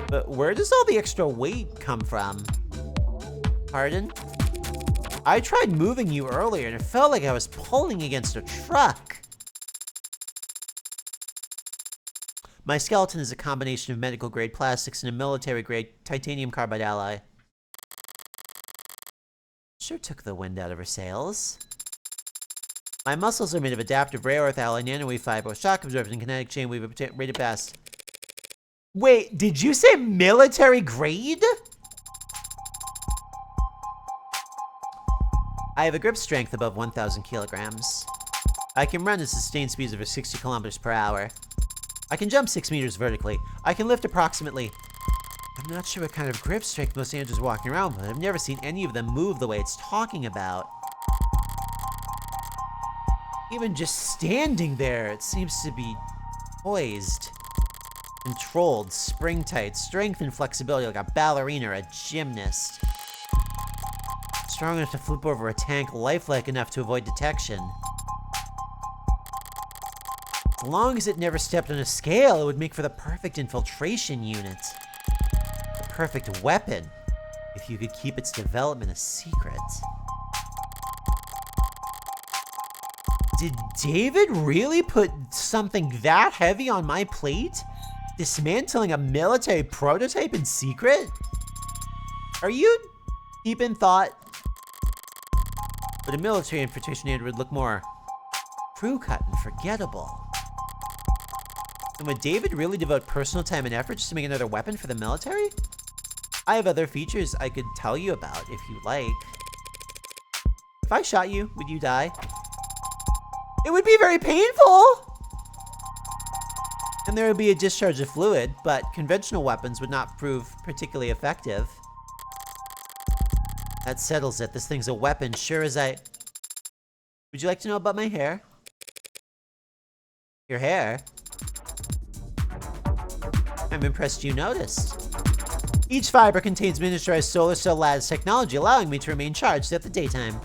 But where does all the extra weight come from? Pardon? I tried moving you earlier and it felt like I was pulling against a truck. My skeleton is a combination of medical-grade plastics and a military-grade titanium carbide alloy. Sure took the wind out of her sails. My muscles are made of adaptive rare earth alloy, nanowave fiber, shock absorbed, and kinetic chain weave rated fast. Wait, did you say military-grade? I have a grip strength above 1,000 kilograms. I can run at sustained speeds of 60 kilometers per hour. I can jump 6 meters vertically. I can lift approximately... I'm not sure what kind of grip strength most androids are walking around with, but I've never seen any of them move the way it's talking about. Even just standing there, it seems to be poised, controlled, spring-tight, strength and flexibility like a ballerina or a gymnast. Strong enough to flip over a tank, lifelike enough to avoid detection. As long as it never stepped on a scale, it would make for the perfect infiltration unit. The perfect weapon, if you could keep its development a secret. Did David really put something that heavy on my plate? Dismantling a military prototype in secret? Are you deep in thought? But a military infiltration android would look more crew-cut and forgettable. And would David really devote personal time and effort just to make another weapon for the military? I have other features I could tell you about if you like. If I shot you, would you die? It would be very painful! And there would be a discharge of fluid, but conventional weapons would not prove particularly effective. That settles it. This thing's a weapon, sure as I... Would you like to know about my hair? Your hair? I'm impressed you noticed. Each fiber contains miniaturized solar cell lattice technology, allowing me to remain charged at the daytime.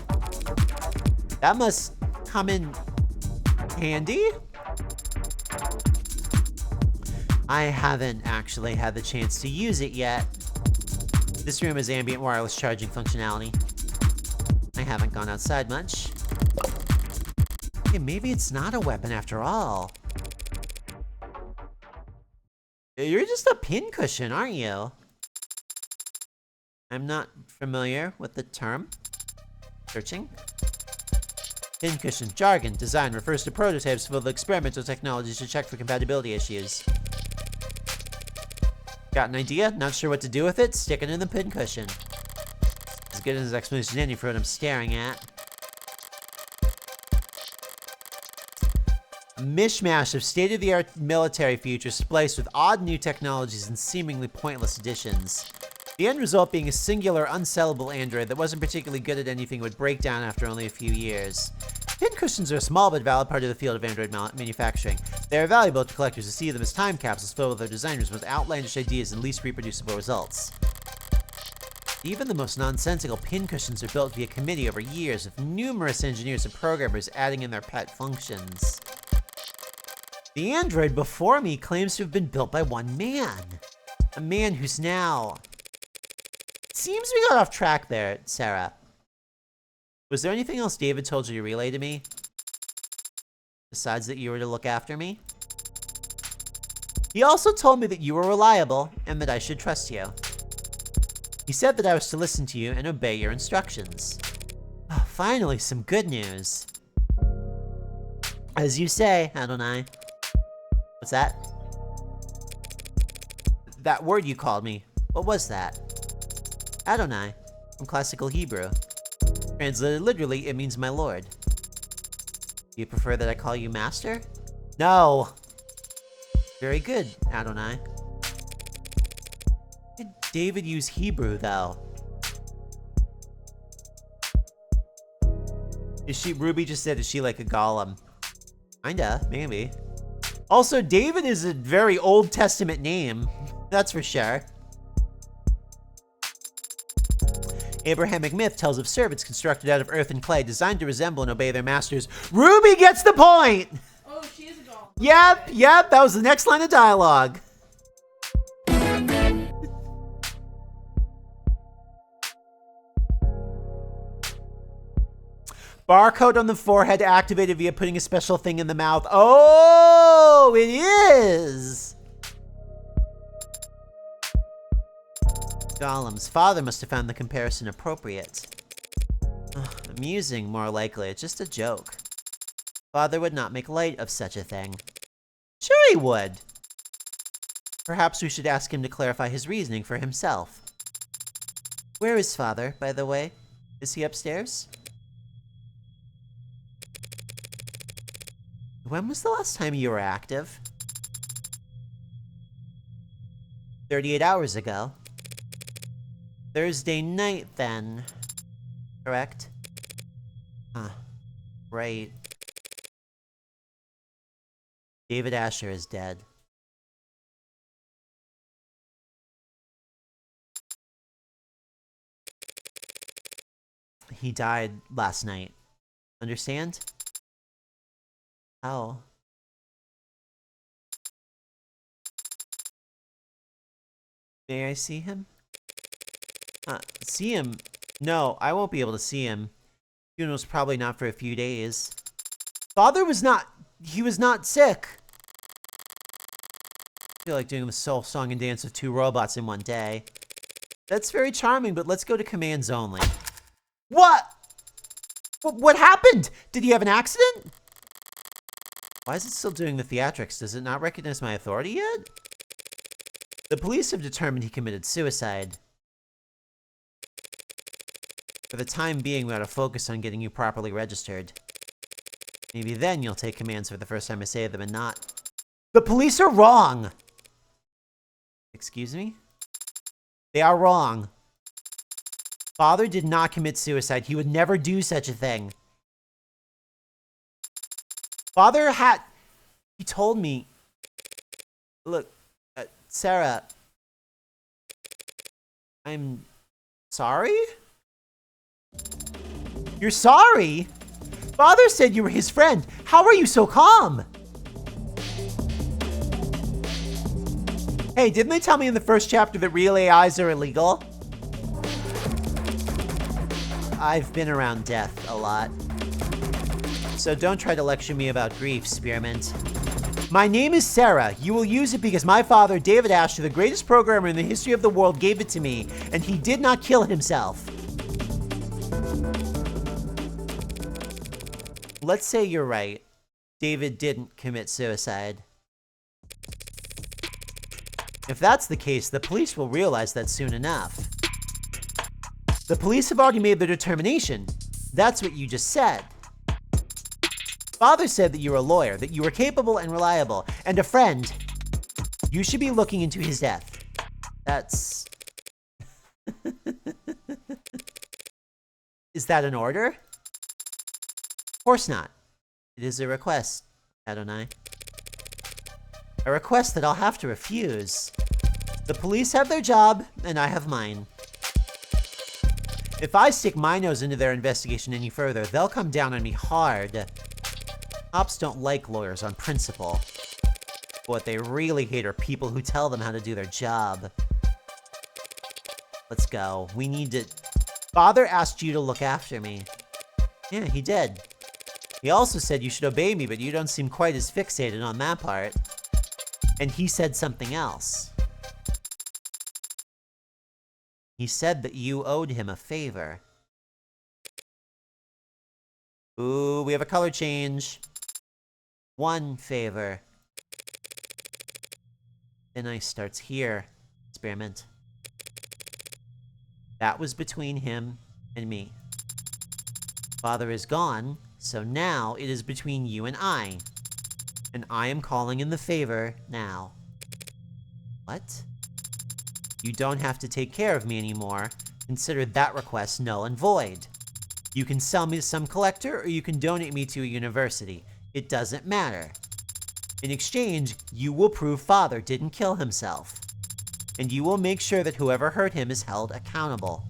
That must come in handy? I haven't actually had the chance to use it yet. This room has ambient wireless charging functionality. I haven't gone outside much. Okay, maybe it's not a weapon after all. You're just a pincushion, aren't you? I'm not familiar with the term. Searching. Pincushion jargon design refers to prototypes full of experimental technologies to check for compatibility issues. Got an idea? Not sure what to do with it? Stick it in the pincushion. As good as an explanation as any for what I'm staring at. A mishmash of state-of-the-art military features spliced with odd new technologies and seemingly pointless additions. The end result being a singular, unsellable android that wasn't particularly good at anything would break down after only a few years. Pincushions are a small but valid part of the field of android manufacturing. They are valuable to collectors who see them as time capsules filled with their designers' most outlandish ideas and least reproducible results. Even the most nonsensical pincushions are built via committee over years, with numerous engineers and programmers adding in their pet functions. The android before me claims to have been built by one man. A man who's now... Seems we got off track there, Sarah. Was there anything else David told you to relay to me? Besides that you were to look after me? He also told me that you were reliable, and that I should trust you. He said that I was to listen to you and obey your instructions. Oh, finally, some good news. As you say, Adonai. What's that? That word you called me. What was that? Adonai, from classical Hebrew. Translated literally, it means my lord. Do you prefer that I call you master? No! Very good, Adonai. Did David use Hebrew, though? Ruby just said, is she like a golem? Kinda, maybe. Also, David is a very Old Testament name. That's for sure. Abrahamic myth tells of servants constructed out of earth and clay designed to resemble and obey their masters. Ruby gets the point! Oh, she is a doll. Yep, that was the next line of dialogue. Barcode on the forehead activated via putting a special thing in the mouth. Oh, it is! Golem's father must have found the comparison appropriate. Amusing, more likely. It's just a joke. Father would not make light of such a thing. Sure he would. Perhaps we should ask him to clarify his reasoning for himself. Where is father, by the way? Is he upstairs? When was the last time you were active? 38 hours ago. Thursday night, then. Correct? Huh. Right. David Asher is dead. He died last night. Understand? How? May I see him? See him? No, I won't be able to see him. Funeral's probably not for a few days. Father was not... He was not sick. I feel like doing the soul song and dance with 2 robots in one day. That's very charming, but let's go to commands only. What? What happened? Did he have an accident? Why is it still doing the theatrics? Does it not recognize my authority yet? The police have determined he committed suicide. For the time being, we ought to focus on getting you properly registered. Maybe then you'll take commands for the first time I say them and not... The police are wrong! Excuse me? They are wrong. Father did not commit suicide. He would never do such a thing. Father had... He told me... Look, Sarah... I'm... sorry? You're sorry? Father said you were his friend. How are you so calm? Hey, didn't they tell me in the first chapter that real AIs are illegal? I've been around death a lot. So don't try to lecture me about grief, Spearmint. My name is Sarah. You will use it because my father, David Asher, the greatest programmer in the history of the world, gave it to me, and he did not kill himself. Let's say you're right. David didn't commit suicide. If that's the case, the police will realize that soon enough. The police have already made their determination. That's what you just said. Father said that you were a lawyer, that you were capable and reliable, and a friend. You should be looking into his death. That's... Is that an order? Of course not. It is a request, Adonai. A request that I'll have to refuse. The police have their job, and I have mine. If I stick my nose into their investigation any further, they'll come down on me hard. Cops don't like lawyers on principle. What they really hate are people who tell them how to do their job. Let's go. We need to... Father asked you to look after me. Yeah, he did. He also said you should obey me, but you don't seem quite as fixated on that part. And he said something else. He said that you owed him a favor. Ooh, we have a color change. One favor. Thin Ice starts here. Experiment. That was between him and me. Father is gone, so now it is between you and I. And I am calling in the favor now. What? You don't have to take care of me anymore. Consider that request null and void. You can sell me to some collector, or you can donate me to a university. It doesn't matter. In exchange, you will prove Father didn't kill himself. And you will make sure that whoever hurt him is held accountable.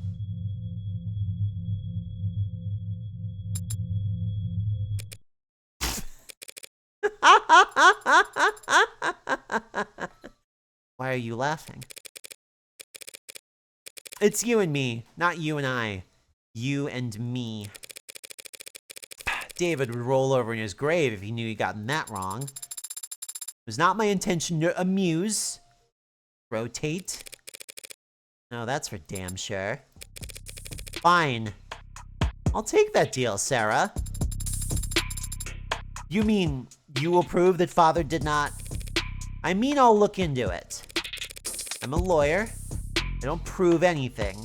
Why are you laughing? It's you and me, not you and I. You and me. David would roll over in his grave if he knew he'd gotten that wrong. It was not my intention to amuse. Rotate. No, that's for damn sure. Fine. I'll take that deal, Sarah. You mean you will prove that Father did not... I mean I'll look into it. I'm a lawyer. I don't prove anything.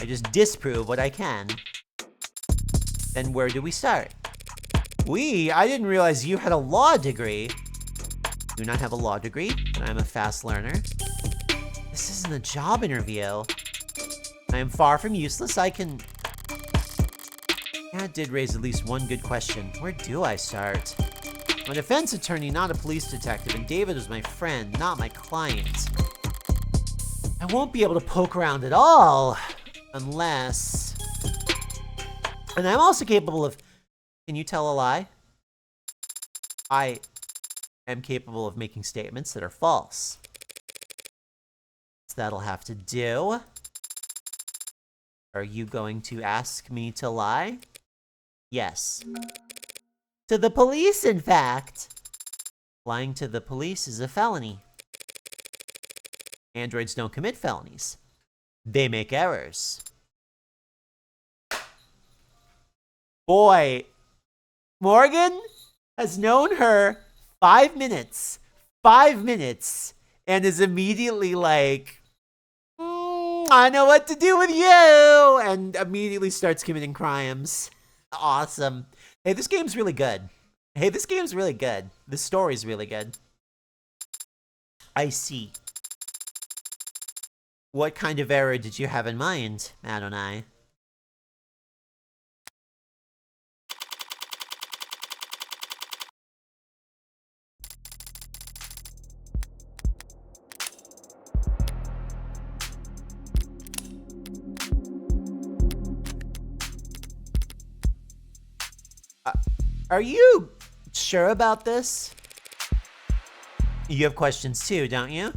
I just disprove what I can. Then where do we start? I didn't realize you had a law degree. Do not have a law degree, but I'm a fast learner. This isn't a job interview. I am far from useless. I can That did raise at least one good question. Where do I start? I'm a defense attorney, not a police detective, and David was my friend, not my client. I won't be able to poke around at all, unless... And I'm also capable of... Can you tell a lie? I am capable of making statements that are false. So that'll have to do. Are you going to ask me to lie? Yes. To the police, in fact. Lying to the police is a felony. Androids don't commit felonies. They make errors. Boy, Morgan has known her 5 minutes. 5 minutes. And is immediately like, I know what to do with you. And immediately starts committing crimes. Awesome. Hey, this game's really good. The story's really good. I see. What kind of error did you have in mind, Adonai? Are you sure about this? You have questions too, don't you?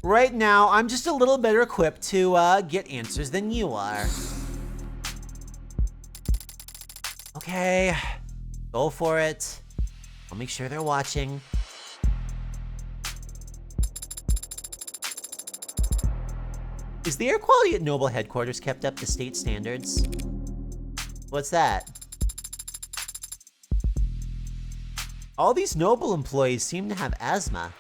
Right now, I'm just a little better equipped to get answers than you are. Okay, go for it. I'll make sure they're watching. Is the air quality at Noble headquarters kept up to state standards? What's that? All these Noble employees seem to have asthma.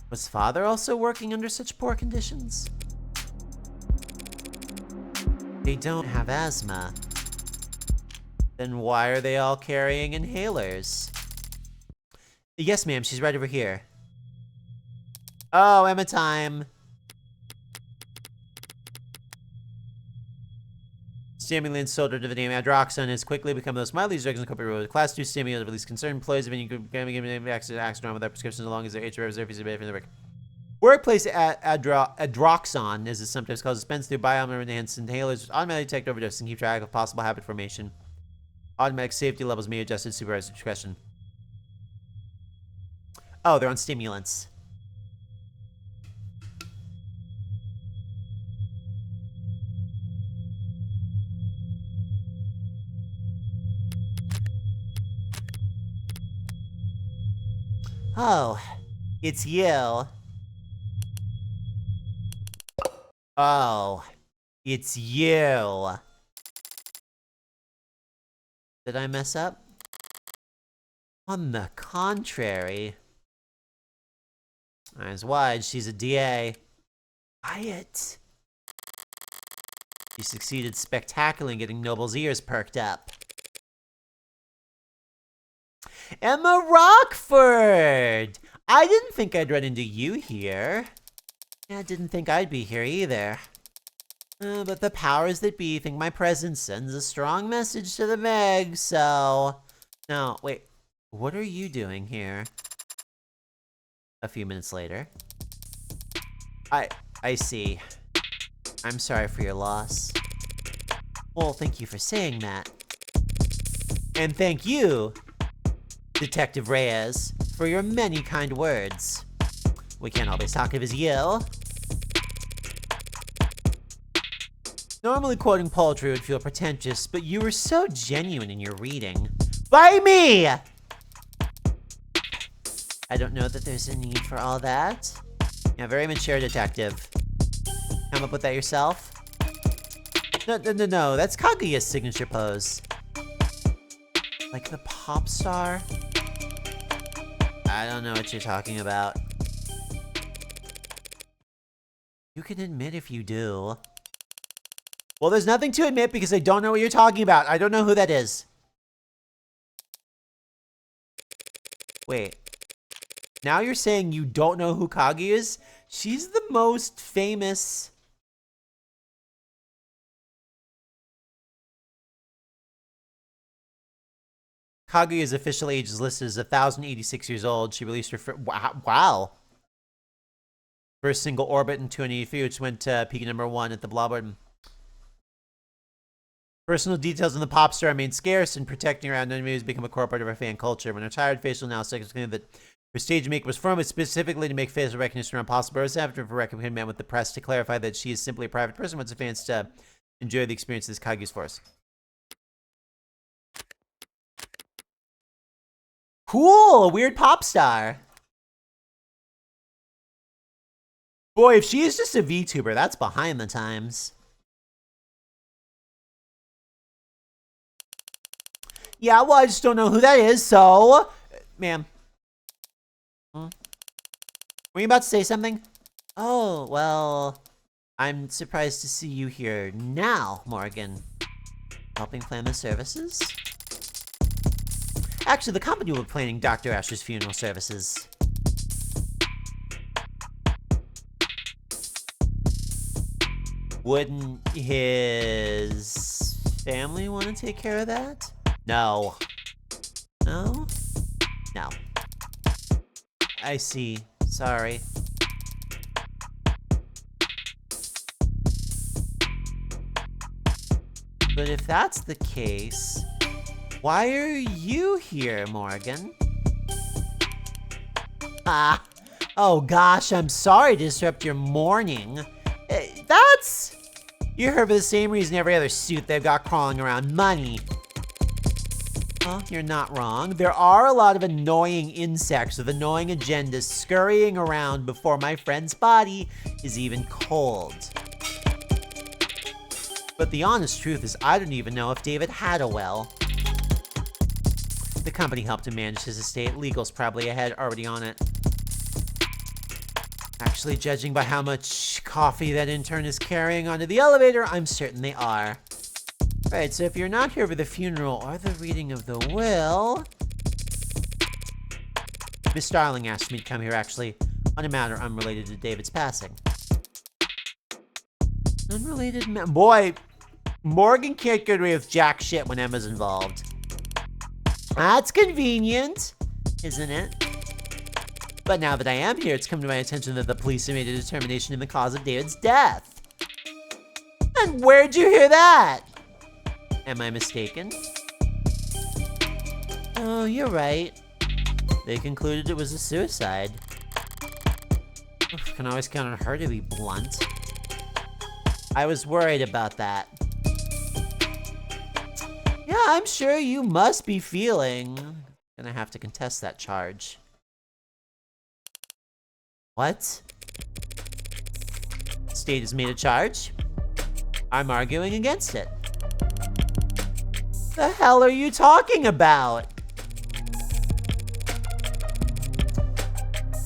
Was Father also working under such poor conditions? They don't have asthma. Then why are they all carrying inhalers? Yes, ma'am, she's right over here. Oh, Emma time. Stimulant sold under the name Adroxon has quickly become the most widely used drugs in the company with Class 2 stimulant release concerned employees of any group given access to Axon without prescriptions as long as their age reserves are from the work. Workplace Adroxon, as it's sometimes called, dispensed through bioenhanced inhalers, which automatically detect overdose and keep track of possible habit formation. Automatic safety levels may be adjusted to supervised discretion. Oh, they're on stimulants. Oh, it's you. Oh, it's you. Did I mess up? On the contrary. Eyes wide, she's a DA. Quiet. She succeeded spectacularly in getting Noble's ears perked up. Emma Rockford! I didn't think I'd run into you here. I didn't think I'd be here either. But the powers that be think my presence sends a strong message to the Meg, so... No, wait. What are you doing here? A few minutes later. I see. I'm sorry for your loss. Well, thank you for saying that. And thank you, Detective Reyes, for your many kind words. We can't always talk of as you. Normally quoting poetry would feel pretentious, but you were so genuine in your reading. By me! I don't know that there's a need for all that. Yeah, very mature detective. Come up with that yourself? No, that's Kaguya's signature pose. Like the pop star? I don't know what you're talking about. You can admit if you do. Well, there's nothing to admit because I don't know what you're talking about. I don't know who that is. Wait. Now you're saying you don't know who Kaguya is? She's the most famous Kaguya's official age is listed as 1,086 years old. She released her wow. First single orbit in 283, which went to peak number 1 at the Blob. Personal details on the pop star remain scarce, and protecting her anonymity has become a core part of her fan culture. When her tired facial analysis claimed that her stage makeup was formed specifically to make facial recognition around possible births after her recognition met with the press to clarify that she is simply a private person wants the fans to enjoy the experience of this Kaguya's Force. Cool! A weird pop star. Boy, if she is just a VTuber, that's behind the times. Yeah, well, I just don't know who that is, so... Ma'am. Were you about to say something? Oh, well... I'm surprised to see you here now, Morgan. Helping plan the services? Actually, the company will be planning Dr. Asher's funeral services. Wouldn't his family want to take care of that? No. No? No. I see. Sorry. But if that's the case, why are you here, Morgan? Ah. Oh gosh, I'm sorry to disrupt your morning. That's... You're here for the same reason every other suit they've got crawling around, money. Well, you're not wrong. There are a lot of annoying insects with annoying agendas scurrying around before my friend's body is even cold. But the honest truth is I don't even know if David had a will. The company helped him manage his estate. Legal's probably ahead, already on it. Actually, judging by how much coffee that intern is carrying onto the elevator, I'm certain they are. Right, so if you're not here for the funeral or the reading of the will... Miss Starling asked me to come here, actually, on a matter unrelated to David's passing. Unrelated boy, Morgan can't get away with jack shit when Emma's involved. That's convenient, isn't it? But now that I am here, it's come to my attention that the police have made a determination in the cause of David's death. And where'd you hear that? Am I mistaken? Oh, you're right. They concluded it was a suicide. Oof, can always count on her to be blunt. I was worried about that. Yeah, I'm sure you must be feeling... Gonna have to contest that charge. What? State has made a charge. I'm arguing against it. The hell are you talking about?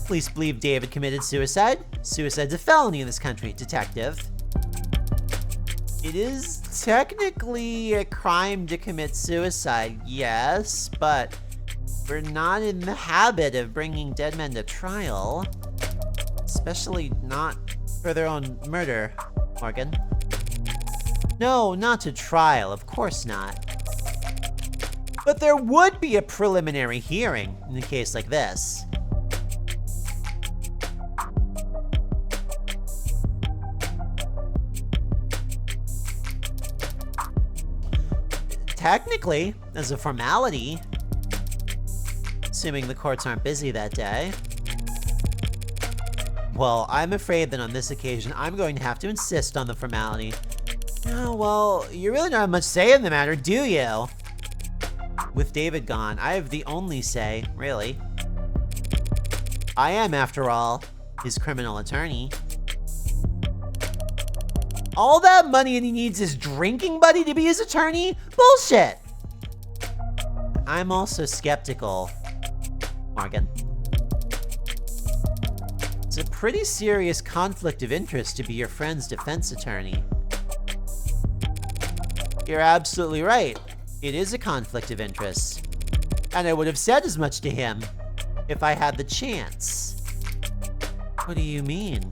Police believe David committed suicide. Suicide's a felony in this country, detective. It is technically a crime to commit suicide, yes, but we're not in the habit of bringing dead men to trial. Especially not for their own murder, Morgan. No, not to trial, of course not. But there would be a preliminary hearing in a case like this. Technically, as a formality, assuming the courts aren't busy that day. Well, I'm afraid that on this occasion, I'm going to have to insist on the formality. Oh, well, you really don't have much say in the matter, do you? With David gone, I have the only say, really. I am, after all, his criminal attorney. All that money and he needs his drinking buddy to be his attorney? Bullshit! I'm also skeptical, Morgan. It's a pretty serious conflict of interest to be your friend's defense attorney. You're absolutely right. It is a conflict of interest. And I would have said as much to him if I had the chance. What do you mean?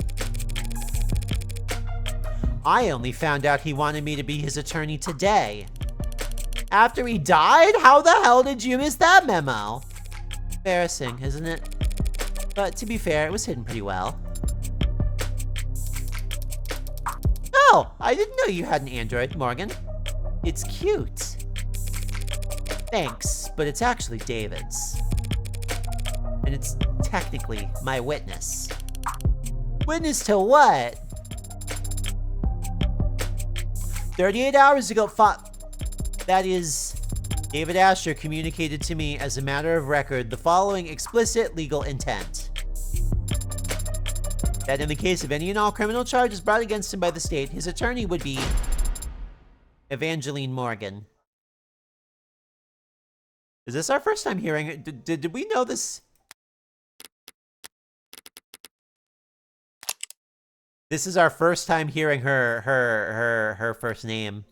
I only found out he wanted me to be his attorney today. After he died? How the hell did you miss that memo? Embarrassing, isn't it? But to be fair, it was hidden pretty well. Oh, I didn't know you had an Android, Morgan. It's cute. Thanks, but it's actually David's. And it's technically my witness. Witness to what? 38 hours ago, that is, David Asher communicated to me as a matter of record the following explicit legal intent. That in the case of any and all criminal charges brought against him by the state, his attorney would be Evangeline Morgan. Is this our first time hearing it? Did we know this? This is our first time hearing her first name.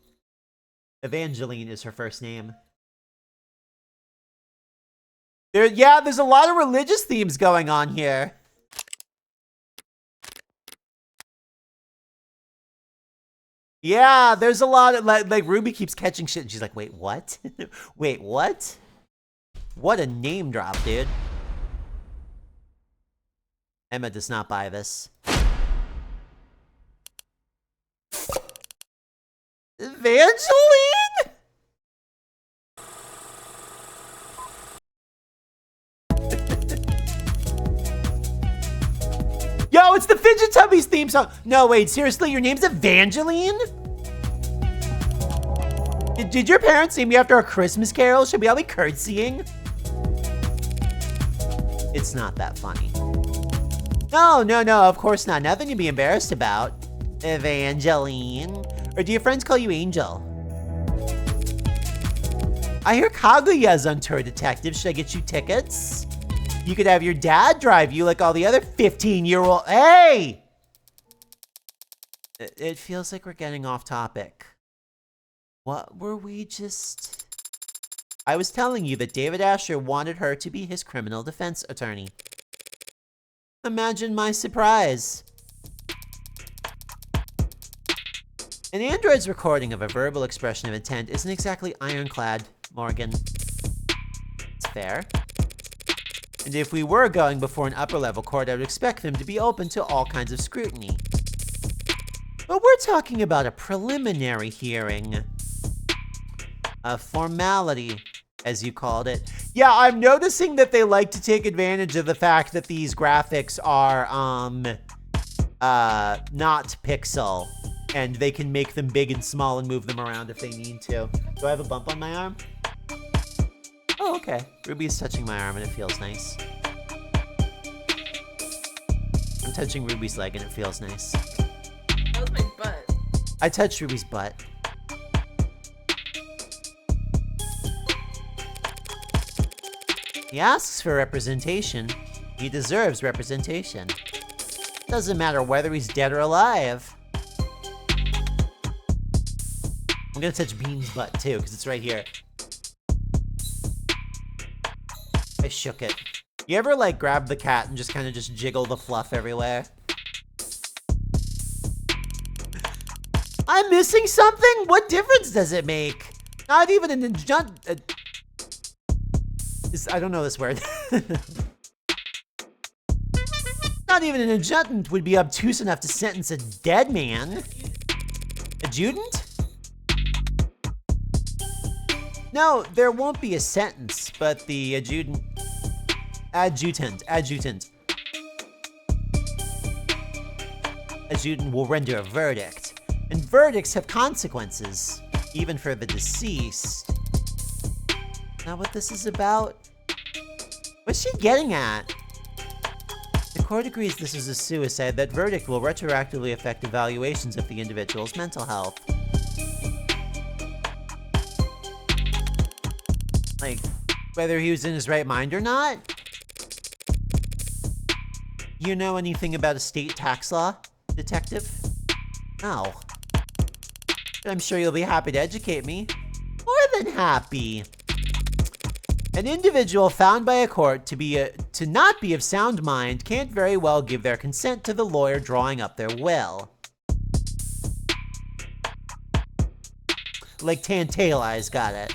Evangeline is her first name. There's a lot of religious themes going on here. Yeah, there's a lot of, like Ruby keeps catching shit and she's like, wait, what? Wait, what? What a name drop, dude. Emma does not buy this. Evangeline? Yo, it's the Fidget Tubbies theme song. No, wait, seriously, your name's Evangeline? Did your parents name you after a Christmas carol? Should we all be curtsying? It's not that funny. No, of course not. Nothing to be embarrassed about. Evangeline. Or do your friends call you Angel? I hear Kaguya's on tour, detective. Should I get you tickets? You could have your dad drive you like all the other 15-year-old. Hey! It feels like we're getting off topic. What were we just... I was telling you that David Asher wanted her to be his criminal defense attorney. Imagine my surprise. An android's recording of a verbal expression of intent isn't exactly ironclad, Morgan. It's fair. And if we were going before an upper-level court, I would expect them to be open to all kinds of scrutiny. But we're talking about a preliminary hearing. A formality, as you called it. Yeah, I'm noticing that they like to take advantage of the fact that these graphics are, not pixel. And they can make them big and small and move them around if they need to. Do I have a bump on my arm? Oh, okay. Ruby's touching my arm and it feels nice. I'm touching Ruby's leg and it feels nice. That was my butt. I touched Ruby's butt. He asks for representation. He deserves representation. Doesn't matter whether he's dead or alive. I'm gonna touch Bean's butt too, because it's right here. I shook it. You ever like grab the cat and just kind of just jiggle the fluff everywhere? I'm missing something? What difference does it make? Not even an adjunct. I don't know this word. Not even an adjutant would be obtuse enough to sentence a dead man. Adjutant? No, there won't be a sentence, but the adjutant will render a verdict. And verdicts have consequences, even for the deceased. Not what this is about? What's she getting at? The court agrees this is a suicide. That verdict will retroactively affect evaluations of the individual's mental health. Like, whether he was in his right mind or not? You know anything about estate tax law, detective? No. But I'm sure you'll be happy to educate me. More than happy. An individual found by a court to not be of sound mind can't very well give their consent to the lawyer drawing up their will. Like Tantalize, got it.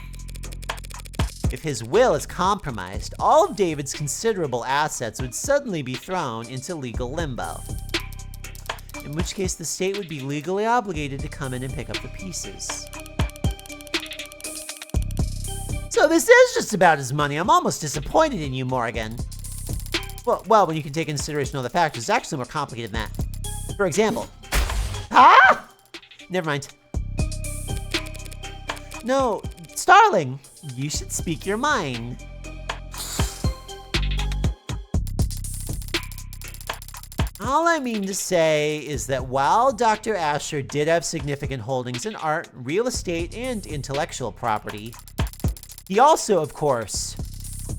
If his will is compromised, all of David's considerable assets would suddenly be thrown into legal limbo. In which case, the state would be legally obligated to come in and pick up the pieces. So this is just about his money. I'm almost disappointed in you, Morgan. Well, when you can take into consideration all the factors, it's actually more complicated than that. For example... Ah! Never mind. No, Starling, you should speak your mind. All I mean to say is that while Dr. Asher did have significant holdings in art, real estate, and intellectual property, he also, of course,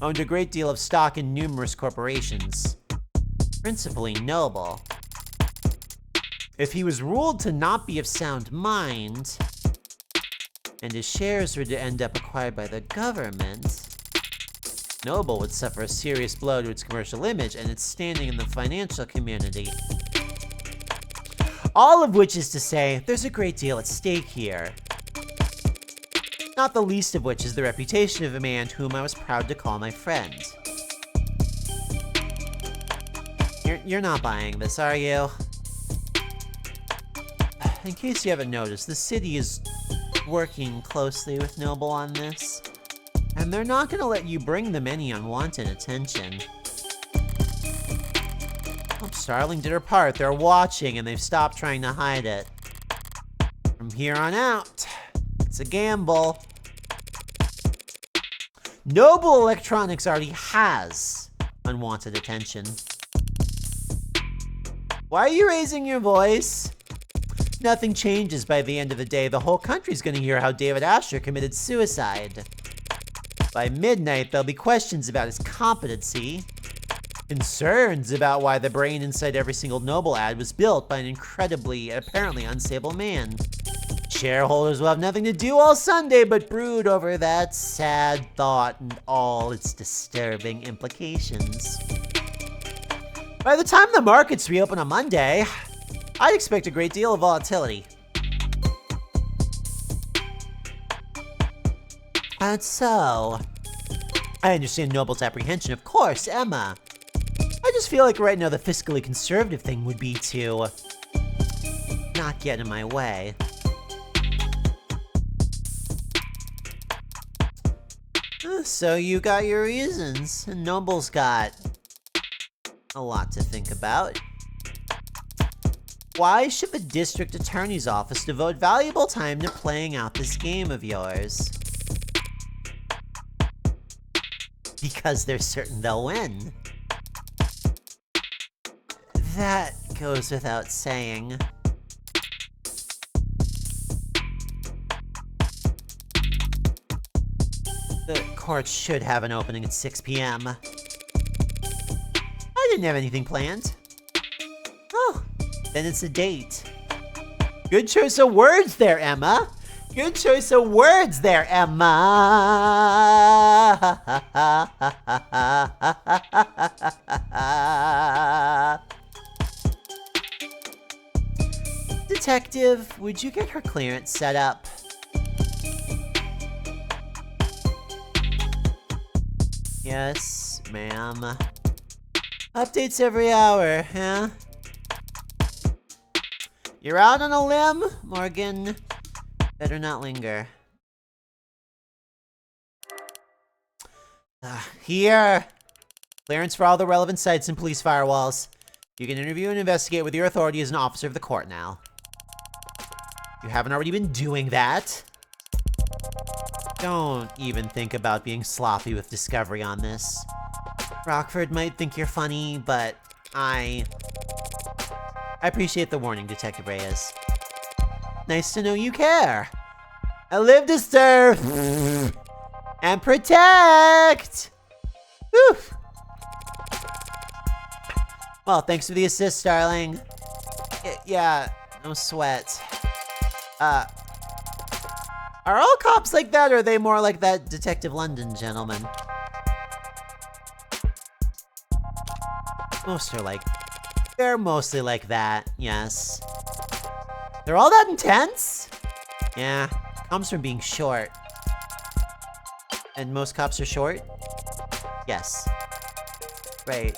owned a great deal of stock in numerous corporations, principally Noble. If he was ruled to not be of sound mind, and his shares were to end up acquired by the government, Noble would suffer a serious blow to its commercial image and its standing in the financial community. All of which is to say, there's a great deal at stake here. Not the least of which is the reputation of a man whom I was proud to call my friend. You're not buying this, are you? In case you haven't noticed, the city is working closely with Noble on this, and they're not gonna let you bring them any unwanted attention. Hope Starling did her part. They're watching and they've stopped trying to hide it. From here on out, it's a gamble. Noble Electronics already has unwanted attention. Why are you raising your voice? Nothing changes by the end of the day. The whole country's gonna hear how David Asher committed suicide. By midnight, there'll be questions about his competency, concerns about why the brain inside every single Noble ad was built by an incredibly, apparently unstable man. Shareholders will have nothing to do all Sunday but brood over that sad thought and all its disturbing implications. By the time the markets reopen on Monday, I'd expect a great deal of volatility. And so, I understand Noble's apprehension, of course, Emma. I just feel like right now the fiscally conservative thing would be to not get in my way. So you got your reasons, and Noble's got a lot to think about. Why should the district attorney's office devote valuable time to playing out this game of yours? Because they're certain they'll win. That goes without saying. The court should have an opening at 6 p.m. I didn't have anything planned. Oh, then it's a date. Good choice of words there, Emma. Good choice of words there, Emma. Detective, would you get her clearance set up? Yes, ma'am. Updates every hour, huh? You're out on a limb, Morgan. Better not linger. Here! Clearance for all the relevant sites and police firewalls. You can interview and investigate with your authority as an officer of the court now. You haven't already been doing that. Don't even think about being sloppy with discovery on this. Rockford might think you're funny, but I appreciate the warning, Detective Reyes. Nice to know you care. I live to serve and protect. Whew. Well, thanks for the assist, darling. Yeah, no sweat. Are all cops like that, or are they more like that Detective London gentleman? They're mostly like that, yes. They're all that intense? Yeah, comes from being short. And most cops are short? Yes. Right.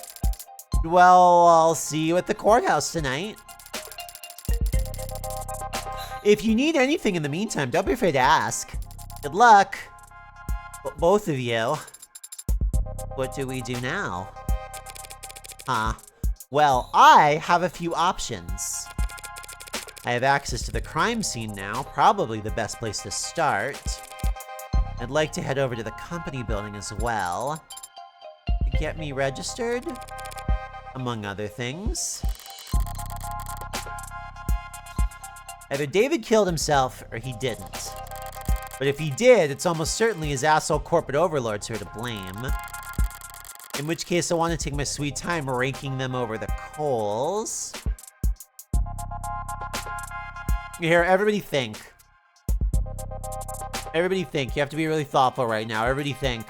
Well, I'll see you at the courthouse tonight. If you need anything in the meantime, don't be afraid to ask. Good luck. Both of you. What do we do now? Huh. Well, I have a few options. I have access to the crime scene now, probably the best place to start. I'd like to head over to the company building as well. To get me registered, among other things. Either David killed himself, or he didn't. But if he did, it's almost certainly his asshole corporate overlords who are to blame. In which case, I want to take my sweet time raking them over the coals. Here, everybody think. Everybody think. You have to be really thoughtful right now. Everybody think.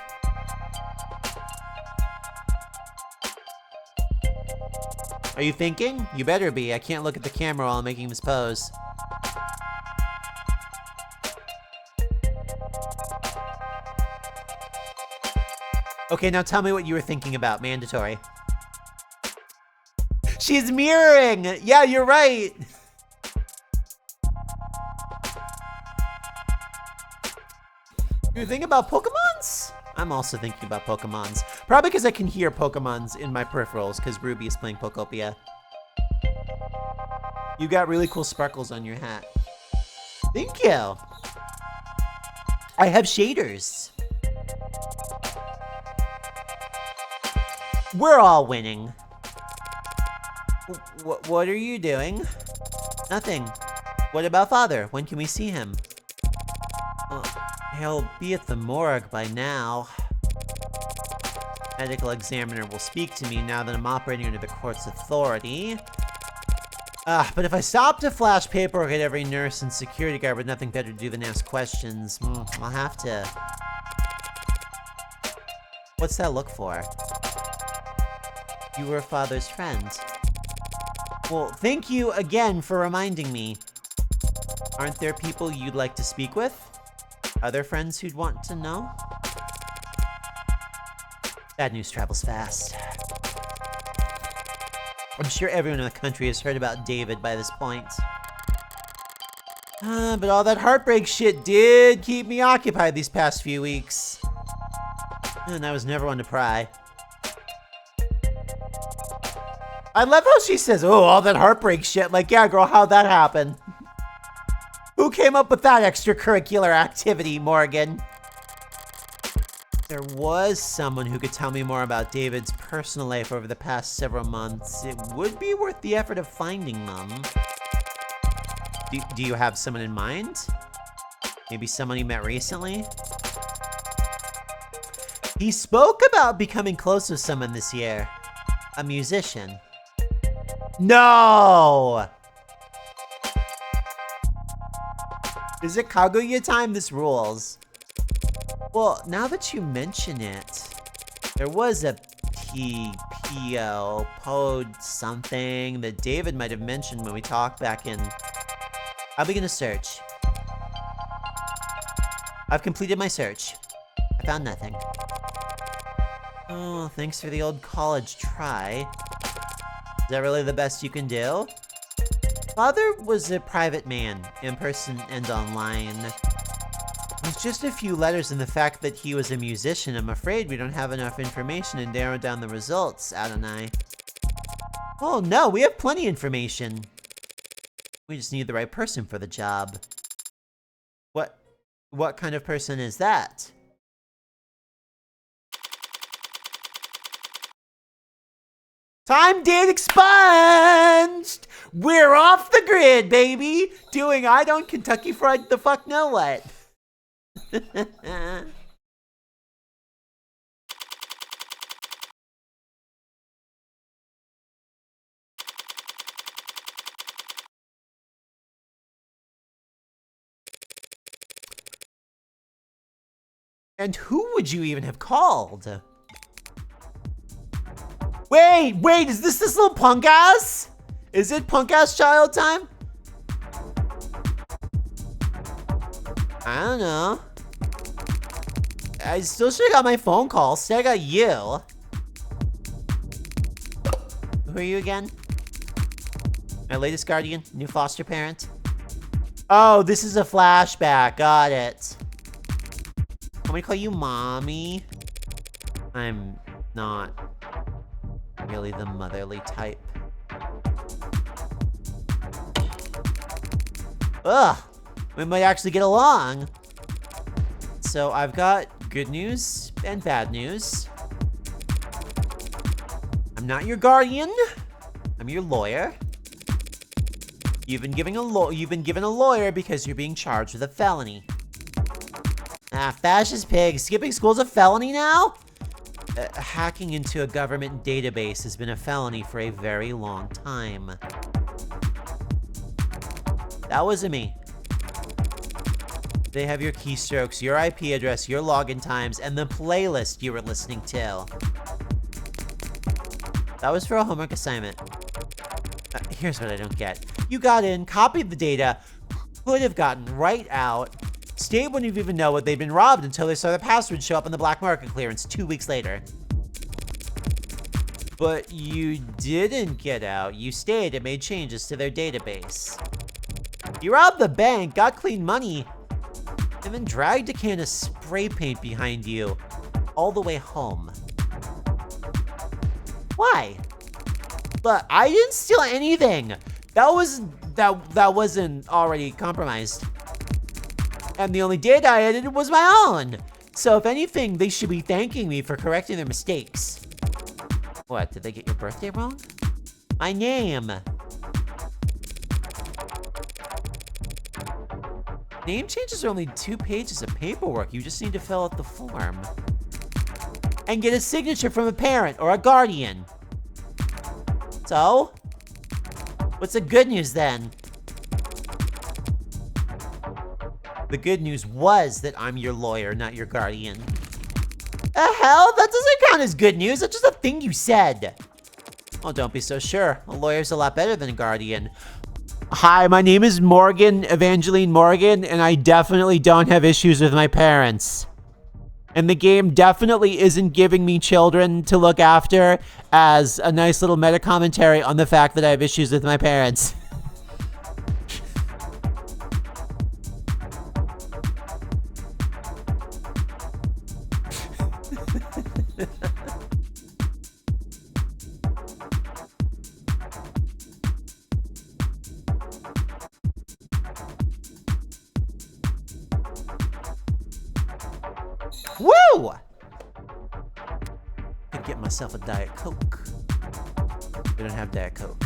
Are you thinking? You better be. I can't look at the camera while I'm making this pose. Okay, now tell me what you were thinking about. Mandatory. She's mirroring! Yeah, you're right! You think about Pokemons? I'm also thinking about Pokemons. Probably because I can hear Pokemons in my peripherals, because Ruby is playing Pokopia. You got really cool sparkles on your hat. Thank you! I have shaders. We're all winning. What are you doing? Nothing. What about Father? When can we see him? He'll be at the morgue by now. Medical examiner will speak to me now that I'm operating under the court's authority. But if I stop to flash paperwork at every nurse and security guard with nothing better to do than ask questions, I'll have to... What's that look for? You were Father's friend. Well, thank you again for reminding me. Aren't there people you'd like to speak with? Other friends who'd want to know? Bad news travels fast. I'm sure everyone in the country has heard about David by this point. But all that heartbreak shit did keep me occupied these past few weeks. And I was never one to pry. I love how she says, oh, all that heartbreak shit. Like, yeah, girl, how'd that happen? Who came up with that extracurricular activity, Morgan? There was someone who could tell me more about David's personal life over the past several months. It would be worth the effort of finding them. Do you have someone in mind? Maybe someone you met recently? He spoke about becoming close with someone this year. A musician. No! Is it Kaguya time? This rules. Well, now that you mention it, there was a PO, Pod something that David might have mentioned when we talked back in... I'll begin a search. I've completed my search. I found nothing. Oh, thanks for the old college try. Is that really the best you can do? Father was a private man, in person and online. There's just a few letters in the fact that he was a musician. I'm afraid we don't have enough information to narrow down the results, Adonai. Oh no, we have plenty of information. We just need the right person for the job. What kind of person is that? Time date expunged! We're off the grid, baby! Doing I don't Kentucky Fried the fuck know what. And who would you even have called? Wait, is this little punk ass? Is it punk ass child time? I don't know. I still should've got my phone call. Instead I got you. Who are you again? My latest guardian? New foster parent? Oh, this is a flashback. Got it. Want me to call you Mommy? I'm not really the motherly type. Ugh! We might actually get along. So I've got good news and bad news. I'm not your guardian. I'm your lawyer. You've been given a lawyer because you're being charged with a felony. Ah, fascist pig. Skipping school's a felony now? Hacking into a government database has been a felony for a very long time. That wasn't me. They have your keystrokes, your IP address, your login times, and the playlist you were listening to. That was for a homework assignment. Here's what I don't get. You got in, copied the data, could have gotten right out, stayed wouldn't even know what they'd been robbed until they saw the password show up on the black market clearance 2 weeks later. But you didn't get out. You stayed and made changes to their database. You robbed the bank, got clean money, and then dragged a can of spray paint behind you all the way home. Why? Look, I didn't steal anything. That wasn't already compromised. And the only data I edited was my own. So if anything, they should be thanking me for correcting their mistakes. What, did they get your birthday wrong? My name. Name changes are only 2 pages of paperwork. You just need to fill out the form. And get a signature from a parent or a guardian. So? What's the good news then? The good news was that I'm your lawyer, not your guardian. The hell? That doesn't count as good news. That's just a thing you said. Oh, don't be so sure. A lawyer's a lot better than a guardian. Hi, my name is Morgan, Evangeline Morgan, and I definitely don't have issues with my parents. And the game definitely isn't giving me children to look after as a nice little meta commentary on the fact that I have issues with my parents. Woo! Could get myself a Diet Coke. We don't have Diet Coke.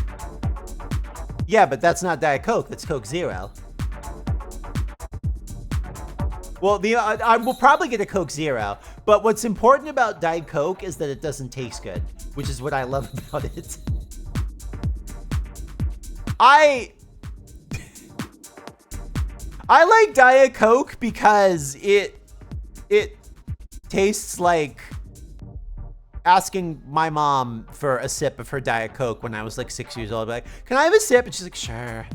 Yeah, but that's not Diet Coke. That's Coke Zero. Well, I will probably get a Coke Zero. But what's important about Diet Coke is that it doesn't taste good, which is what I love about it. I like Diet Coke because it tastes like asking my mom for a sip of her Diet Coke when I was like 6 years old. I'd be like, can I have a sip? And she's like, sure.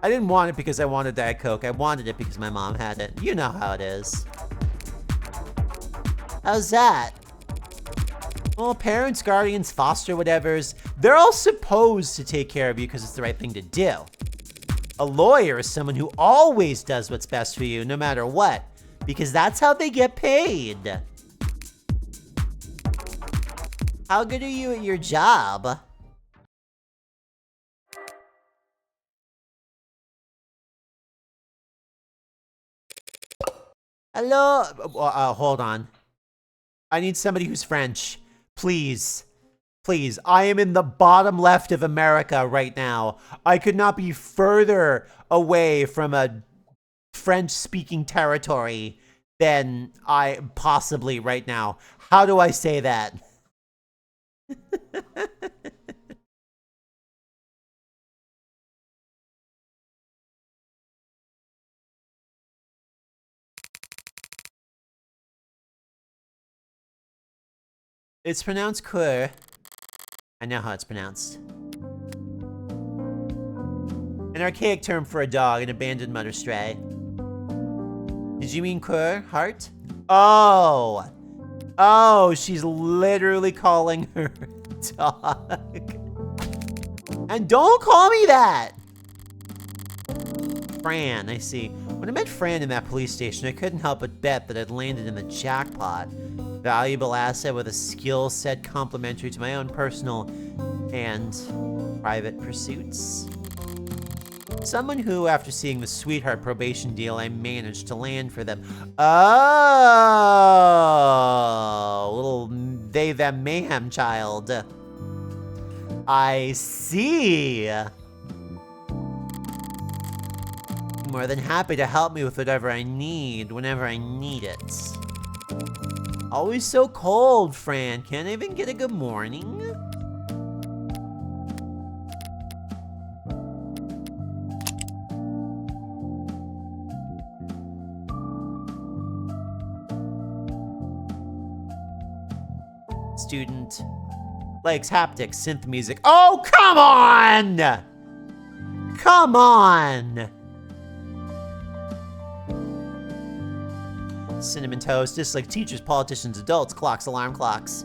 I didn't want it because I wanted Diet Coke. I wanted it because my mom had it. You know how it is. How's that? Well, parents, guardians, foster whatevers, they're all supposed to take care of you because it's the right thing to do. A lawyer is someone who always does what's best for you, no matter what. Because that's how they get paid. How good are you at your job? Hello? Hold on. I need somebody who's French. Please. Please. I am in the bottom left of America right now. I could not be further away from a French-speaking territory than I possibly right now. How do I say that? It's pronounced queer. I know how it's pronounced. An archaic term for a dog, an abandoned mother stray. Did you mean queer, heart? Oh. Oh, she's literally calling her dog. And don't call me that. Fran, I see. When I met Fran in that police station, I couldn't help but bet that I'd landed in the jackpot. Valuable asset with a skill set complementary to my own personal and private pursuits. Someone who, after seeing the sweetheart probation deal I managed to land for them. Oh, little they, them mayhem child. I see. More than happy to help me with whatever I need, whenever I need it. Always so cold, Fran. Can't I even get a good morning? Student. Legs, haptics, synth music. Oh, come on! Come on! Cinnamon toast, dislike teachers, politicians, adults, clocks, alarm clocks.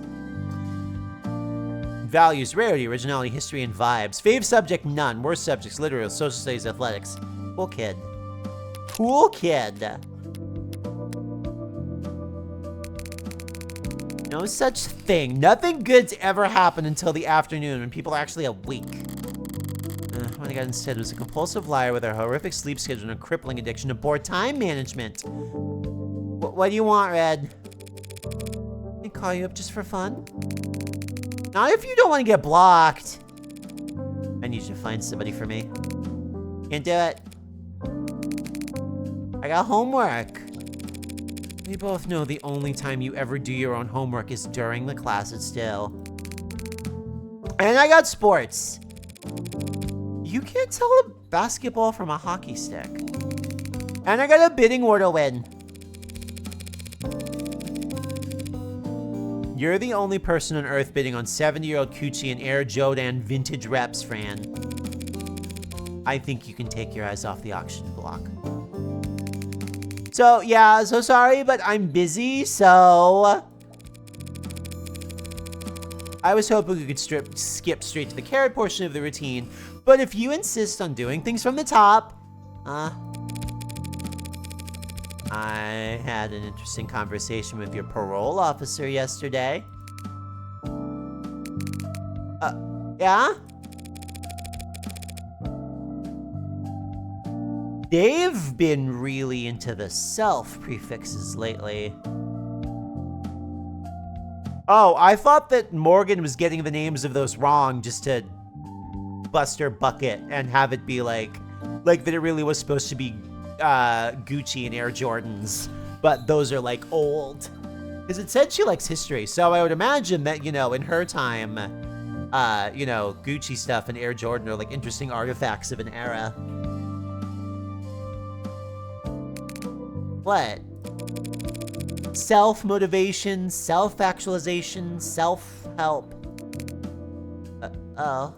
Values, rarity, originality, history, and vibes. Fave subject, none. Worst subjects, literary, social studies, athletics. Cool kid. Cool kid. No such thing. Nothing good's ever happened until the afternoon when people are actually awake. What I got instead was a compulsive liar with a horrific sleep schedule and a crippling addiction to poor time management. What do you want, Red? Can I call you up just for fun? Not if you don't want to get blocked. I need you to find somebody for me. Can't do it. I got homework. We both know the only time you ever do your own homework is during the class at Still. And I got sports. You can't tell a basketball from a hockey stick. And I got a bidding war to win. You're the only person on Earth bidding on 70-year-old Coochie and Air Jordan vintage reps, Fran. I think you can take your eyes off the auction block. So, yeah, so sorry, but I'm busy, so... I was hoping we could skip straight to the carrot portion of the routine, but if you insist on doing things from the top, I had an interesting conversation with your parole officer yesterday. Yeah? They've been really into the self prefixes lately. Oh, I thought that Morgan was getting the names of those wrong just to bust her bucket and have it be like that it really was supposed to be Gucci and Air Jordans, but those are like old. Because it said she likes history, so I would imagine that, you know, in her time, you know, Gucci stuff and Air Jordan are like interesting artifacts of an era. What? Self-motivation, self-actualization, self-help. Oh.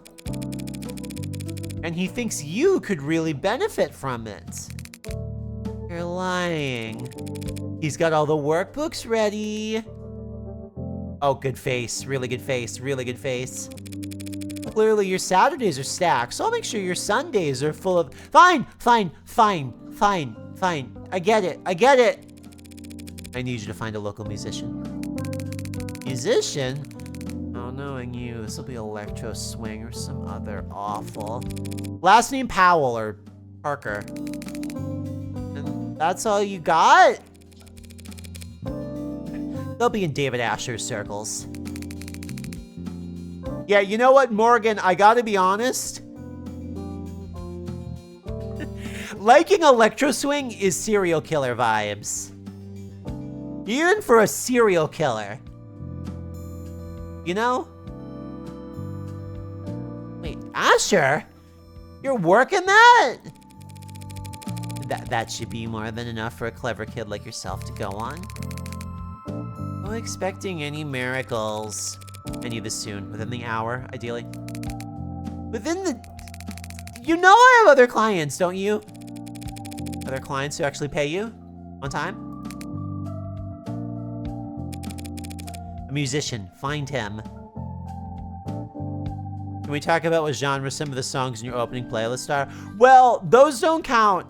And he thinks you could really benefit from it. You're lying. He's got all the workbooks ready. Oh, good face. Really good face. Really good face. Clearly your Saturdays are stacked, so I'll make sure your Sundays are full of... Fine. I get it. I need you to find a local musician. Musician? Oh, knowing you, this will be electro swing or some other awful. Last name Powell or Parker. And that's all you got? They'll be in David Asher's circles. Yeah, you know what, Morgan? I gotta be honest. Liking electro swing is serial killer vibes. You're in for a serial killer. You know? Wait, Asher? You're working that? That should be more than enough for a clever kid like yourself to go on. I'm expecting any miracles. I need this soon, within the hour, ideally. Within the... You know I have other clients, don't you? Other clients who actually pay you on time? A musician. Find him. Can we talk about what genre some of the songs in your opening playlist are? Well, those don't count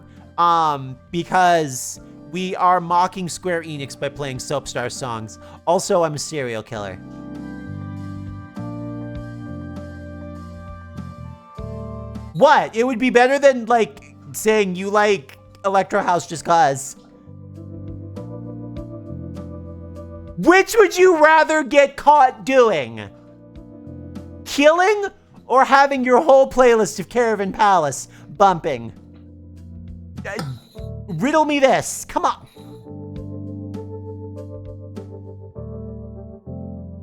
because we are mocking Square Enix by playing Soapstar songs. Also, I'm a serial killer. What? It would be better than, like, saying you like Electro House just cause. Which would you rather get caught doing? Killing or having your whole playlist of Caravan Palace bumping? Riddle me this. Come on.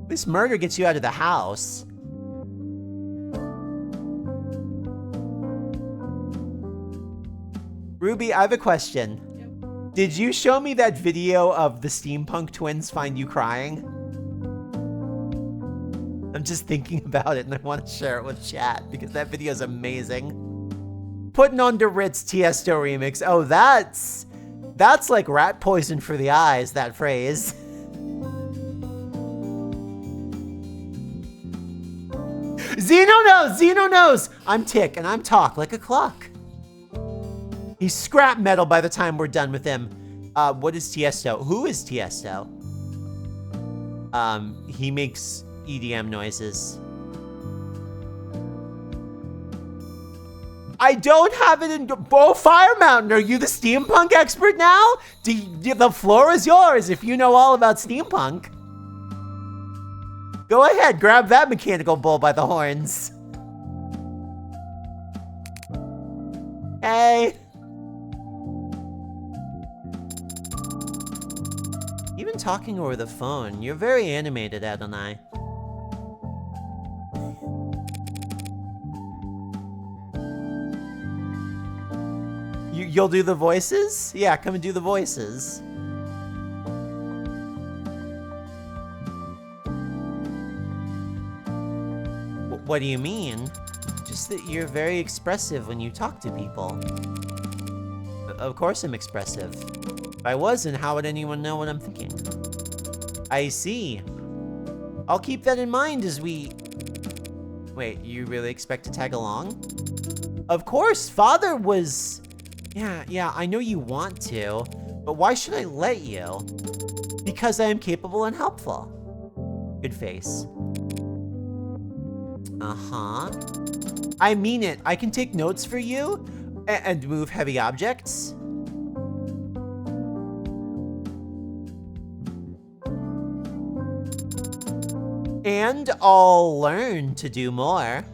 This murder gets you out of the house. Ruby, I have a question. Yep. Did you show me that video of the steampunk twins find you crying? I'm just thinking about it and I want to share it with chat because that video is amazing. Putting on the Ritz Tiesto remix. Oh, that's like rat poison for the eyes, that phrase. Zeno knows. I'm tick and I'm talk like a clock. He's scrap metal by the time we're done with him. What is Tiesto? Who is Tiesto? He makes EDM noises. I don't have it in Fire Mountain. Are you the steampunk expert now? The floor is yours if you know all about steampunk. Go ahead, grab that mechanical bull by the horns. Hey. Even talking over the phone, you're very animated, Adonai. You'll do the voices? Yeah, come and do the voices. What do you mean? Just that you're very expressive when you talk to people. Of course I'm expressive. If I wasn't, how would anyone know what I'm thinking? I see. I'll keep that in mind as we... Wait, you really expect to tag along? Of course, Father was... Yeah, I know you want to, but why should I let you? Because I am capable and helpful. Good face. Uh-huh. I mean it. I can take notes for you and move heavy objects. And I'll learn to do more.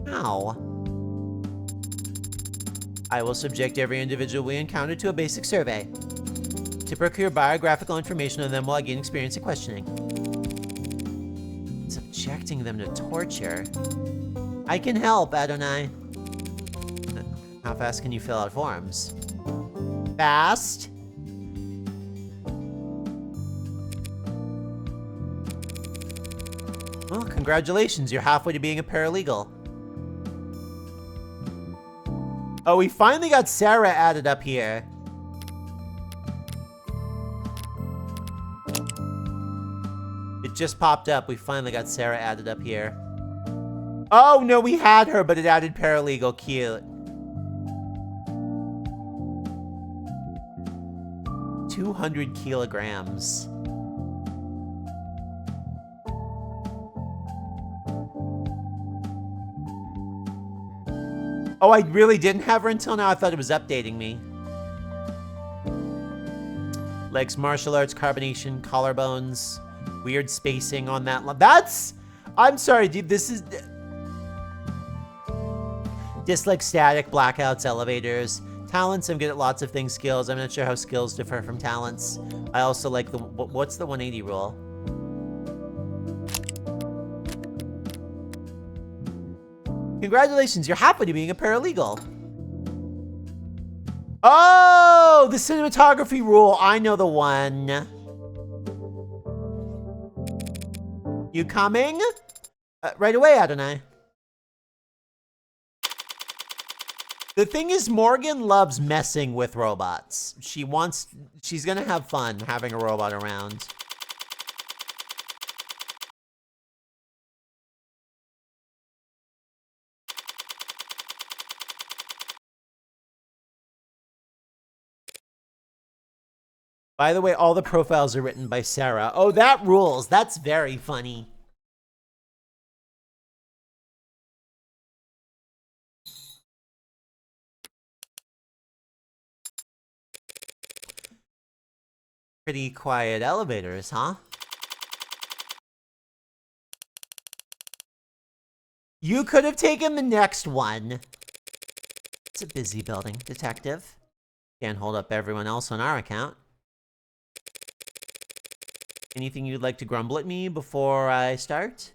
How? I will subject every individual we encounter to a basic survey to procure biographical information on them while I gain experience in questioning. Subjecting them to torture. I can help, Adonai. How fast can you fill out forms? Fast? Well, congratulations, you're halfway to being a paralegal. Oh, we finally got Sarah added up here. It just popped up. We finally got Sarah added up here. Oh, no, we had her, but it added paralegal. Cute. 200 kilograms. Oh, I really didn't have her until now? I thought it was updating me. Legs, martial arts, carbonation, collarbones, weird spacing on that line. That's... I'm sorry, dude, this is... Dislike static, blackouts, elevators. Talents, I'm good at lots of things. Skills, I'm not sure how skills differ from talents. I also like the... What's the 180 rule? Congratulations, you're halfway to being a paralegal. Oh, the cinematography rule. I know the one. You coming? Right away, Adonai. The thing is, Morgan loves messing with robots. She's gonna have fun having a robot around. By the way, all the profiles are written by Sarah. Oh, that rules. That's very funny. Pretty quiet elevators, huh? You could have taken the next one. It's a busy building, detective. Can't hold up everyone else on our account. Anything you'd like to grumble at me before I start?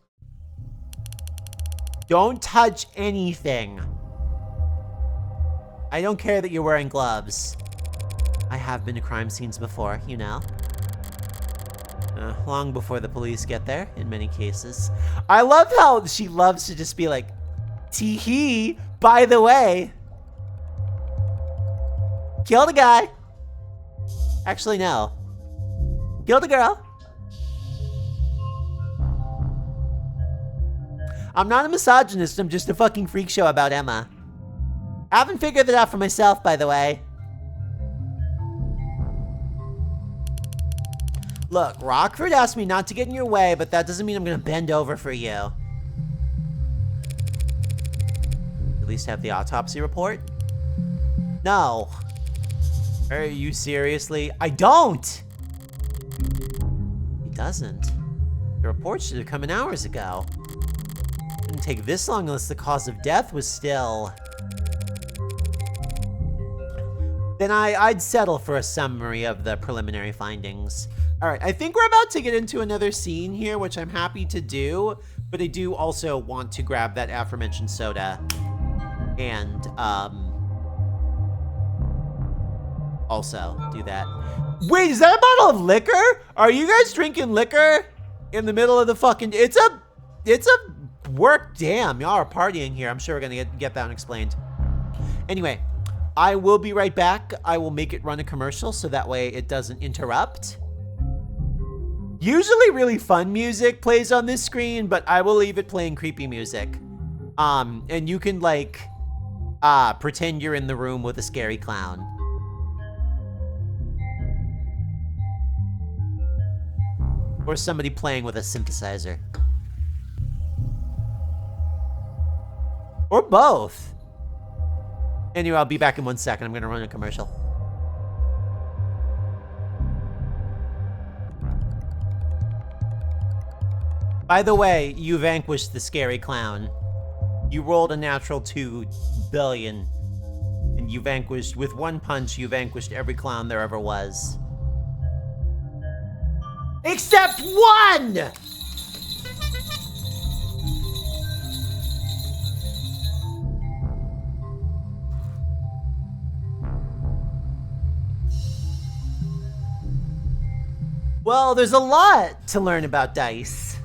Don't touch anything. I don't care that you're wearing gloves. I have been to crime scenes before, you know. Long before the police get there, in many cases. I love how she loves to just be like, tee-hee, by the way. Killed a guy. Actually, no. Killed a girl. I'm not a misogynist, I'm just a fucking freak show about Emma. I haven't figured that out for myself, by the way. Look, Rockford asked me not to get in your way, but that doesn't mean I'm gonna bend over for you. At least have the autopsy report? No. Are you seriously? I don't! He doesn't. The report should have come in hours ago. Didn't take this long unless the cause of death was still... Then I'd settle for a summary of the preliminary findings. All right, I think we're about to get into another scene here, which I'm happy to do, but I do also want to grab that aforementioned soda and also do that. Wait, is that a bottle of liquor? Are you guys drinking liquor in the middle of the fucking... It's a work, damn, y'all are partying here. I'm sure we're gonna get that one explained. Anyway, I will be right back. I will make it run a commercial so that way it doesn't interrupt. Usually really fun music plays on this screen, but I will leave it playing creepy music. And you can like, pretend you're in the room with a scary clown. Or somebody playing with a synthesizer. Or both. Anyway, I'll be back in 1 second. I'm gonna run a commercial. By the way, you vanquished the scary clown. You rolled a natural 2 billion. And you vanquished, with one punch, you vanquished every clown there ever was. Except one! Well, there's a lot to learn about dice.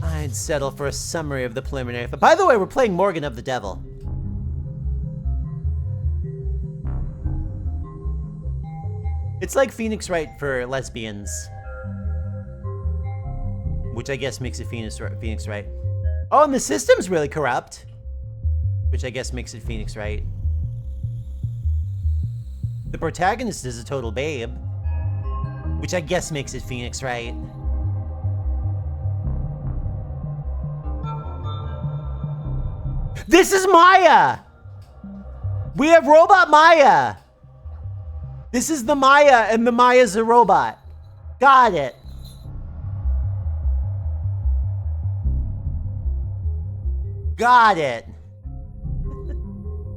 I'd settle for a summary of the preliminary. But by the way, we're playing Morgan of the Devil. It's like Phoenix Wright for lesbians. Which I guess makes it Phoenix Wright. Oh, and the system's really corrupt. Which I guess makes it Phoenix Wright. The protagonist is a total babe. Which I guess makes it Phoenix Wright. This is Maya! We have Robot Maya! This is the Maya, and the Maya's a robot. Got it. Got it.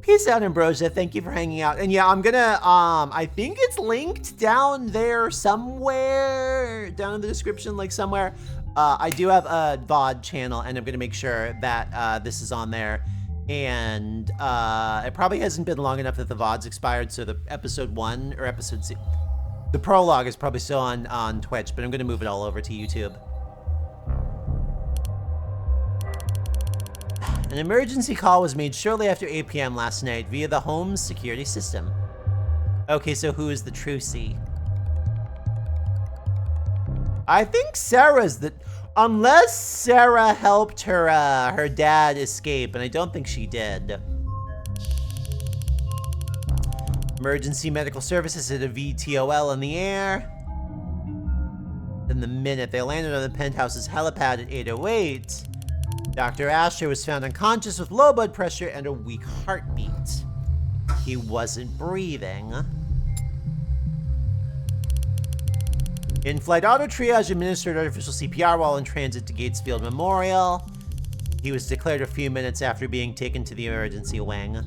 Peace out, Ambrosia. Thank you for hanging out. And yeah, I'm gonna, I think it's linked down there somewhere, down in the description, like somewhere. I do have a VOD channel, and I'm gonna make sure that this is on there. And it probably hasn't been long enough that the VOD's expired, so the episode 1 or episode 0, the prologue is probably still on Twitch, but I'm gonna move it all over to YouTube. An emergency call was made shortly after 8 p.m. last night via the home's security system. Okay, so who is the Trucy? I think Sarah's the... Unless Sarah helped her her dad escape, and I don't think she did. Emergency medical services hit a VTOL in the air. Then the minute they landed on the penthouse's helipad at 8:08, Dr. Asher was found unconscious with low blood pressure and a weak heartbeat. He wasn't breathing. In-flight auto triage administered artificial CPR while in transit to Gatesfield Memorial. He was declared a few minutes after being taken to the emergency wing.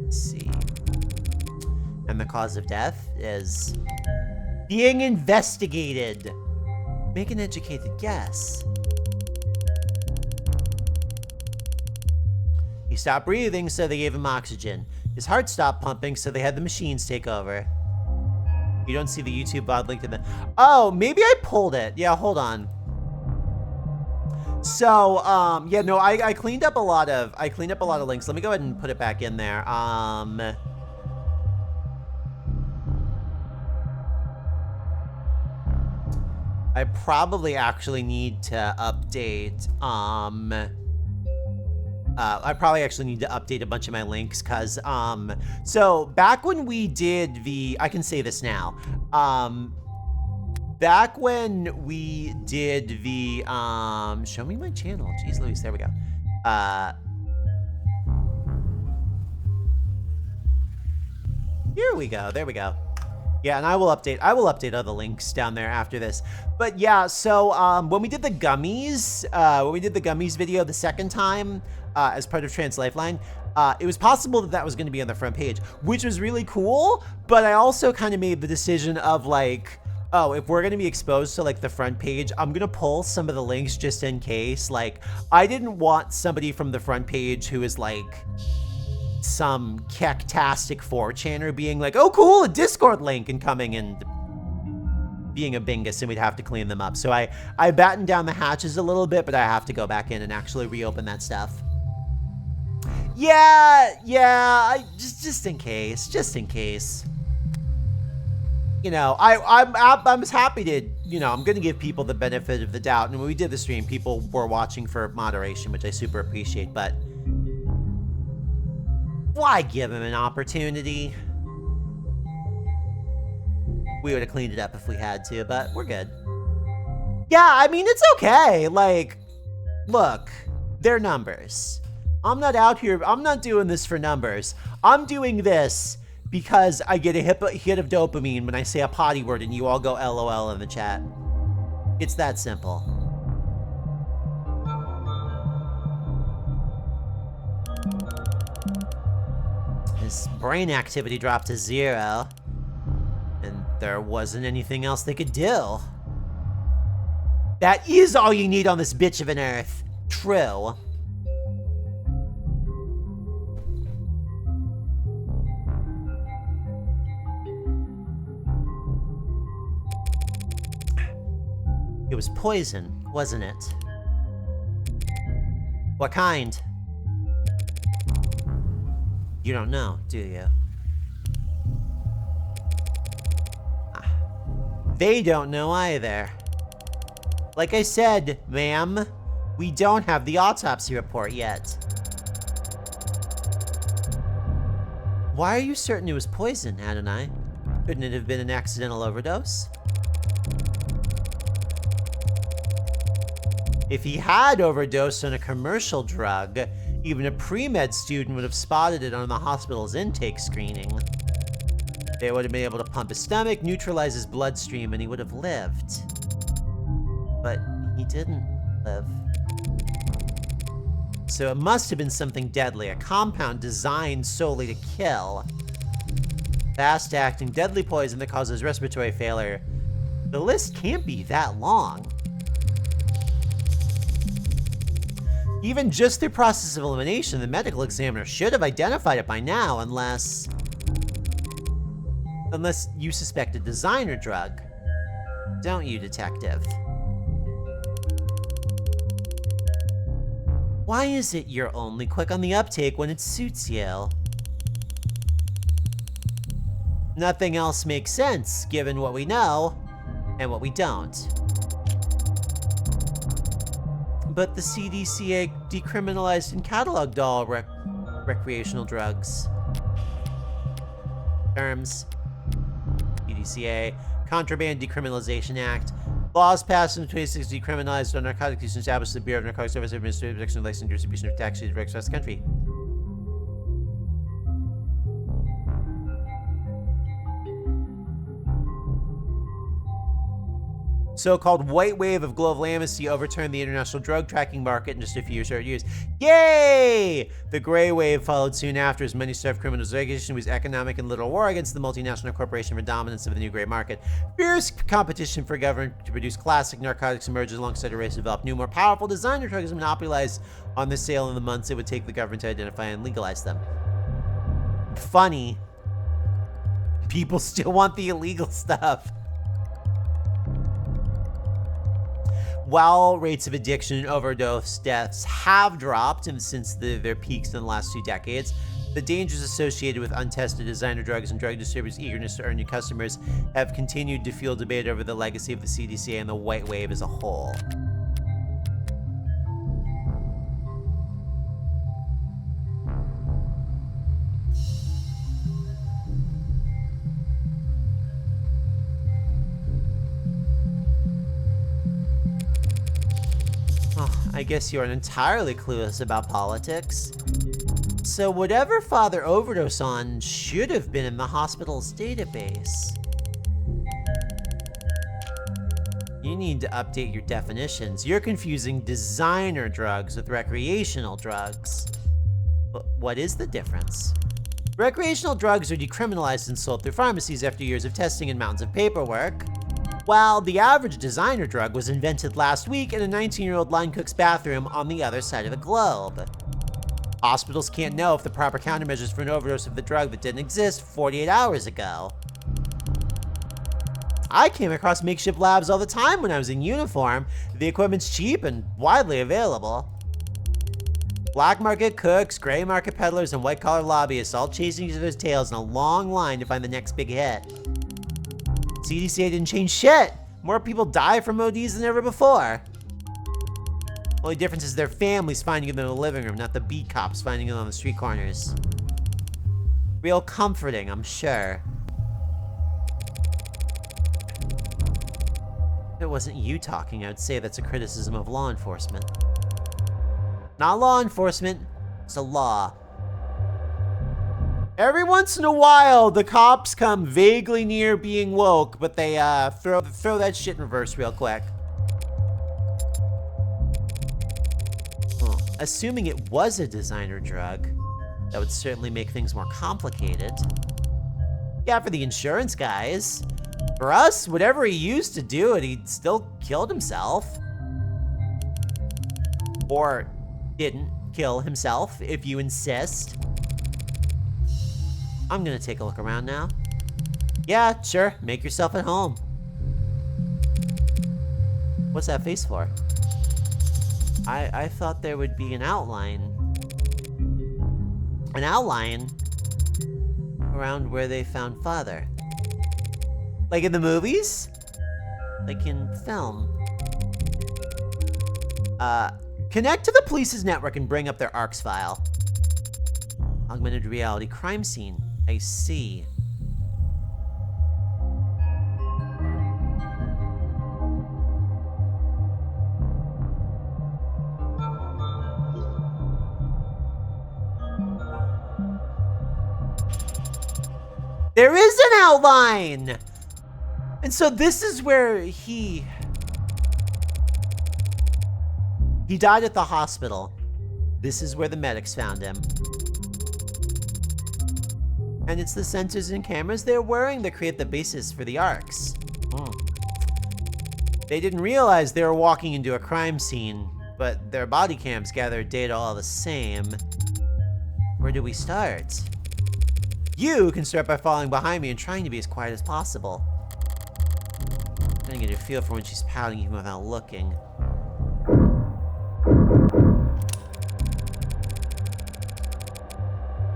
Let's see. And the cause of death is being investigated. Make an educated guess. He stopped breathing, so they gave him oxygen. His heart stopped pumping, so they had the machines take over. You don't see the YouTube VOD link to the... Oh, maybe I pulled it. Yeah, hold on. So, yeah, no, I cleaned up a lot of links. Let me go ahead and put it back in there. I probably actually need to update, I probably actually need to update a bunch of my links, because, so back when we did the, I can say this now, back when we did the, show me my channel, jeez Louise, there we go, here we go, there we go. Yeah, and I will update other links down there after this. But yeah, so when we did the gummies, video the second time as part of Trans Lifeline, it was possible that was going to be on the front page, which was really cool. But I also kind of made the decision of like, oh, if we're going to be exposed to like the front page, I'm going to pull some of the links just in case. Like, I didn't want somebody from the front page who is like some cactastic 4chaner being like, oh cool, a Discord link, and coming and being a bingus, and we'd have to clean them up. So I battened down the hatches a little bit, but I have to go back in and actually reopen that stuff. Yeah, I just in case. You know, I'm happy to, you know, I'm gonna give people the benefit of the doubt. And when we did the stream, people were watching for moderation, which I super appreciate, but why give him an opportunity? We would have cleaned it up if we had to, but we're good. Yeah, I mean, it's okay. Like, look, they're numbers. I'm not out here, I'm not doing this for numbers. I'm doing this because I get a hit of dopamine when I say a potty word and you all go LOL in the chat. It's that simple. His brain activity dropped to 0, and there wasn't anything else they could do. That is all you need on this bitch of an earth. True. It was poison, wasn't it? What kind? You don't know, do you? They don't know either. Like I said, ma'am, we don't have the autopsy report yet. Why are you certain it was poison, Adonai? Couldn't it have been an accidental overdose? If he had overdosed on a commercial drug, even a pre-med student would have spotted it on the hospital's intake screening. They would have been able to pump his stomach, neutralize his bloodstream, and he would have lived. But he didn't live. So it must have been something deadly, a compound designed solely to kill. Fast-acting, deadly poison that causes respiratory failure. The list can't be that long. Even just through process of elimination, the medical examiner should have identified it by now, unless you suspect a designer drug. Don't you, detective? Why is it you're only quick on the uptake when it suits you? Nothing else makes sense, given what we know and what we don't. But the CDCA decriminalized and cataloged all recreational drugs. terms. PDCA. Contraband Decriminalization Act. Laws passed in 2016 decriminalized on narcotics use and established the Bureau of Narcotics Service Administrative Protection, Licensing, and Distribution of tax use across the country. So-called white wave of global amnesty overturned the international drug tracking market in just a few short years. Yay! The gray wave followed soon after as many starved criminals. Regulation was economic and literal war against the multinational corporation for dominance of the new gray market. Fierce competition for government to produce classic narcotics emerged alongside a race to develop new, more powerful designer drugs monopolized on the sale in the months it would take the government to identify and legalize them. Funny. People still want the illegal stuff. While rates of addiction and overdose deaths have dropped since their peaks in the last 2 decades, the dangers associated with untested designer drugs and drug distributors' eagerness to earn new customers have continued to fuel debate over the legacy of the CDCA and the white wave as a whole. I guess you aren't entirely clueless about politics. So whatever Father overdosed on should have been in the hospital's database. You need to update your definitions. You're confusing designer drugs with recreational drugs. But what is the difference? Recreational drugs are decriminalized and sold through pharmacies after years of testing and mountains of paperwork. While the average designer drug was invented last week in a 19-year-old line cook's bathroom on the other side of the globe. Hospitals can't know if the proper countermeasures for an overdose of the drug that didn't exist 48 hours ago. I came across makeshift labs all the time when I was in uniform. The equipment's cheap and widely available. Black market cooks, gray market peddlers, and white-collar lobbyists all chasing each other's tails in a long line to find the next big hit. CDCA didn't change shit. More people die from ODs than ever before. Only difference is their families finding them in the living room, not the beat cops finding them on the street corners. Real comforting, I'm sure. If it wasn't you talking, I would say that's a criticism of law enforcement. Not law enforcement, it's a law. Every once in a while, the cops come vaguely near being woke, but they throw that shit in reverse real quick. Huh. Assuming it was a designer drug, that would certainly make things more complicated. Yeah, for the insurance guys. For us, whatever he used to do it, he still killed himself. Or didn't kill himself, if you insist. I'm gonna take a look around now. Yeah, sure, make yourself at home. What's that face for? I thought there would be an outline. An outline around where they found Father. Like in the movies? Like in film. Connect to the police's network and bring up their ARCS file. Augmented reality crime scene. I see. There is an outline! And so this is where he died at the hospital. This is where the medics found him. And it's the sensors and cameras they're wearing that create the basis for the ARCs. They didn't realize they were walking into a crime scene, but their body cams gathered data all the same. Where do we start? You can start by following behind me and trying to be as quiet as possible. I'm trying to get a feel for when she's pouting even without looking.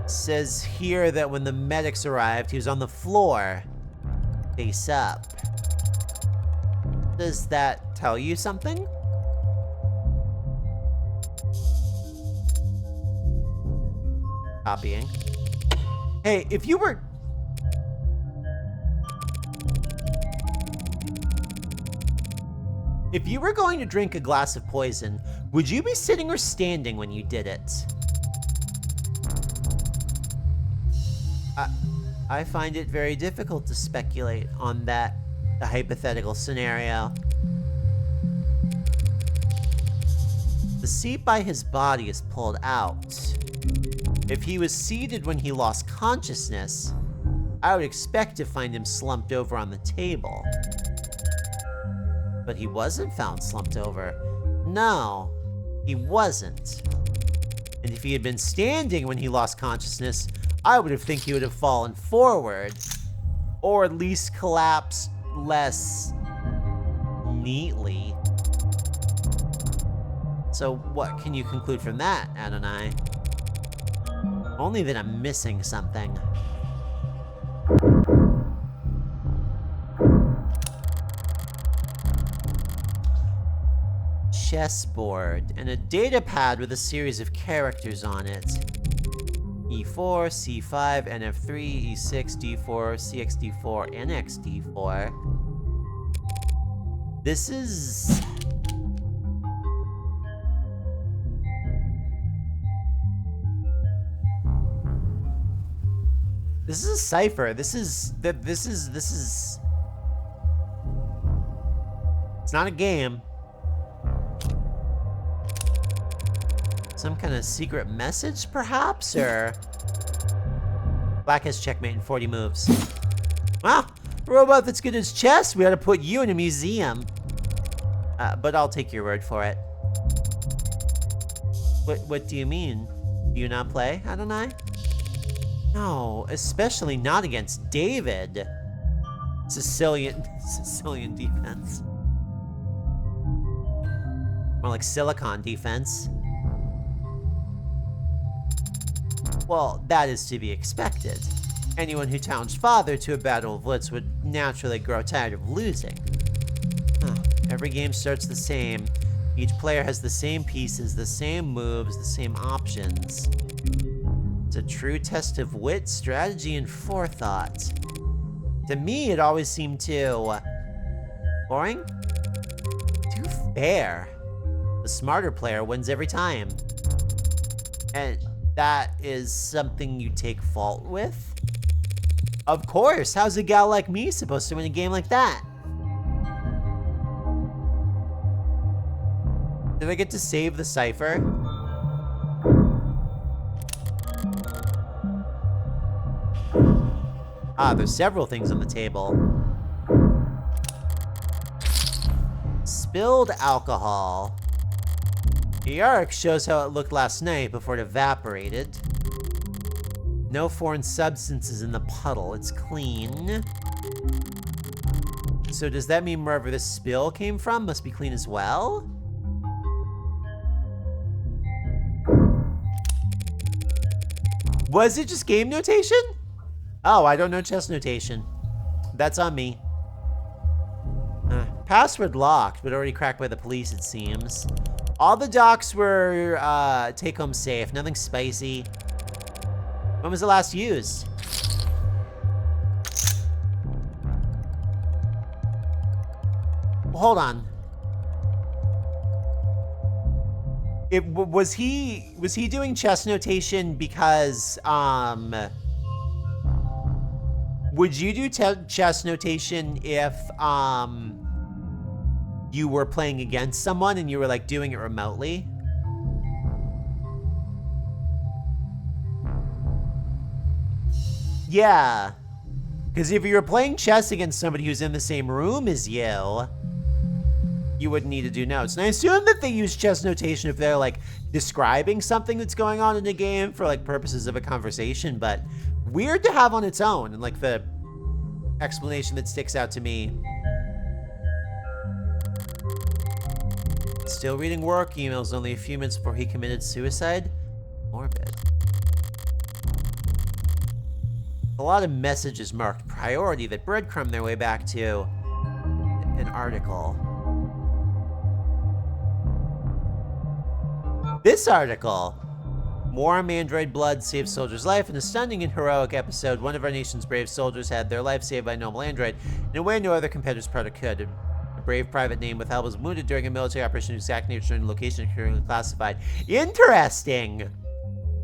Says here that when the medics arrived, he was on the floor, face up. Does that tell you something? Copying. Hey, if you were If you were going to drink a glass of poison, would you be sitting or standing when you did it? I find it very difficult to speculate on that hypothetical scenario. The seat by his body is pulled out. If he was seated when he lost consciousness, I would expect to find him slumped over on the table. But he wasn't found slumped over. No, he wasn't. And if he had been standing when he lost consciousness, I would have think he would have fallen forward, or at least collapsed less neatly. So what can you conclude from that, Adonai? Only that I'm missing something. Chessboard and a data pad with a series of characters on it. E4, C5, NF3, E6, D4, CXD4, NXD4. This is... This is a cipher. This is... It's not a game. Some kind of secret message, perhaps? Or... Black has checkmate in 40 moves. Well, a robot that's good as chess, we ought to put you in a museum. But I'll take your word for it. What do you mean? Do you not play, Adonai? No, especially not against David. Sicilian defense. More like Silicon defense. Well, that is to be expected. Anyone who challenged Father to a battle of wits would naturally grow tired of losing. Every game starts the same. Each player has the same pieces, the same moves, the same options. It's a true test of wit, strategy, and forethought. To me, it always seemed too... boring? Too fair. The smarter player wins every time. And that is something you take fault with? Of course, how's a gal like me supposed to win a game like that? Did I get to save the cipher? There's several things on the table. Spilled alcohol. The arc shows how it looked last night before it evaporated. No foreign substances in the puddle, it's clean. So does that mean wherever the spill came from must be clean as well? Was it just game notation? Oh, I don't know chess notation. That's on me. Password locked, but already cracked by the police, it seems. All the docs were take-home safe, nothing spicy. When was it last used? Hold on. Was he doing chess notation because would you do chess notation if you were playing against someone and you were like doing it remotely? Yeah, because if you were playing chess against somebody who's in the same room as you wouldn't need to do notes. And I assume that they use chess notation if they're like describing something that's going on in the game for like purposes of a conversation, but weird to have on its own, and like the explanation that sticks out to me. Still reading work emails only a few minutes before he committed suicide? Morbid. A lot of messages marked priority that breadcrumb their way back to an article. This article, Warm Android Blood Saves Soldier's Life. In a stunning and heroic episode, one of our nation's brave soldiers had their life saved by a noble android in a way no other competitor's product could. A brave private named Withheld was wounded during a military operation whose exact nature and location are currently classified. Interesting!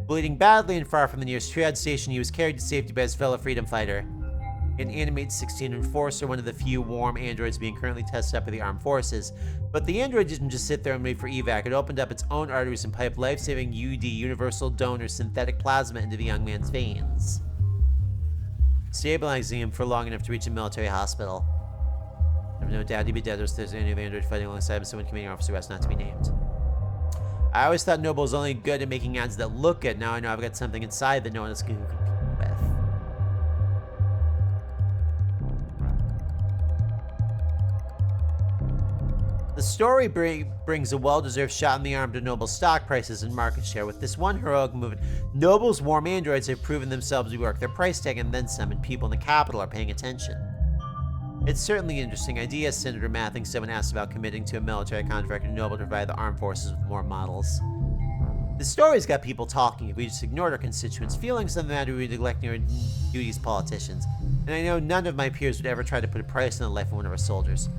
Bleeding badly and far from the nearest triad station, he was carried to safety by his fellow freedom fighter. An Animate 16 Enforcer, one of the few warm androids being currently tested up by the armed forces. But the android didn't just sit there and wait for evac. It opened up its own arteries and piped life-saving UD, universal donor, synthetic plasma into the young man's veins, stabilizing him for long enough to reach a military hospital. I have no doubt he'd be dead if there's any of the android fighting alongside him, so one commanding officer asked not to be named. I always thought Noble was only good at making ads that look good. Now I know I've got something inside that no one else can compete with. The story brings a well-deserved shot in the arm to Noble's stock prices and market share. With this one heroic movement, Noble's warm androids have proven themselves to be worth their price tag and then some, and people in the capital are paying attention. It's certainly an interesting idea, Senator Mathing said when asked about committing to a military contract with Noble to provide the armed forces with more models. The story's got people talking. If we just ignored our constituents' feelings on the matter, we'd be neglecting our duties as politicians. And I know none of my peers would ever try to put a price on the life of one of our soldiers.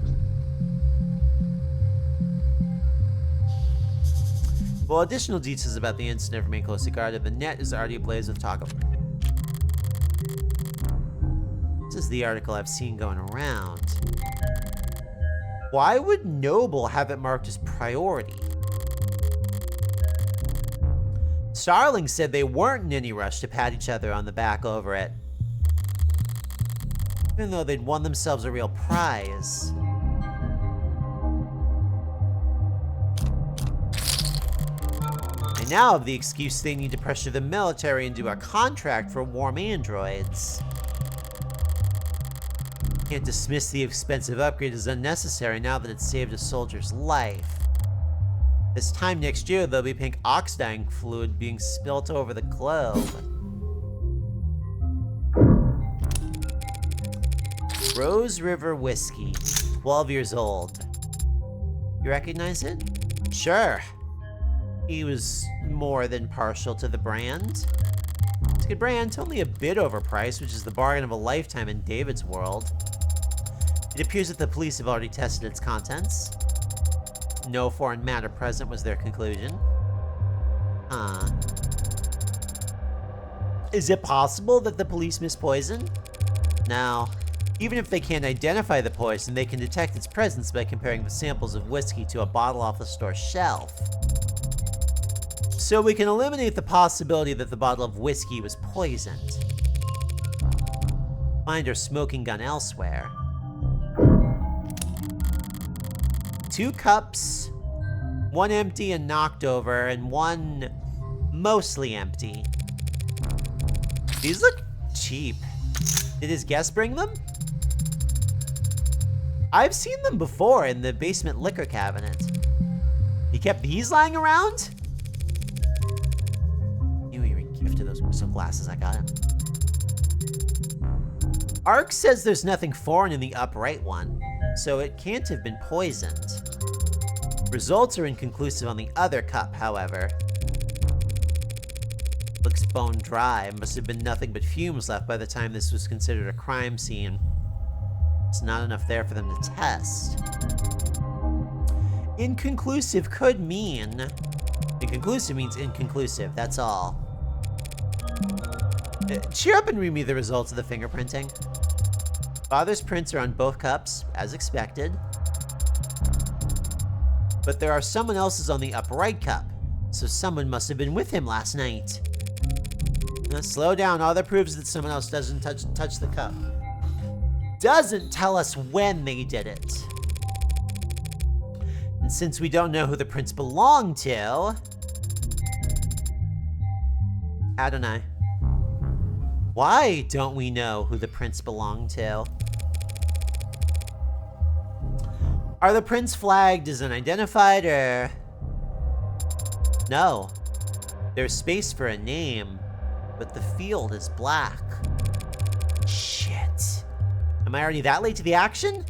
While additional details about the incident remain closely guarded, the net is already ablaze with talk of. This is the article I've seen going around. Why would Noble have it marked as priority? Starling said they weren't in any rush to pat each other on the back over it, even though they'd won themselves a real prize. They now have the excuse they need to pressure the military into a contract for warm androids. Can't dismiss the expensive upgrade as unnecessary now that it's saved a soldier's life. This time next year, there'll be pink ox-dyeing fluid being spilt over the globe. Rose River Whiskey, 12 years old. You recognize it? Sure. He was more than partial to the brand. It's a good brand, only a bit overpriced, which is the bargain of a lifetime in David's world. It appears that the police have already tested its contents. No foreign matter present was their conclusion. Is it possible that the police missed poison? No. Even if they can't identify the poison, they can detect its presence by comparing the samples of whiskey to a bottle off the store shelf. So we can eliminate the possibility that the bottle of whiskey was poisoned. Find our smoking gun elsewhere. 2 cups, 1 empty and knocked over, and 1 mostly empty. These look cheap. Did his guest bring them? I've seen them before in the basement liquor cabinet. He kept these lying around? You even gifted those crystal glasses I got him. Ark says there's nothing foreign in the upright one, so it can't have been poisoned. Results are inconclusive on the other cup, however. Looks bone dry. Must have been nothing but fumes left by the time this was considered a crime scene. It's not enough there for them to test. Inconclusive could mean... Inconclusive means inconclusive, that's all. Cheer up and read me the results of the fingerprinting. Father's prints are on both cups, as expected. But there are someone else's on the upright cup, so someone must have been with him last night. Now slow down, all that proves that someone else doesn't touch the cup. Doesn't tell us when they did it. And since we don't know who the prints belong to... Adonai. Why don't we know who the prints belong to? Are the prints flagged as unidentified, or... No. There's space for a name, but the field is black. Shit. Am I already that late to the action?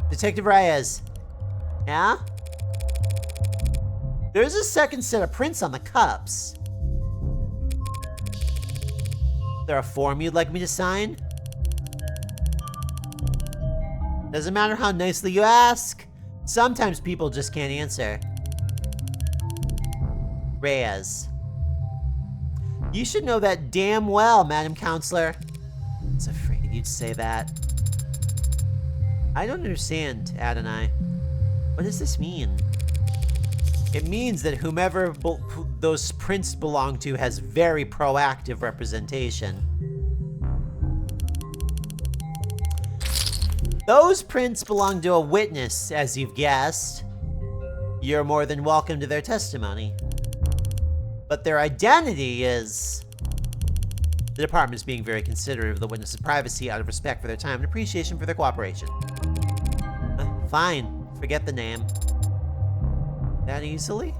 Detective Reyes. Yeah? There's a second set of prints on the cups. Is there a form you'd like me to sign? Doesn't matter how nicely you ask. Sometimes people just can't answer. Reyes. You should know that damn well, Madam Counselor. I was afraid you'd say that. I don't understand, Adonai. What does this mean? It means that whomever those prints belong to has very proactive representation. Those prints belong to a witness, as you've guessed. You're more than welcome to their testimony. But their identity is... The department is being very considerate of the witness's privacy out of respect for their time and appreciation for their cooperation. Fine. Forget the name. That easily?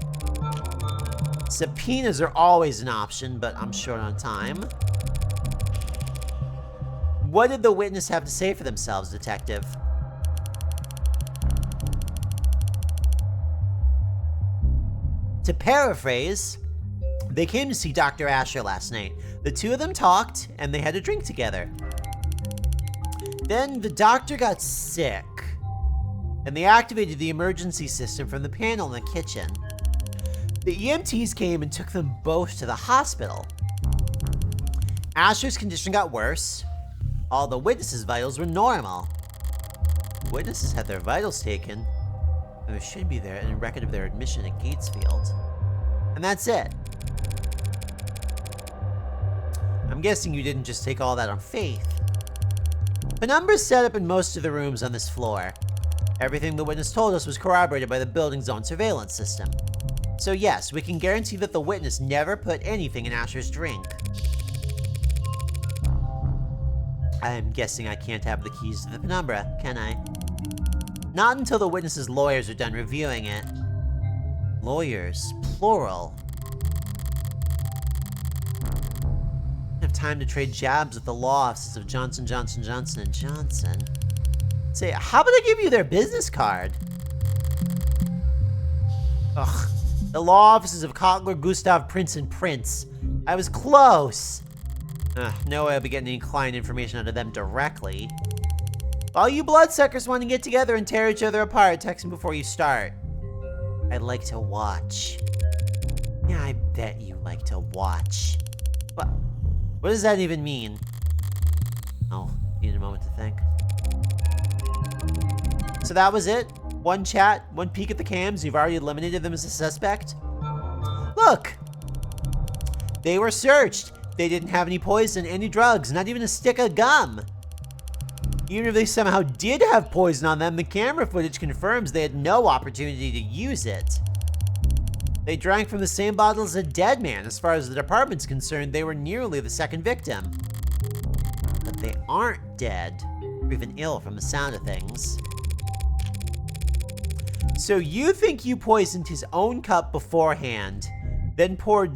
Subpoenas are always an option, but I'm short on time. What did the witness have to say for themselves, Detective? To paraphrase, they came to see Dr. Asher last night. The two of them talked, and they had a drink together. Then the doctor got sick, and they activated the emergency system from the panel in the kitchen. The EMTs came and took them both to the hospital. Asher's condition got worse. All the witnesses' vitals were normal. Witnesses had their vitals taken, and there should be a record of their admission at Gatesfield. And that's it. I'm guessing you didn't just take all that on faith. Penumbra's set up in most of the rooms on this floor. Everything the witness told us was corroborated by the building's own surveillance system. So yes, we can guarantee that the witness never put anything in Asher's drink. I'm guessing I can't have the keys to the penumbra, can I? Not until the witness's lawyers are done reviewing it. Lawyers, plural. I have time to trade jabs with the law offices of Johnson, Johnson, Johnson & Johnson. Say, how about I give you their business card? Ugh. The law offices of Kotler, Gustav, Prince & Prince. I was close. No way I'll be getting any client information out of them directly. All you bloodsuckers want to get together and tear each other apart, text me before you start. I'd like to watch. Yeah, I bet you like to watch. What does that even mean? Oh, need a moment to think. So that was it? One chat, one peek at the cams, you've already eliminated them as a suspect? Look! They were searched. They didn't have any poison, any drugs, not even a stick of gum. Even if they somehow did have poison on them, the camera footage confirms they had no opportunity to use it. They drank from the same bottle as a dead man. As far as the department's concerned, they were nearly the second victim. But they aren't dead, or even ill from the sound of things. So you think you poisoned his own cup beforehand, then poured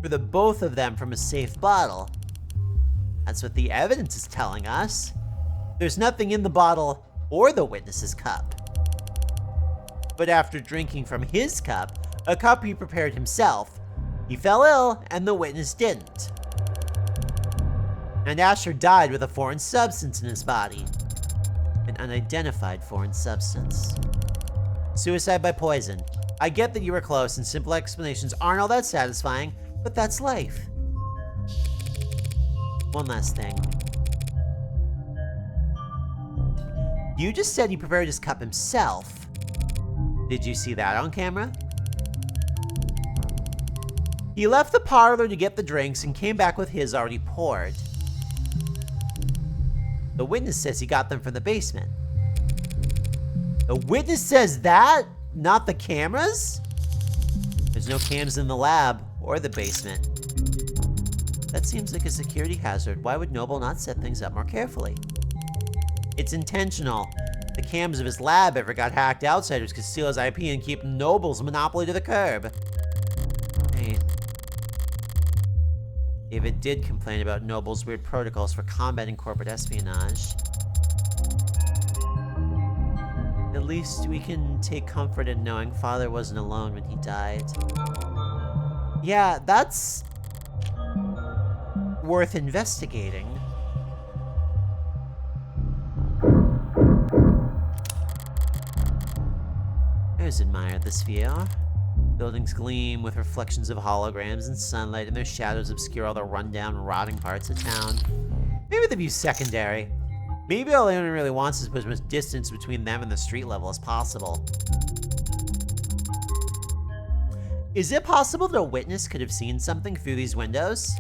for the both of them from a safe bottle. That's what the evidence is telling us. There's nothing in the bottle or the witness's cup. But after drinking from his cup, a cup he prepared himself, he fell ill and the witness didn't. And Asher died with a foreign substance in his body. An unidentified foreign substance. Suicide by poison. I get that you were close and simple explanations aren't all that satisfying, but that's life. One last thing. You just said he prepared his cup himself. Did you see that on camera? He left the parlor to get the drinks and came back with his already poured. The witness says he got them from the basement. The witness says that? Not the cameras? There's no cams in the lab or the basement. That seems like a security hazard. Why would Noble not set things up more carefully? It's intentional. The cams of his lab ever got hacked, outsiders could steal his IP and keep Noble's monopoly to the curb. Hey. David did complain about Noble's weird protocols for combating corporate espionage. At least we can take comfort in knowing Father wasn't alone when he died. Yeah, that's worth investigating. always admired this view. Buildings gleam with reflections of holograms and sunlight, and their shadows obscure all the rundown, rotting parts of town. Maybe the view's secondary. Maybe all anyone really wants is to put as much distance between them and the street level as possible. Is it possible that a witness could have seen something through these windows?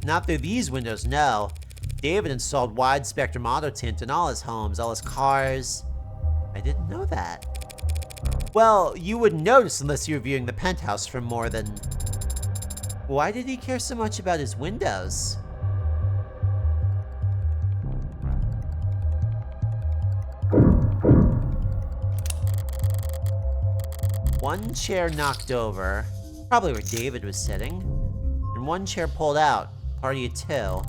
Not through these windows, no. David installed wide spectrum auto tint in all his homes, all his cars. I didn't know that. Well, you wouldn't notice unless you were viewing the penthouse from more than... Why did he care so much about his windows? One chair knocked over, probably where David was sitting, and one chair pulled out, party of two.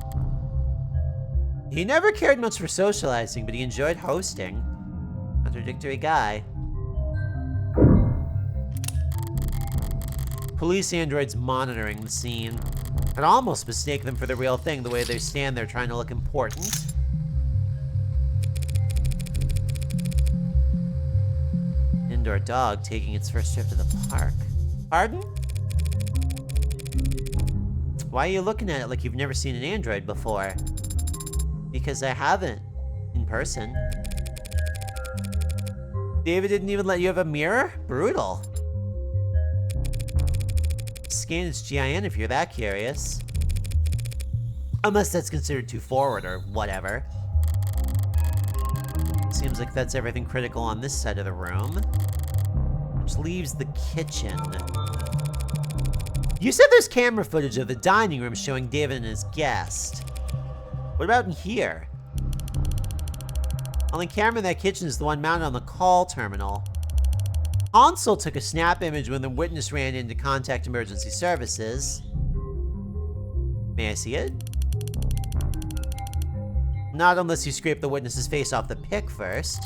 He never cared much for socializing, but he enjoyed hosting. Contradictory guy. Police androids monitoring the scene. I'd almost mistake them for the real thing, the way they stand there trying to look important. Indoor dog taking its first trip to the park. Pardon? Why are you looking at it like you've never seen an android before? Because I haven't. In person. David didn't even let you have a mirror? Brutal. Scan its GIN if you're that curious. Unless that's considered too forward or whatever. Seems like that's everything critical on this side of the room. Which leaves the kitchen. You said there's camera footage of the dining room showing David and his guest. What about in here? Only camera in that kitchen is the one mounted on the call terminal. Hansel took a snap image when the witness ran in to contact emergency services. May I see it? Not unless you scrape the witness's face off the pic first.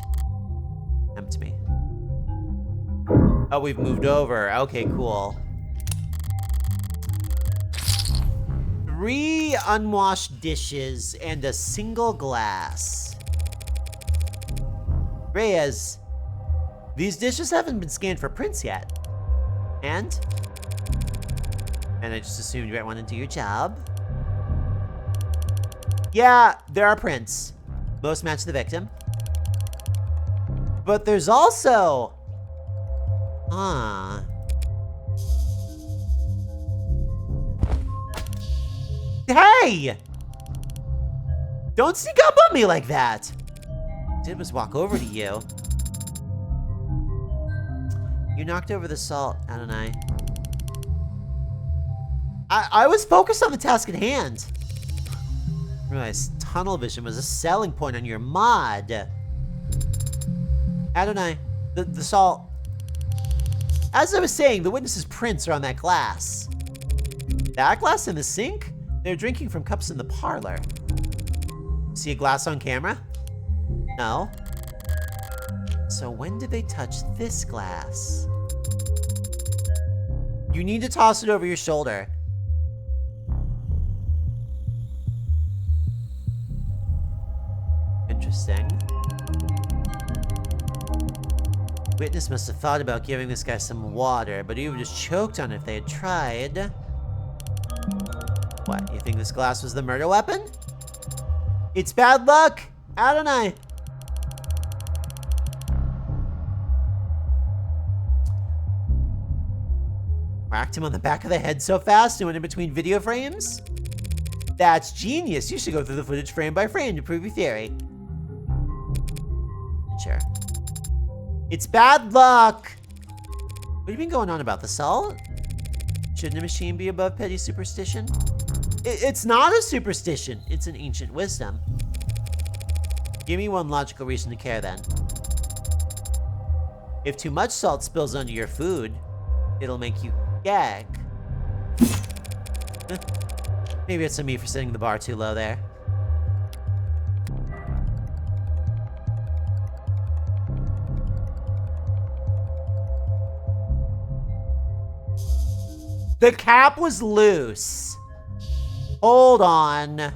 Tempt me. Oh, we've moved over. Okay, cool. 3 unwashed dishes and a single glass. Reyes, these dishes haven't been scanned for prints yet. And I just assumed you went into your job. Yeah, there are prints. Most match the victim. But there's also... Hey! Don't sneak up on me like that! What I did was walk over to you. You knocked over the salt, Adonai. I was focused on the task at hand. I realized tunnel vision was a selling point on your mod. Adonai, the salt. As I was saying, the witness's prints are on that glass. That glass in the sink? They're drinking from cups in the parlor. See a glass on camera? No. So when did they touch this glass? You need to toss it over your shoulder. Interesting. Witness must have thought about giving this guy some water, but he would have just choked on it if they had tried. What, you think this glass was the murder weapon? It's bad luck! Adonai! Whacked him on the back of the head so fast it went in between video frames? That's genius. You should go through the footage frame by frame to prove your theory. Sure. It's bad luck! What do you mean going on about the salt? Shouldn't a machine be above petty superstition? It's not a superstition. It's an ancient wisdom. Give me one logical reason to care then. If too much salt spills onto your food, it'll make you gag. Maybe it's on me for setting the bar too low there. The cap was loose. Hold on.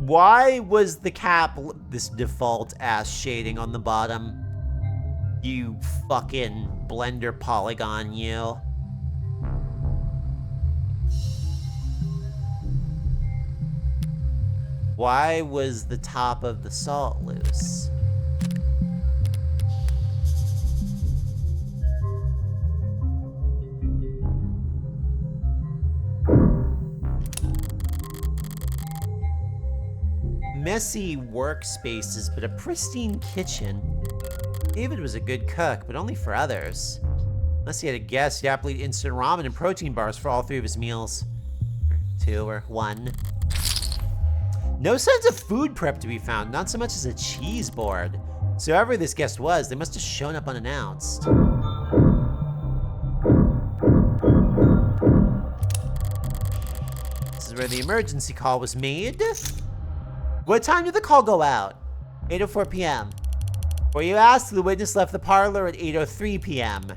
Why was the cap this default ass shading on the bottom? You fucking Blender polygon, you. Why was the top of the salt loose? Messy workspaces, but a pristine kitchen. David was a good cook, but only for others. Unless he had a guest, he'd happily eat instant ramen and protein bars for all 3 of his meals. Or 2 or 1. No signs of food prep to be found, not so much as a cheese board. So whoever this guest was, they must have shown up unannounced. This is where the emergency call was made. What time did the call go out? 8:04 p.m. Were you asked, the witness left the parlor at 8:03 p.m.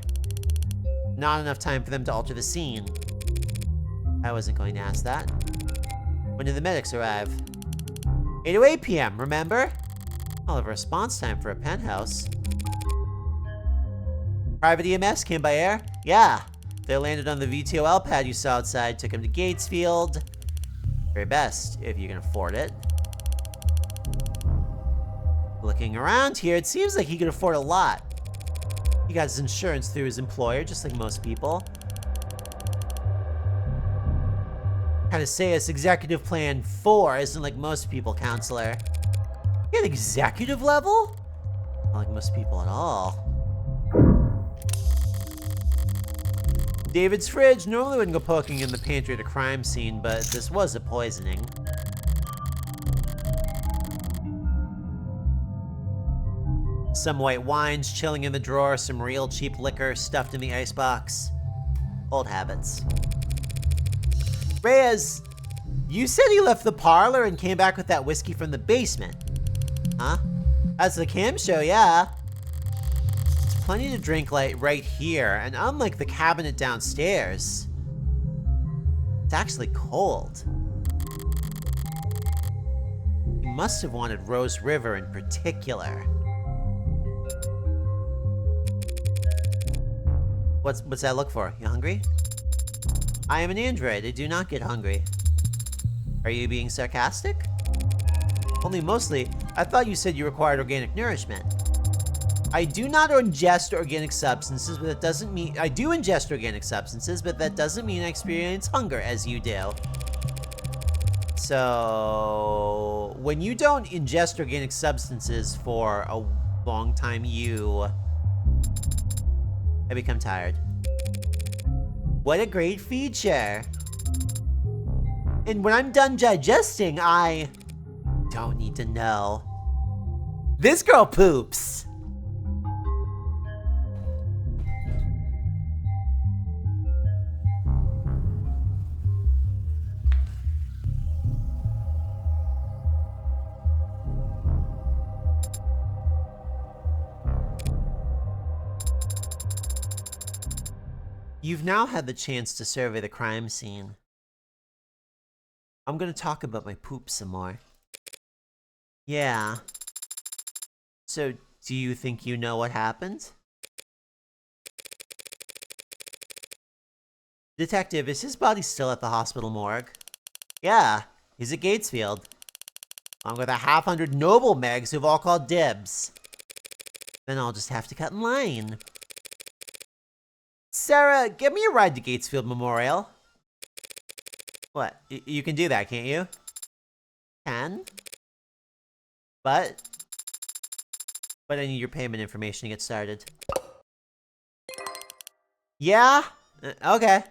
Not enough time for them to alter the scene. I wasn't going to ask that. When did the medics arrive? 8:08 p.m., remember? Hell of a response time for a penthouse. Private EMS came by air? Yeah. They landed on the VTOL pad you saw outside, took him to Gatesfield. Very best, if you can afford it. Looking around here, it seems like he could afford a lot. He got his insurance through his employer, just like most people. Kind of say us executive plan 4 isn't like most people, counselor. You at executive level? Not like most people at all. David's fridge normally wouldn't go poking in the pantry at a crime scene, but this was a poisoning. Some white wines chilling in the drawer, some real cheap liquor stuffed in the icebox. Old habits. Reyes, you said he left the parlor and came back with that whiskey from the basement. Huh? That's the cam show, yeah. There's plenty to drink right here, and unlike the cabinet downstairs, it's actually cold. He must have wanted Rose River in particular. What's that look for? You hungry? I am an android. I do not get hungry. Are you being sarcastic? Only mostly. I thought you said you required organic nourishment. I do not ingest organic substances, but that doesn't mean I do ingest organic substances, but that doesn't mean I experience hunger as you do. So, when you don't ingest organic substances for a long time, I become tired. What a great feature. And when I'm done digesting, I don't need to know. This girl poops. You've now had the chance to survey the crime scene. I'm gonna talk about my poop some more. Yeah. So, do you think you know what happened? Detective, is his body still at the hospital morgue? Yeah, he's at Gatesfield. Along with 100 noble megs who've all called dibs. Then I'll just have to cut in line. Sarah, give me a ride to Gatesfield Memorial. What? You can do that, can't you? Can? But I need your payment information to get started. Yeah? Okay.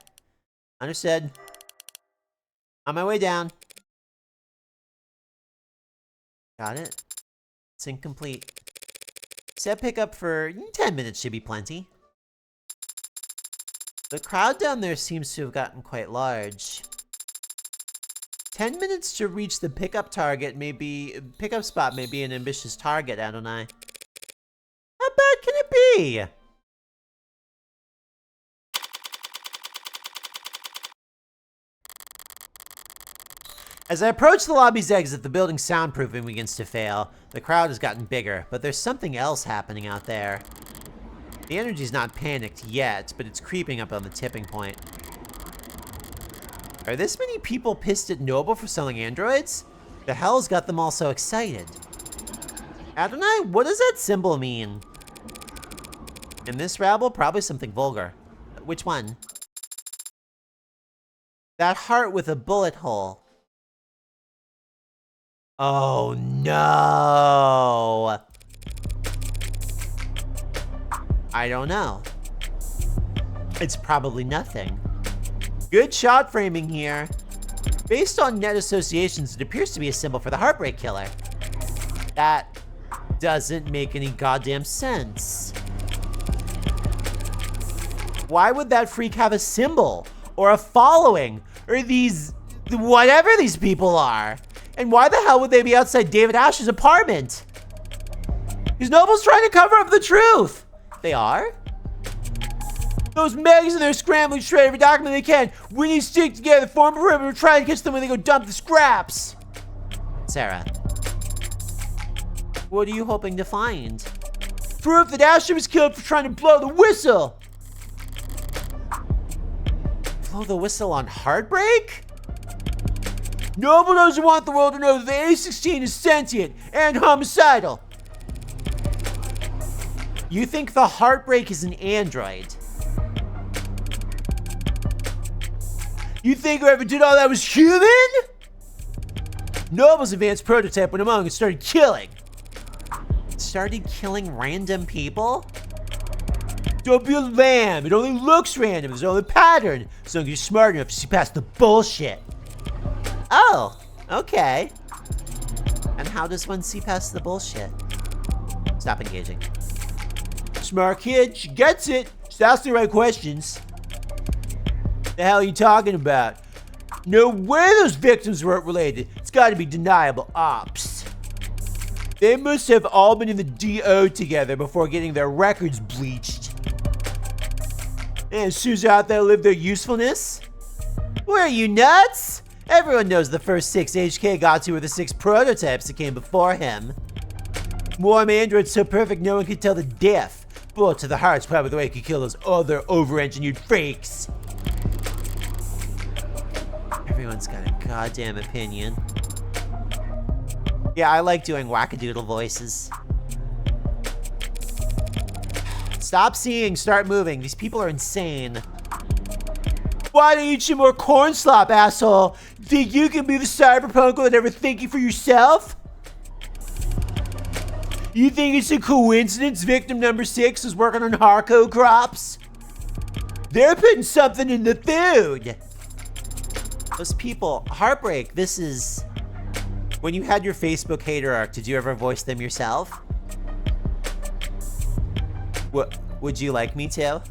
Understood. On my way down. Got it. It's incomplete. Set pickup for 10 minutes should be plenty. The crowd down there seems to have gotten quite large. 10 minutes to reach the pickup spot may be an ambitious target, Adonai. How bad can it be? As I approach the lobby's exit, the building's soundproofing begins to fail. The crowd has gotten bigger, but there's something else happening out there. The energy's not panicked yet, but it's creeping up on the tipping point. Are this many people pissed at Noble for selling androids? The hell's got them all so excited? Adonai, what does that symbol mean? In this rabble, probably something vulgar. Which one? That heart with a bullet hole. Oh no! I don't know. It's probably nothing. Good shot framing here. Based on net associations, it appears to be a symbol for the Heartbreak Killer. That doesn't make any goddamn sense. Why would that freak have a symbol? Or a following? Or these... whatever these people are? And why the hell would they be outside David Ash's apartment? Because Noble's trying to cover up the truth. They are? Those megs and they're scrambling to shred every document they can. We need to stick together, form a perimeter, try and catch them when they go dump the scraps. Sarah. What are you hoping to find? Proof that Asher was killed for trying to blow the whistle. Blow the whistle on Heartbreak? Noble doesn't want the world to know that the A-16 is sentient and homicidal. You think the Heartbreak is an android? You think whoever did all that was human? Noble's advanced prototype went among and started killing. Started killing random people? Don't be a lamb. It only looks random. There's only a pattern. As long as you're smart enough to see past the bullshit. Oh, okay. And how does one see past the bullshit? Stop engaging. Smart kid, she gets it. Just ask the right questions. The hell are you talking about? No way those victims weren't related. It's gotta be deniable ops. They must have all been in the DO together before getting their records bleached. And as soon as they're out there live their usefulness? Were you nuts? Everyone knows the first 6 HK got to were the 6 prototypes that came before him. Warm androids so perfect no one could tell the diff. Bullet to the heart's probably the way he could kill those other over-engineered freaks. Everyone's got a goddamn opinion. Yeah, I like doing wackadoodle voices. Stop seeing, start moving. These people are insane. Why don't you eat some more corn slop, asshole? Think you can be the cyberpunk without ever thinking for yourself? You think it's a coincidence victim number 6 is working on Harco crops? They're putting something in the food. Those people, Heartbreak, this is... When you had your Facebook hater arc, did you ever voice them yourself? What, would you like me to?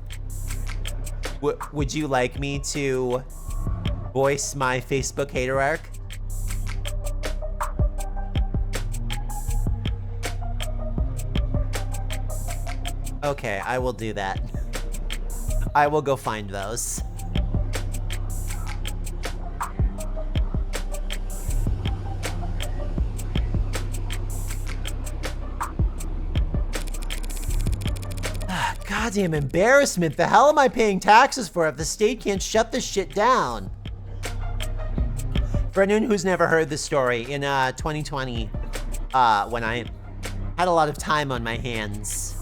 Would you like me to voice my Facebook hater arc? Okay, I will do that. I will go find those. Goddamn embarrassment. The hell am I paying taxes for if the state can't shut this shit down? For anyone who's never heard this story, in 2020, when I had a lot of time on my hands,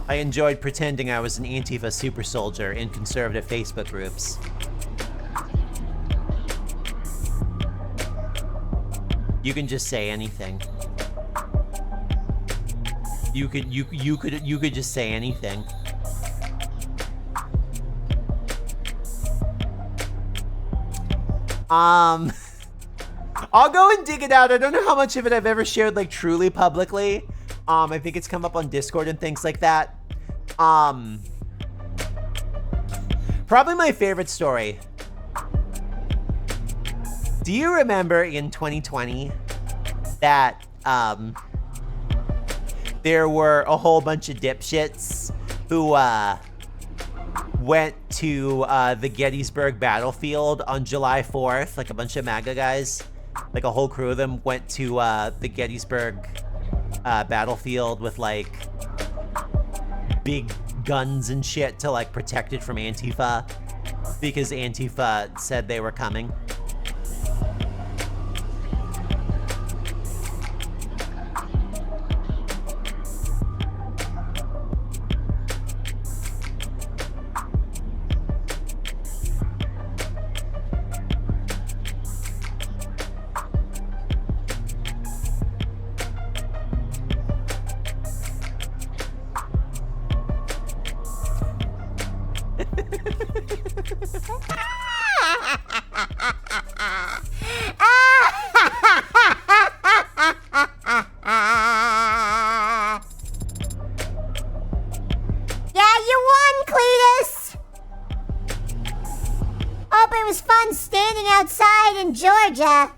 I enjoyed pretending I was an Antifa super soldier in conservative Facebook groups. You can just say anything. You could just say anything. I'll go and dig it out. I don't know how much of it I've ever shared like truly publicly. I think it's come up on Discord and things like that. Probably my favorite story. Do you remember in 2020 that there were a whole bunch of dipshits who went to the Gettysburg battlefield on July 4th. Like a bunch of MAGA guys, like a whole crew of them went to the Gettysburg battlefield with like big guns and shit to like protect it from Antifa because Antifa said they were coming. Yeah, you won, Cletus! Hope it was fun standing outside in Georgia.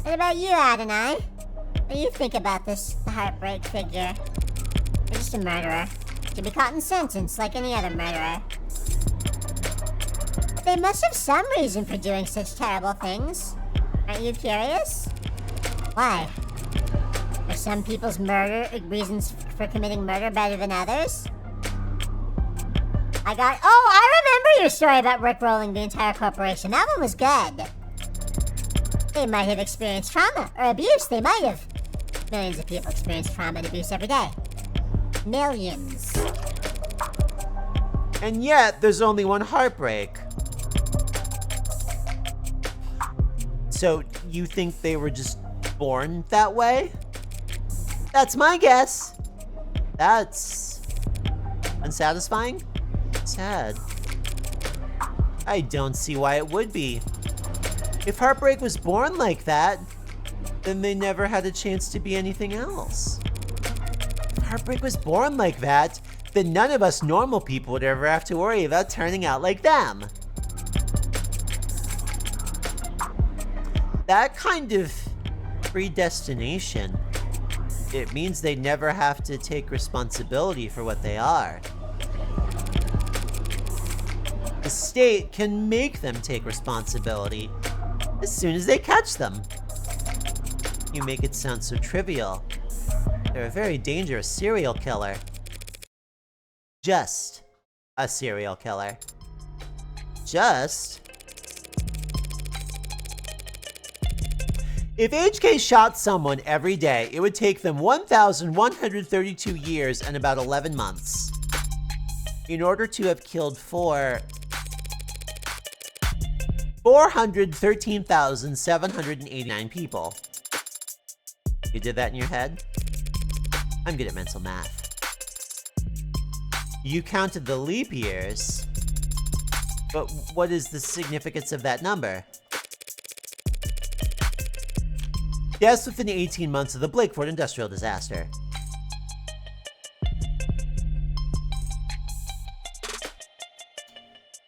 What about you, Adonai? What do you think about this heartbreak figure? You're just a murderer. To be caught and sentenced like any other murderer. They must have some reason for doing such terrible things. Aren't you curious? Why? Are some people's reasons for committing murder better than others? I remember your story about rickrolling the entire corporation. That one was good. They might have experienced trauma or abuse. They might have. Millions of people experience trauma and abuse every day. Millions. And yet, there's only one heartbreak. So, you think they were just born that way? That's my guess. That's unsatisfying? Sad. I don't see why it would be. If heartbreak was born like that, then they never had a chance to be anything else. If heartbreak was born like that, then none of us normal people would ever have to worry about turning out like them. That kind of predestination, it means they never have to take responsibility for what they are. The state can make them take responsibility as soon as they catch them. You make it sound so trivial. They're a very dangerous serial killer. Just a serial killer. Just. If HK shot someone every day, it would take them 1,132 years and about 11 months in order to have killed 413,789 people. You did that in your head? I'm good at mental math. You counted the leap years, but what is the significance of that number? Deaths within 18 months of the Blakeford industrial disaster.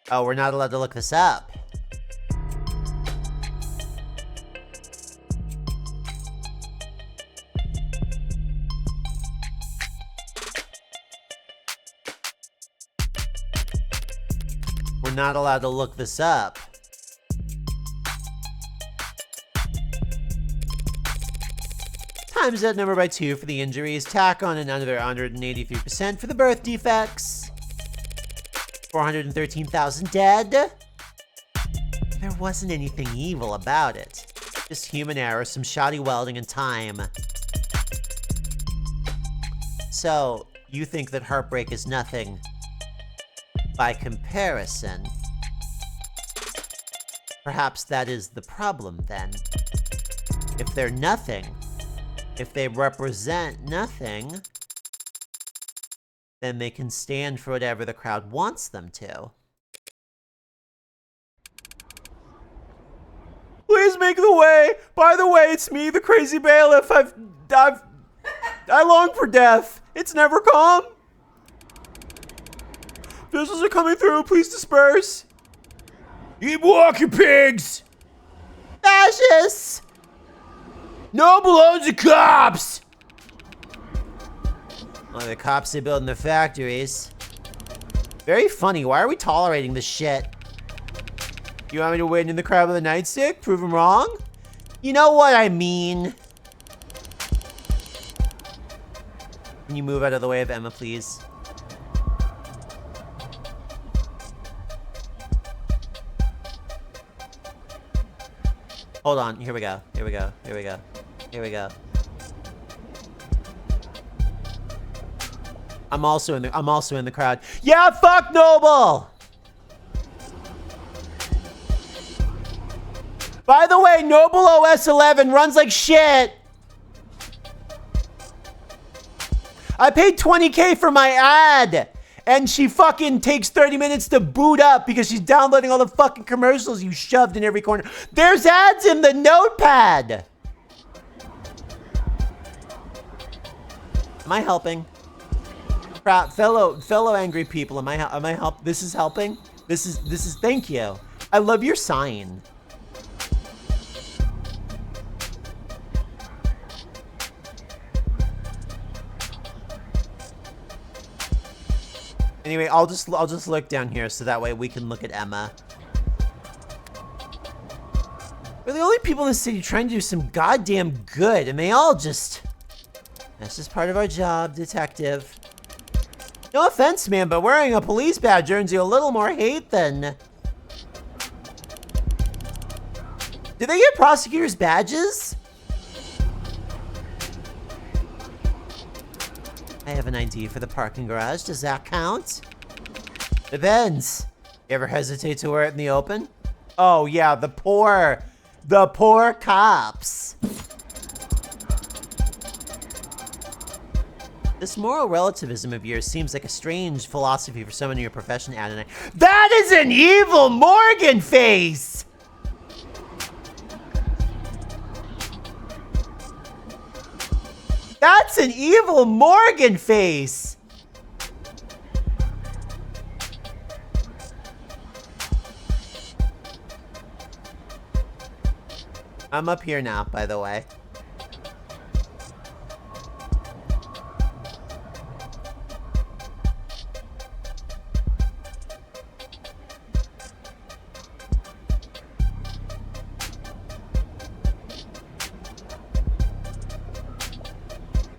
Oh, we're not allowed to look this up. We're not allowed to look this up. Times that number by 2 for the injuries, tack on another 183% for the birth defects. 413,000 dead. There wasn't anything evil about it. Just human error, some shoddy welding, and time. So, you think that heartbreak is nothing by comparison. Perhaps that is the problem then. If they're nothing, if they represent nothing, then they can stand for whatever the crowd wants them to. Please make the way! By the way, it's me, the crazy bailiff. I long for death. It's never come. Vessels are coming through. Please disperse. Keep walking, pigs! Fascists! No balloons of cops! Oh, the cops they build in the factories. Very funny. Why are we tolerating this shit? You want me to wait in the crowd with a nightstick? Prove them wrong? You know what I mean. Can you move out of the way of Emma, please? Hold on. Here we go. Here we go. Here we go. Here we go. I'm also in the crowd. Yeah, fuck Noble! By the way, Noble OS 11 runs like shit. I paid $20K for my ad, and she fucking takes 30 minutes to boot up because she's downloading all the fucking commercials you shoved in every corner. There's ads in the notepad. Am I helping? Fellow angry people, am I help? This is helping. This is thank you. I love your sign. Anyway, I'll just look down here so that way we can look at Emma. We're the only people in the city trying to do some goddamn good, and they all just... That's just part of our job, detective. No offense, man, but wearing a police badge earns you a little more hate than... Do they get prosecutors' badges? I have an ID for the parking garage. Does that count? Depends. You ever hesitate to wear it in the open? Oh, yeah, the poor cops. This moral relativism of yours seems like a strange philosophy for someone in your profession, Adonai. That is an evil Morgan face! That's an evil Morgan face! I'm up here now, by the way.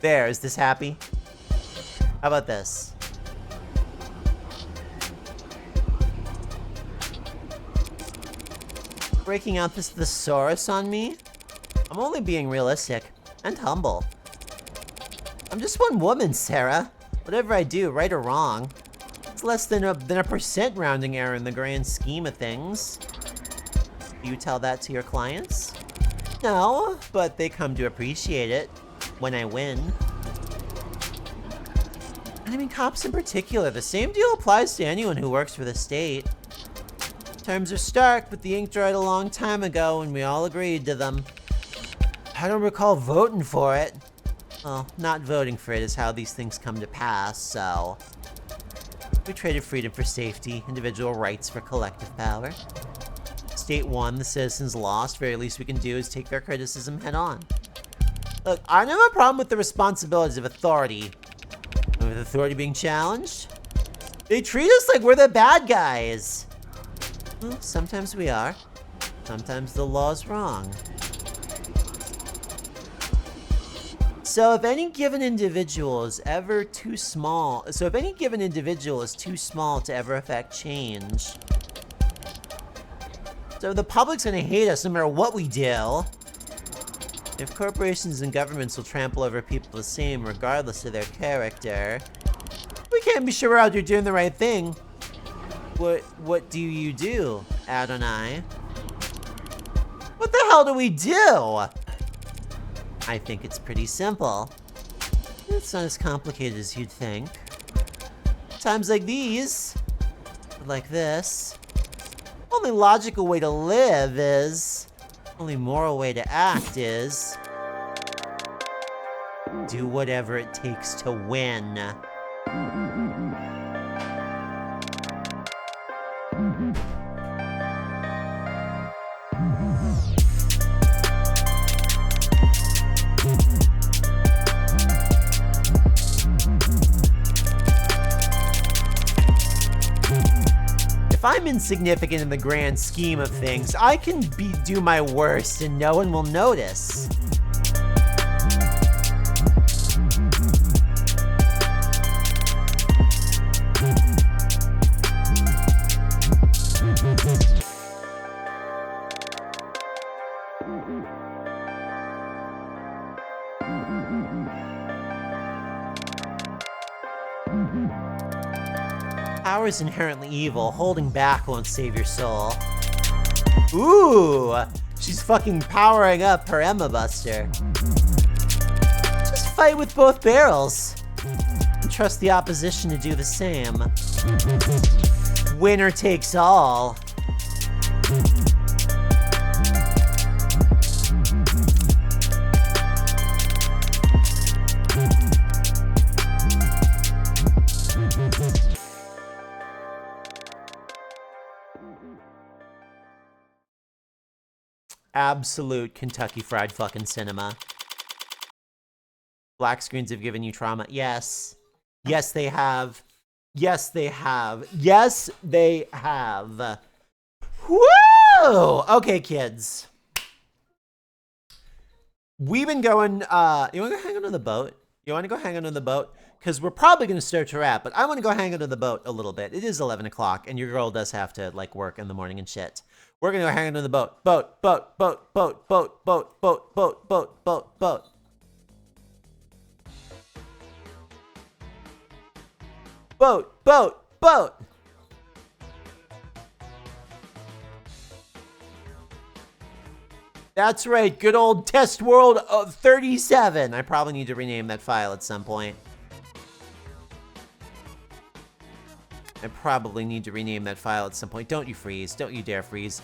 There, is this happy? How about this? Breaking out this thesaurus on me? I'm only being realistic and humble. I'm just one woman, Sarah. Whatever I do, right or wrong, it's less than a percent rounding error in the grand scheme of things. Do you tell that to your clients? No, but they come to appreciate it. When I win. And I mean, cops in particular. The same deal applies to anyone who works for the state. Terms are stark, but the ink dried a long time ago and we all agreed to them. I don't recall voting for it. Well, not voting for it is how these things come to pass, so... We traded freedom for safety, individual rights for collective power. State won, the citizens lost. Very least we can do is take their criticism head on. Look, I don't have a problem with the responsibilities of authority. And with authority being challenged, they treat us like we're the bad guys. Well, sometimes we are. Sometimes the law's wrong. So if any given individual is ever too small, to ever affect change, so the public's gonna hate us no matter what we do. If corporations and governments will trample over people the same regardless of their character, we can't be sure we're out there doing the right thing. What do you do, Adonai? What the hell do we do? I think it's pretty simple. It's not as complicated as you'd think. Times like these, like this, only logical way to live is... Only moral way to act is... do whatever it takes to win. if I'm insignificant in the grand scheme of things, I can do my worst and no one will notice. Power is inherently evil. Holding back won't save your soul. Ooh, she's fucking powering up her Emma Buster. Just fight with both barrels. And trust the opposition to do the same. Winner takes all. Absolute Kentucky Fried fucking cinema. Black screens have given you trauma. Yes. Yes, they have. Yes, they have. Yes, they have. Woo! Okay, kids. We've been going, you wanna go hang on the boat? You wanna go hang on the boat? Because we're probably gonna start to wrap, but I wanna go hang on the boat a little bit. It is 11 o'clock, and your girl does have to, like, work in the morning and shit. We're gonna go hang on the boat. Boat, boat, boat, boat, boat, boat, boat, boat, boat, boat, boat. Boat, boat, boat. That's right, good old Test World of 37. I probably need to rename that file at some point. I probably need to rename that file at some point. Don't you freeze. Don't you dare freeze.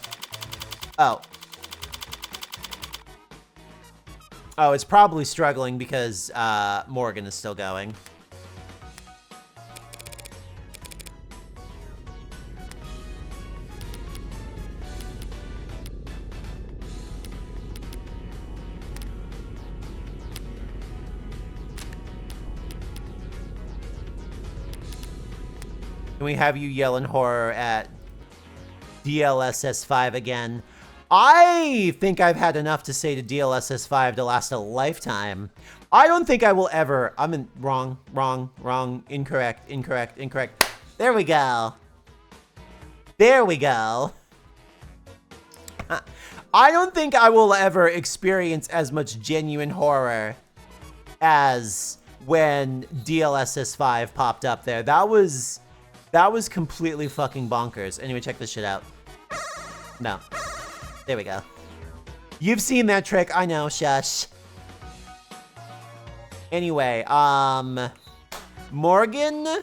Oh. Oh, it's probably struggling because Morgan is still going. Can we have you yelling horror at DLSS 5 again? I think I've had enough to say to DLSS 5 to last a lifetime. I don't think I will ever. Wrong, incorrect. There we go. There we go. I don't think I will ever experience as much genuine horror as when DLSS 5 popped up there. That was completely fucking bonkers. Anyway, check this shit out. No. There we go. You've seen that trick. I know, shush. Anyway, Morgan,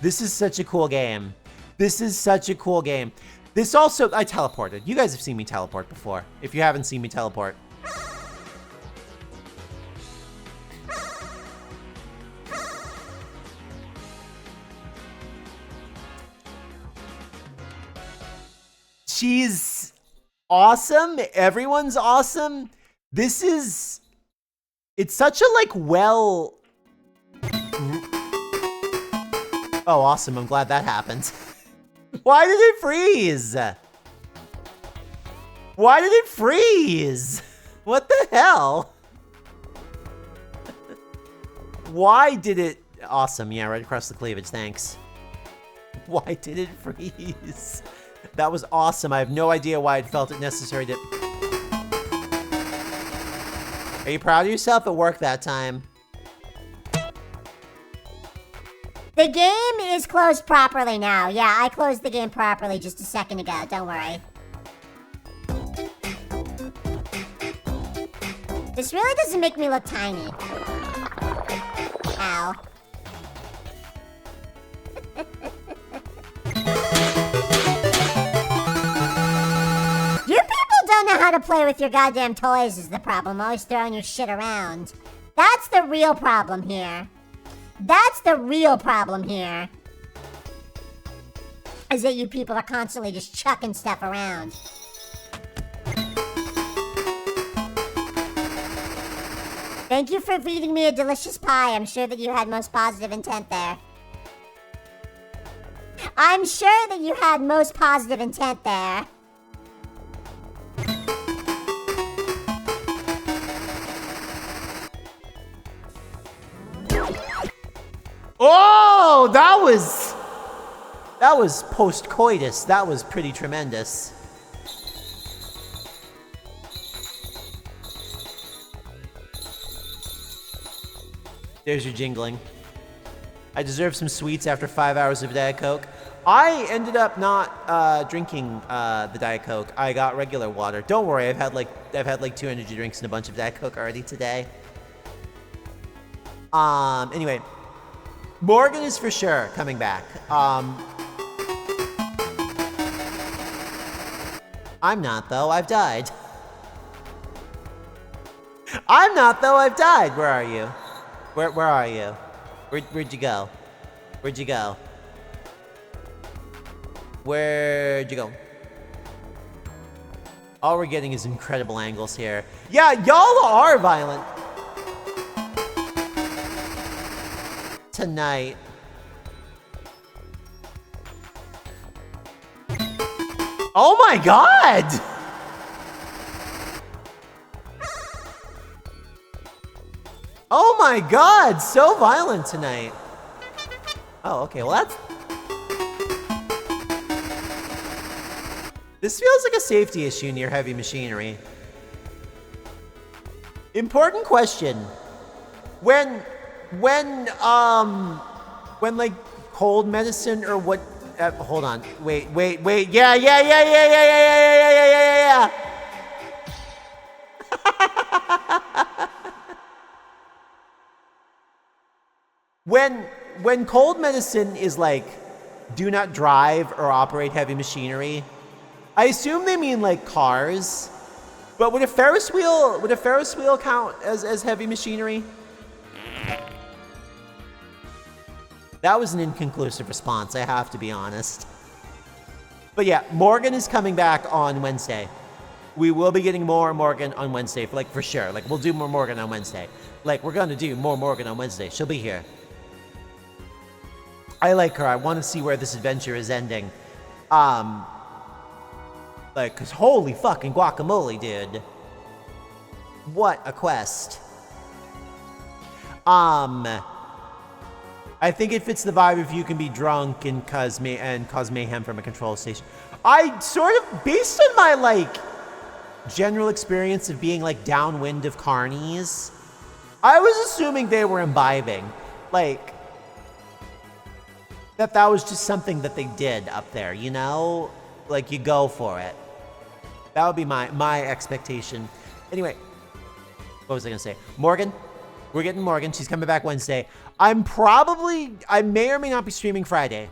this is such a cool game. This is such a cool game. This also, I teleported. You guys have seen me teleport before. If you haven't seen me teleport. She's awesome. Everyone's awesome. It's such a, like, well... Oh, awesome. I'm glad that happened. Why did it freeze? Why did it freeze? What the hell? Why did it... Awesome. Yeah, right across the cleavage. Thanks. Why did it freeze? That was awesome. I have no idea why it felt it necessary to... Are you proud of yourself? It worked that time. The game is closed properly now. Yeah, I closed the game properly just a second ago. Don't worry. This really doesn't make me look tiny. Ow. You people don't know how to play with your goddamn toys is the problem. Always throwing your shit around. That's the real problem here. That's the real problem here. Is that you people are constantly just chucking stuff around. Thank you for feeding me a delicious pie. I'm sure that you had most positive intent there. I'm sure that you had most positive intent there. Oh, that was post-coitus. That was pretty tremendous. There's your jingling. I deserve some sweets after 5 hours of Diet Coke. I ended up not drinking the Diet Coke. I got regular water. Don't worry, I've had like 2 energy drinks and a bunch of Diet Coke already today. Anyway, Morgan is for sure coming back. I'm not though. I've died. I'm not though. I've died. Where are you? Where are you? Where'd you go? Where'd you go? Where'd you go? All we're getting is incredible angles here. Yeah, y'all are violent. Tonight. Oh my god! Oh my god, so violent tonight. Oh, okay, well that's... This feels like a safety issue near heavy machinery. Important question. When like cold medicine or what, hold on, wait, yeah. When cold medicine is like, do not drive or operate heavy machinery, I assume they mean like cars, but would a Ferris wheel count as heavy machinery? That was an inconclusive response, I have to be honest. But yeah, Morgan is coming back on Wednesday. We will be getting more Morgan on Wednesday, for sure. Like, we'll do more Morgan on Wednesday. Like, we're gonna do more Morgan on Wednesday. She'll be here. I like her. I want to see where this adventure is ending. Like, cause holy fucking guacamole, dude. What a quest. I think it fits the vibe if you can be drunk and cause mayhem from a control station. I sort of, based on my like general experience of being like downwind of carnies, I was assuming they were imbibing, like that was just something that they did up there, you know, like you go for it. That would be my expectation. Anyway, what was I gonna say? Morgan. We're getting Morgan. She's coming back Wednesday. I may or may not be streaming Friday.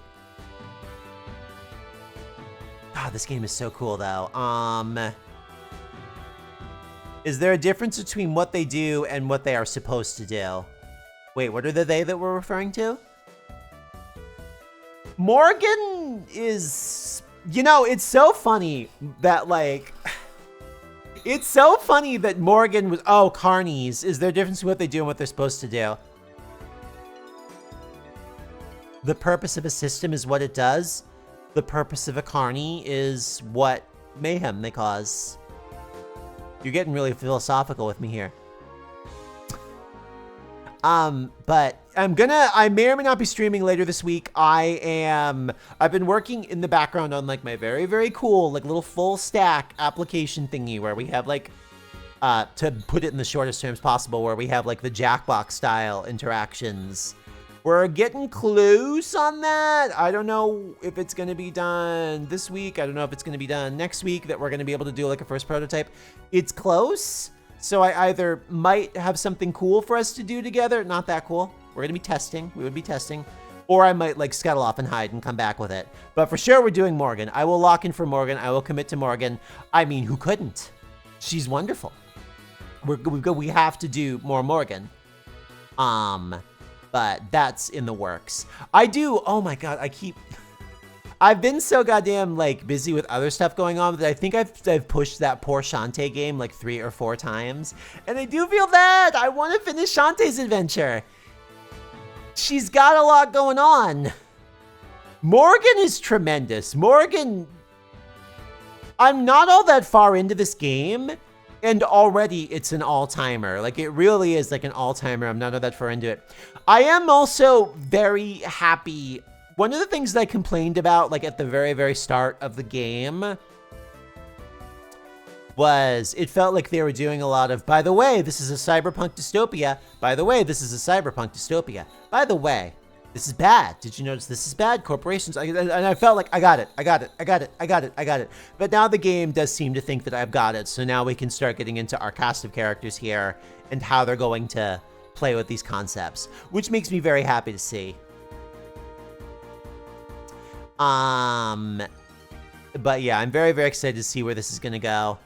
God, this game is so cool though. Is there a difference between what they do and what they are supposed to do? Wait, what are the they that we're referring to? Morgan is, you know, it's so funny that like, it's so funny that Morgan was, oh, carnies. Is there a difference in what they do and what they're supposed to do? The purpose of a system is what it does. The purpose of a carny is what mayhem they cause. You're getting really philosophical with me here. But I may or may not be streaming later this week. I've been working in the background on like my very, very cool, like little full stack application thingy where we have like, to put it in the shortest terms possible, where we have like the Jackbox style interactions. We're getting close on that. I don't know if it's going to be done this week. I don't know if it's going to be done next week, that we're going to be able to do like a first prototype. It's close. So I either might have something cool for us to do together. Not that cool. We're going to be testing. We would be testing. Or I might like scuttle off and hide and come back with it. But for sure, we're doing Morgan. I will lock in for Morgan. I will commit to Morgan. I mean, who couldn't? She's wonderful. We have to do more Morgan. But that's in the works. Oh my God, I've been so goddamn like busy with other stuff going on that I think I've pushed that poor Shantae game like 3 or 4 times. And I do feel bad. I want to finish Shantae's adventure. She's got a lot going on. Morgan is tremendous. Morgan, I'm not all that far into this game, and already it's an all-timer. Like, it really is like an all-timer. I'm not all that far into it. I am also very happy. One of the things that I complained about, like, at the very, very start of the game was it felt like they were doing a lot of, by the way, this is a cyberpunk dystopia. By the way, this is a cyberpunk dystopia. By the way, this is bad. Did you notice this is bad? Corporations. And I felt like I got it. But now the game does seem to think that I've got it. So now we can start getting into our cast of characters here and how they're going to play with these concepts, which makes me very happy to see. But yeah, I'm very, very excited to see where this is going to go.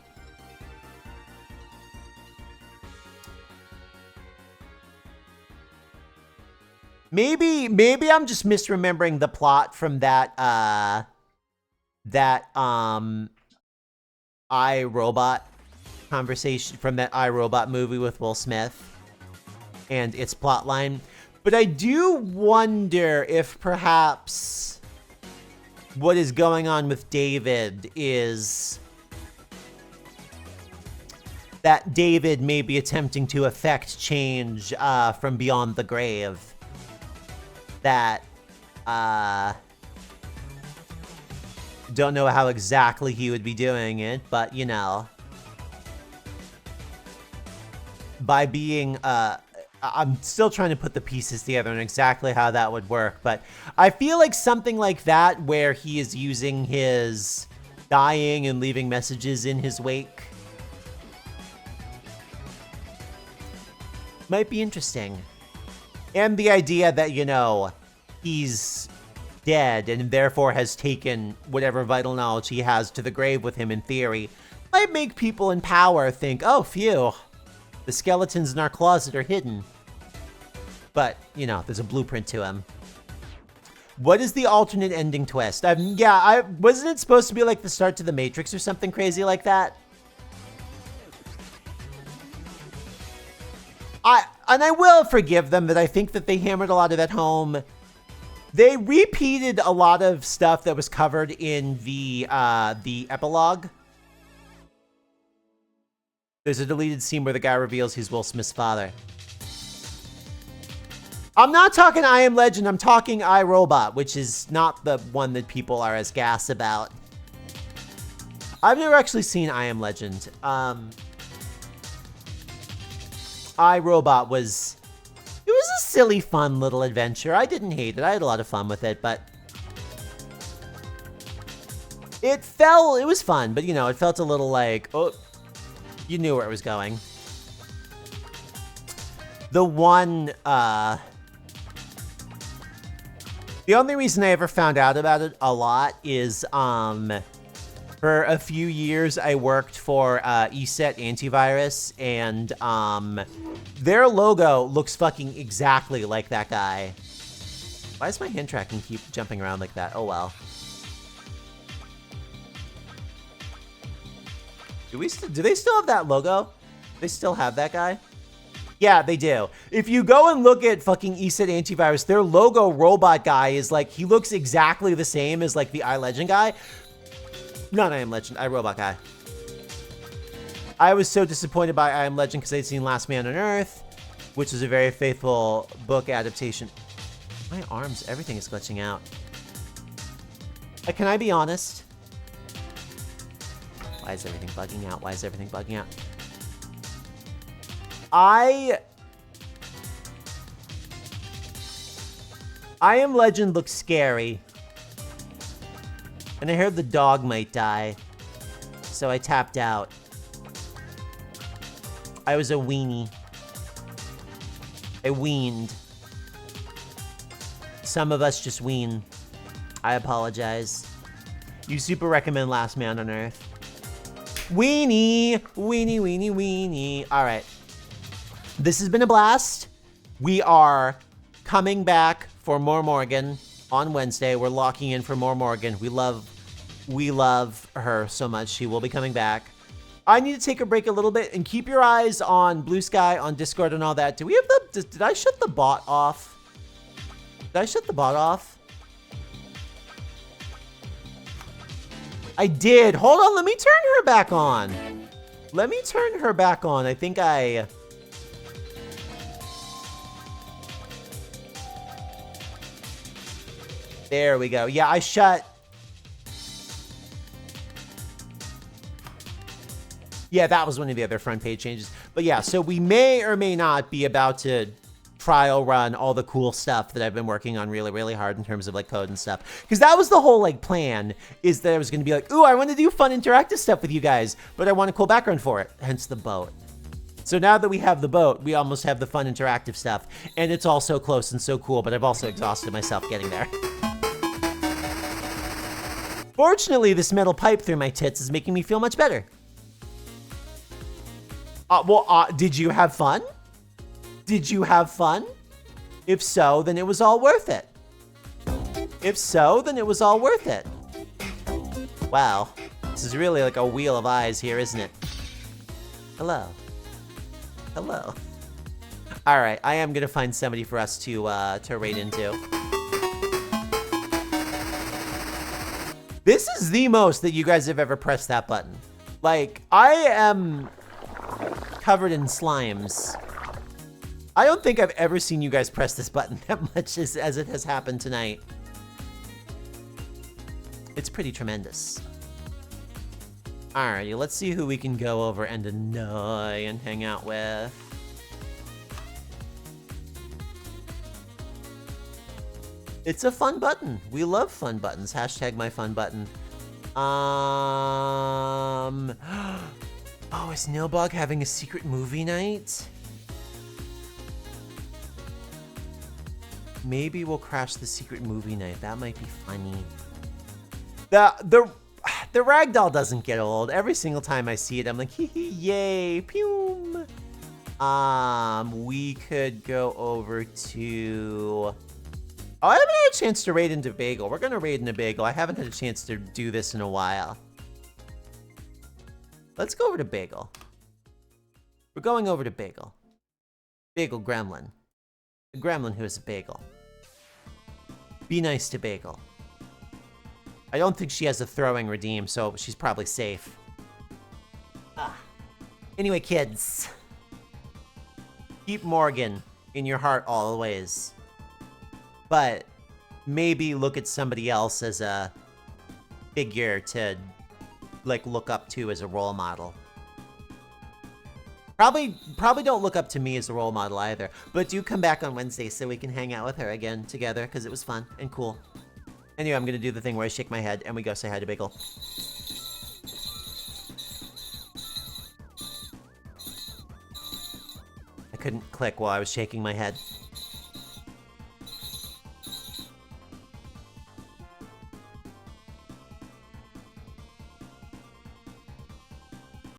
Maybe I'm just misremembering the plot from that iRobot conversation, from that iRobot movie with Will Smith and its plotline. But I do wonder if perhaps what is going on with David is that David may be attempting to effect change from beyond the grave. That, don't know how exactly he would be doing it, but, you know, by being, I'm still trying to put the pieces together on exactly how that would work, but I feel like something like that where he is using his dying and leaving messages in his wake might be interesting. And the idea that, you know, he's dead and therefore has taken whatever vital knowledge he has to the grave with him in theory might make people in power think, oh, phew, the skeletons in our closet are hidden. But, you know, there's a blueprint to him. What is the alternate ending twist? Wasn't it supposed to be like the start to The Matrix or something crazy like that? And I will forgive them that I think that they hammered a lot of that home. They repeated a lot of stuff that was covered in the epilogue. There's a deleted scene where the guy reveals he's Will Smith's father. I'm not talking I Am Legend, I'm talking iRobot, which is not the one that people are as gassed about. I've never actually seen I Am Legend. iRobot was a silly, fun little adventure. I didn't hate it. I had a lot of fun with it, but it was fun, but you know, it felt a little like, oh, you knew where it was going. The only reason I ever found out about it a lot is, for a few years, I worked for ESET Antivirus, and their logo looks fucking exactly like that guy. Why does my hand tracking keep jumping around like that? Oh, well. Do they still have that logo? They still have that guy? Yeah, they do. If you go and look at fucking ESET Antivirus, their logo robot guy is like, he looks exactly the same as like the iLegend guy. Not I Am Legend, iRobot guy. I was so disappointed by I Am Legend because I'd seen Last Man on Earth, which is a very faithful book adaptation. My arms, everything is glitching out. Can I be honest? Why is everything bugging out? Why is everything bugging out? I Am Legend looks scary. And I heard the dog might die. So I tapped out. I was a weenie. I weaned. Some of us just wean. I apologize. You super recommend Last Man on Earth. Weenie! Weenie, weenie, weenie. Alright. This has been a blast. We are coming back for more Morgan on Wednesday. We're locking in for more Morgan. We love her so much. She will be coming back. I need to take a break a little bit and keep your eyes on Blue Sky, on Discord and all that. Do we have did I shut the bot off? Did I shut the bot off? I did. Hold on, let me turn her back on. Let me turn her back on. I think I... There we go. Yeah, I shut... Yeah, that was one of the other front page changes. But yeah, so we may or may not be about to trial run all the cool stuff that I've been working on really, really hard in terms of like code and stuff. Because that was the whole like plan, is that I was going to be like, ooh, I want to do fun interactive stuff with you guys, but I want a cool background for it, hence the boat. So now that we have the boat, we almost have the fun interactive stuff. And it's all so close and so cool, but I've also exhausted myself getting there. Fortunately, this metal pipe through my tits is making me feel much better. Did you have fun? Did you have fun? If so, then it was all worth it. If so, then it was all worth it. Wow, this is really like a wheel of eyes here, isn't it? Hello. Hello. All right, I am gonna find somebody for us to raid into. This is the most that you guys have ever pressed that button. Like, I am covered in slimes. I don't think I've ever seen you guys press this button that much as it has happened tonight. It's pretty tremendous. Alrighty, let's see who we can go over and annoy and hang out with. It's a fun button. We love fun buttons. Hashtag my fun button. Oh, is Nilbog having a secret movie night? Maybe we'll crash the secret movie night. That might be funny. The ragdoll doesn't get old. Every single time I see it, I'm like, hee hee, yay, pew. We could go over to... Oh, I haven't had a chance to raid into Bagel. We're gonna raid into Bagel. I haven't had a chance to do this in a while. Let's go over to Bagel. We're going over to Bagel. Bagel Gremlin. The Gremlin who is a Bagel. Be nice to Bagel. I don't think she has a throwing redeem, so she's probably safe. Anyway, kids. Keep Morgan in your heart always. But maybe look at somebody else as a figure to like look up to as a role model. Probably don't look up to me as a role model either, but do come back on Wednesday so we can hang out with her again together because it was fun and cool. Anyway, I'm gonna do the thing where I shake my head and we go say hi to Bagel. I couldn't click while I was shaking my head.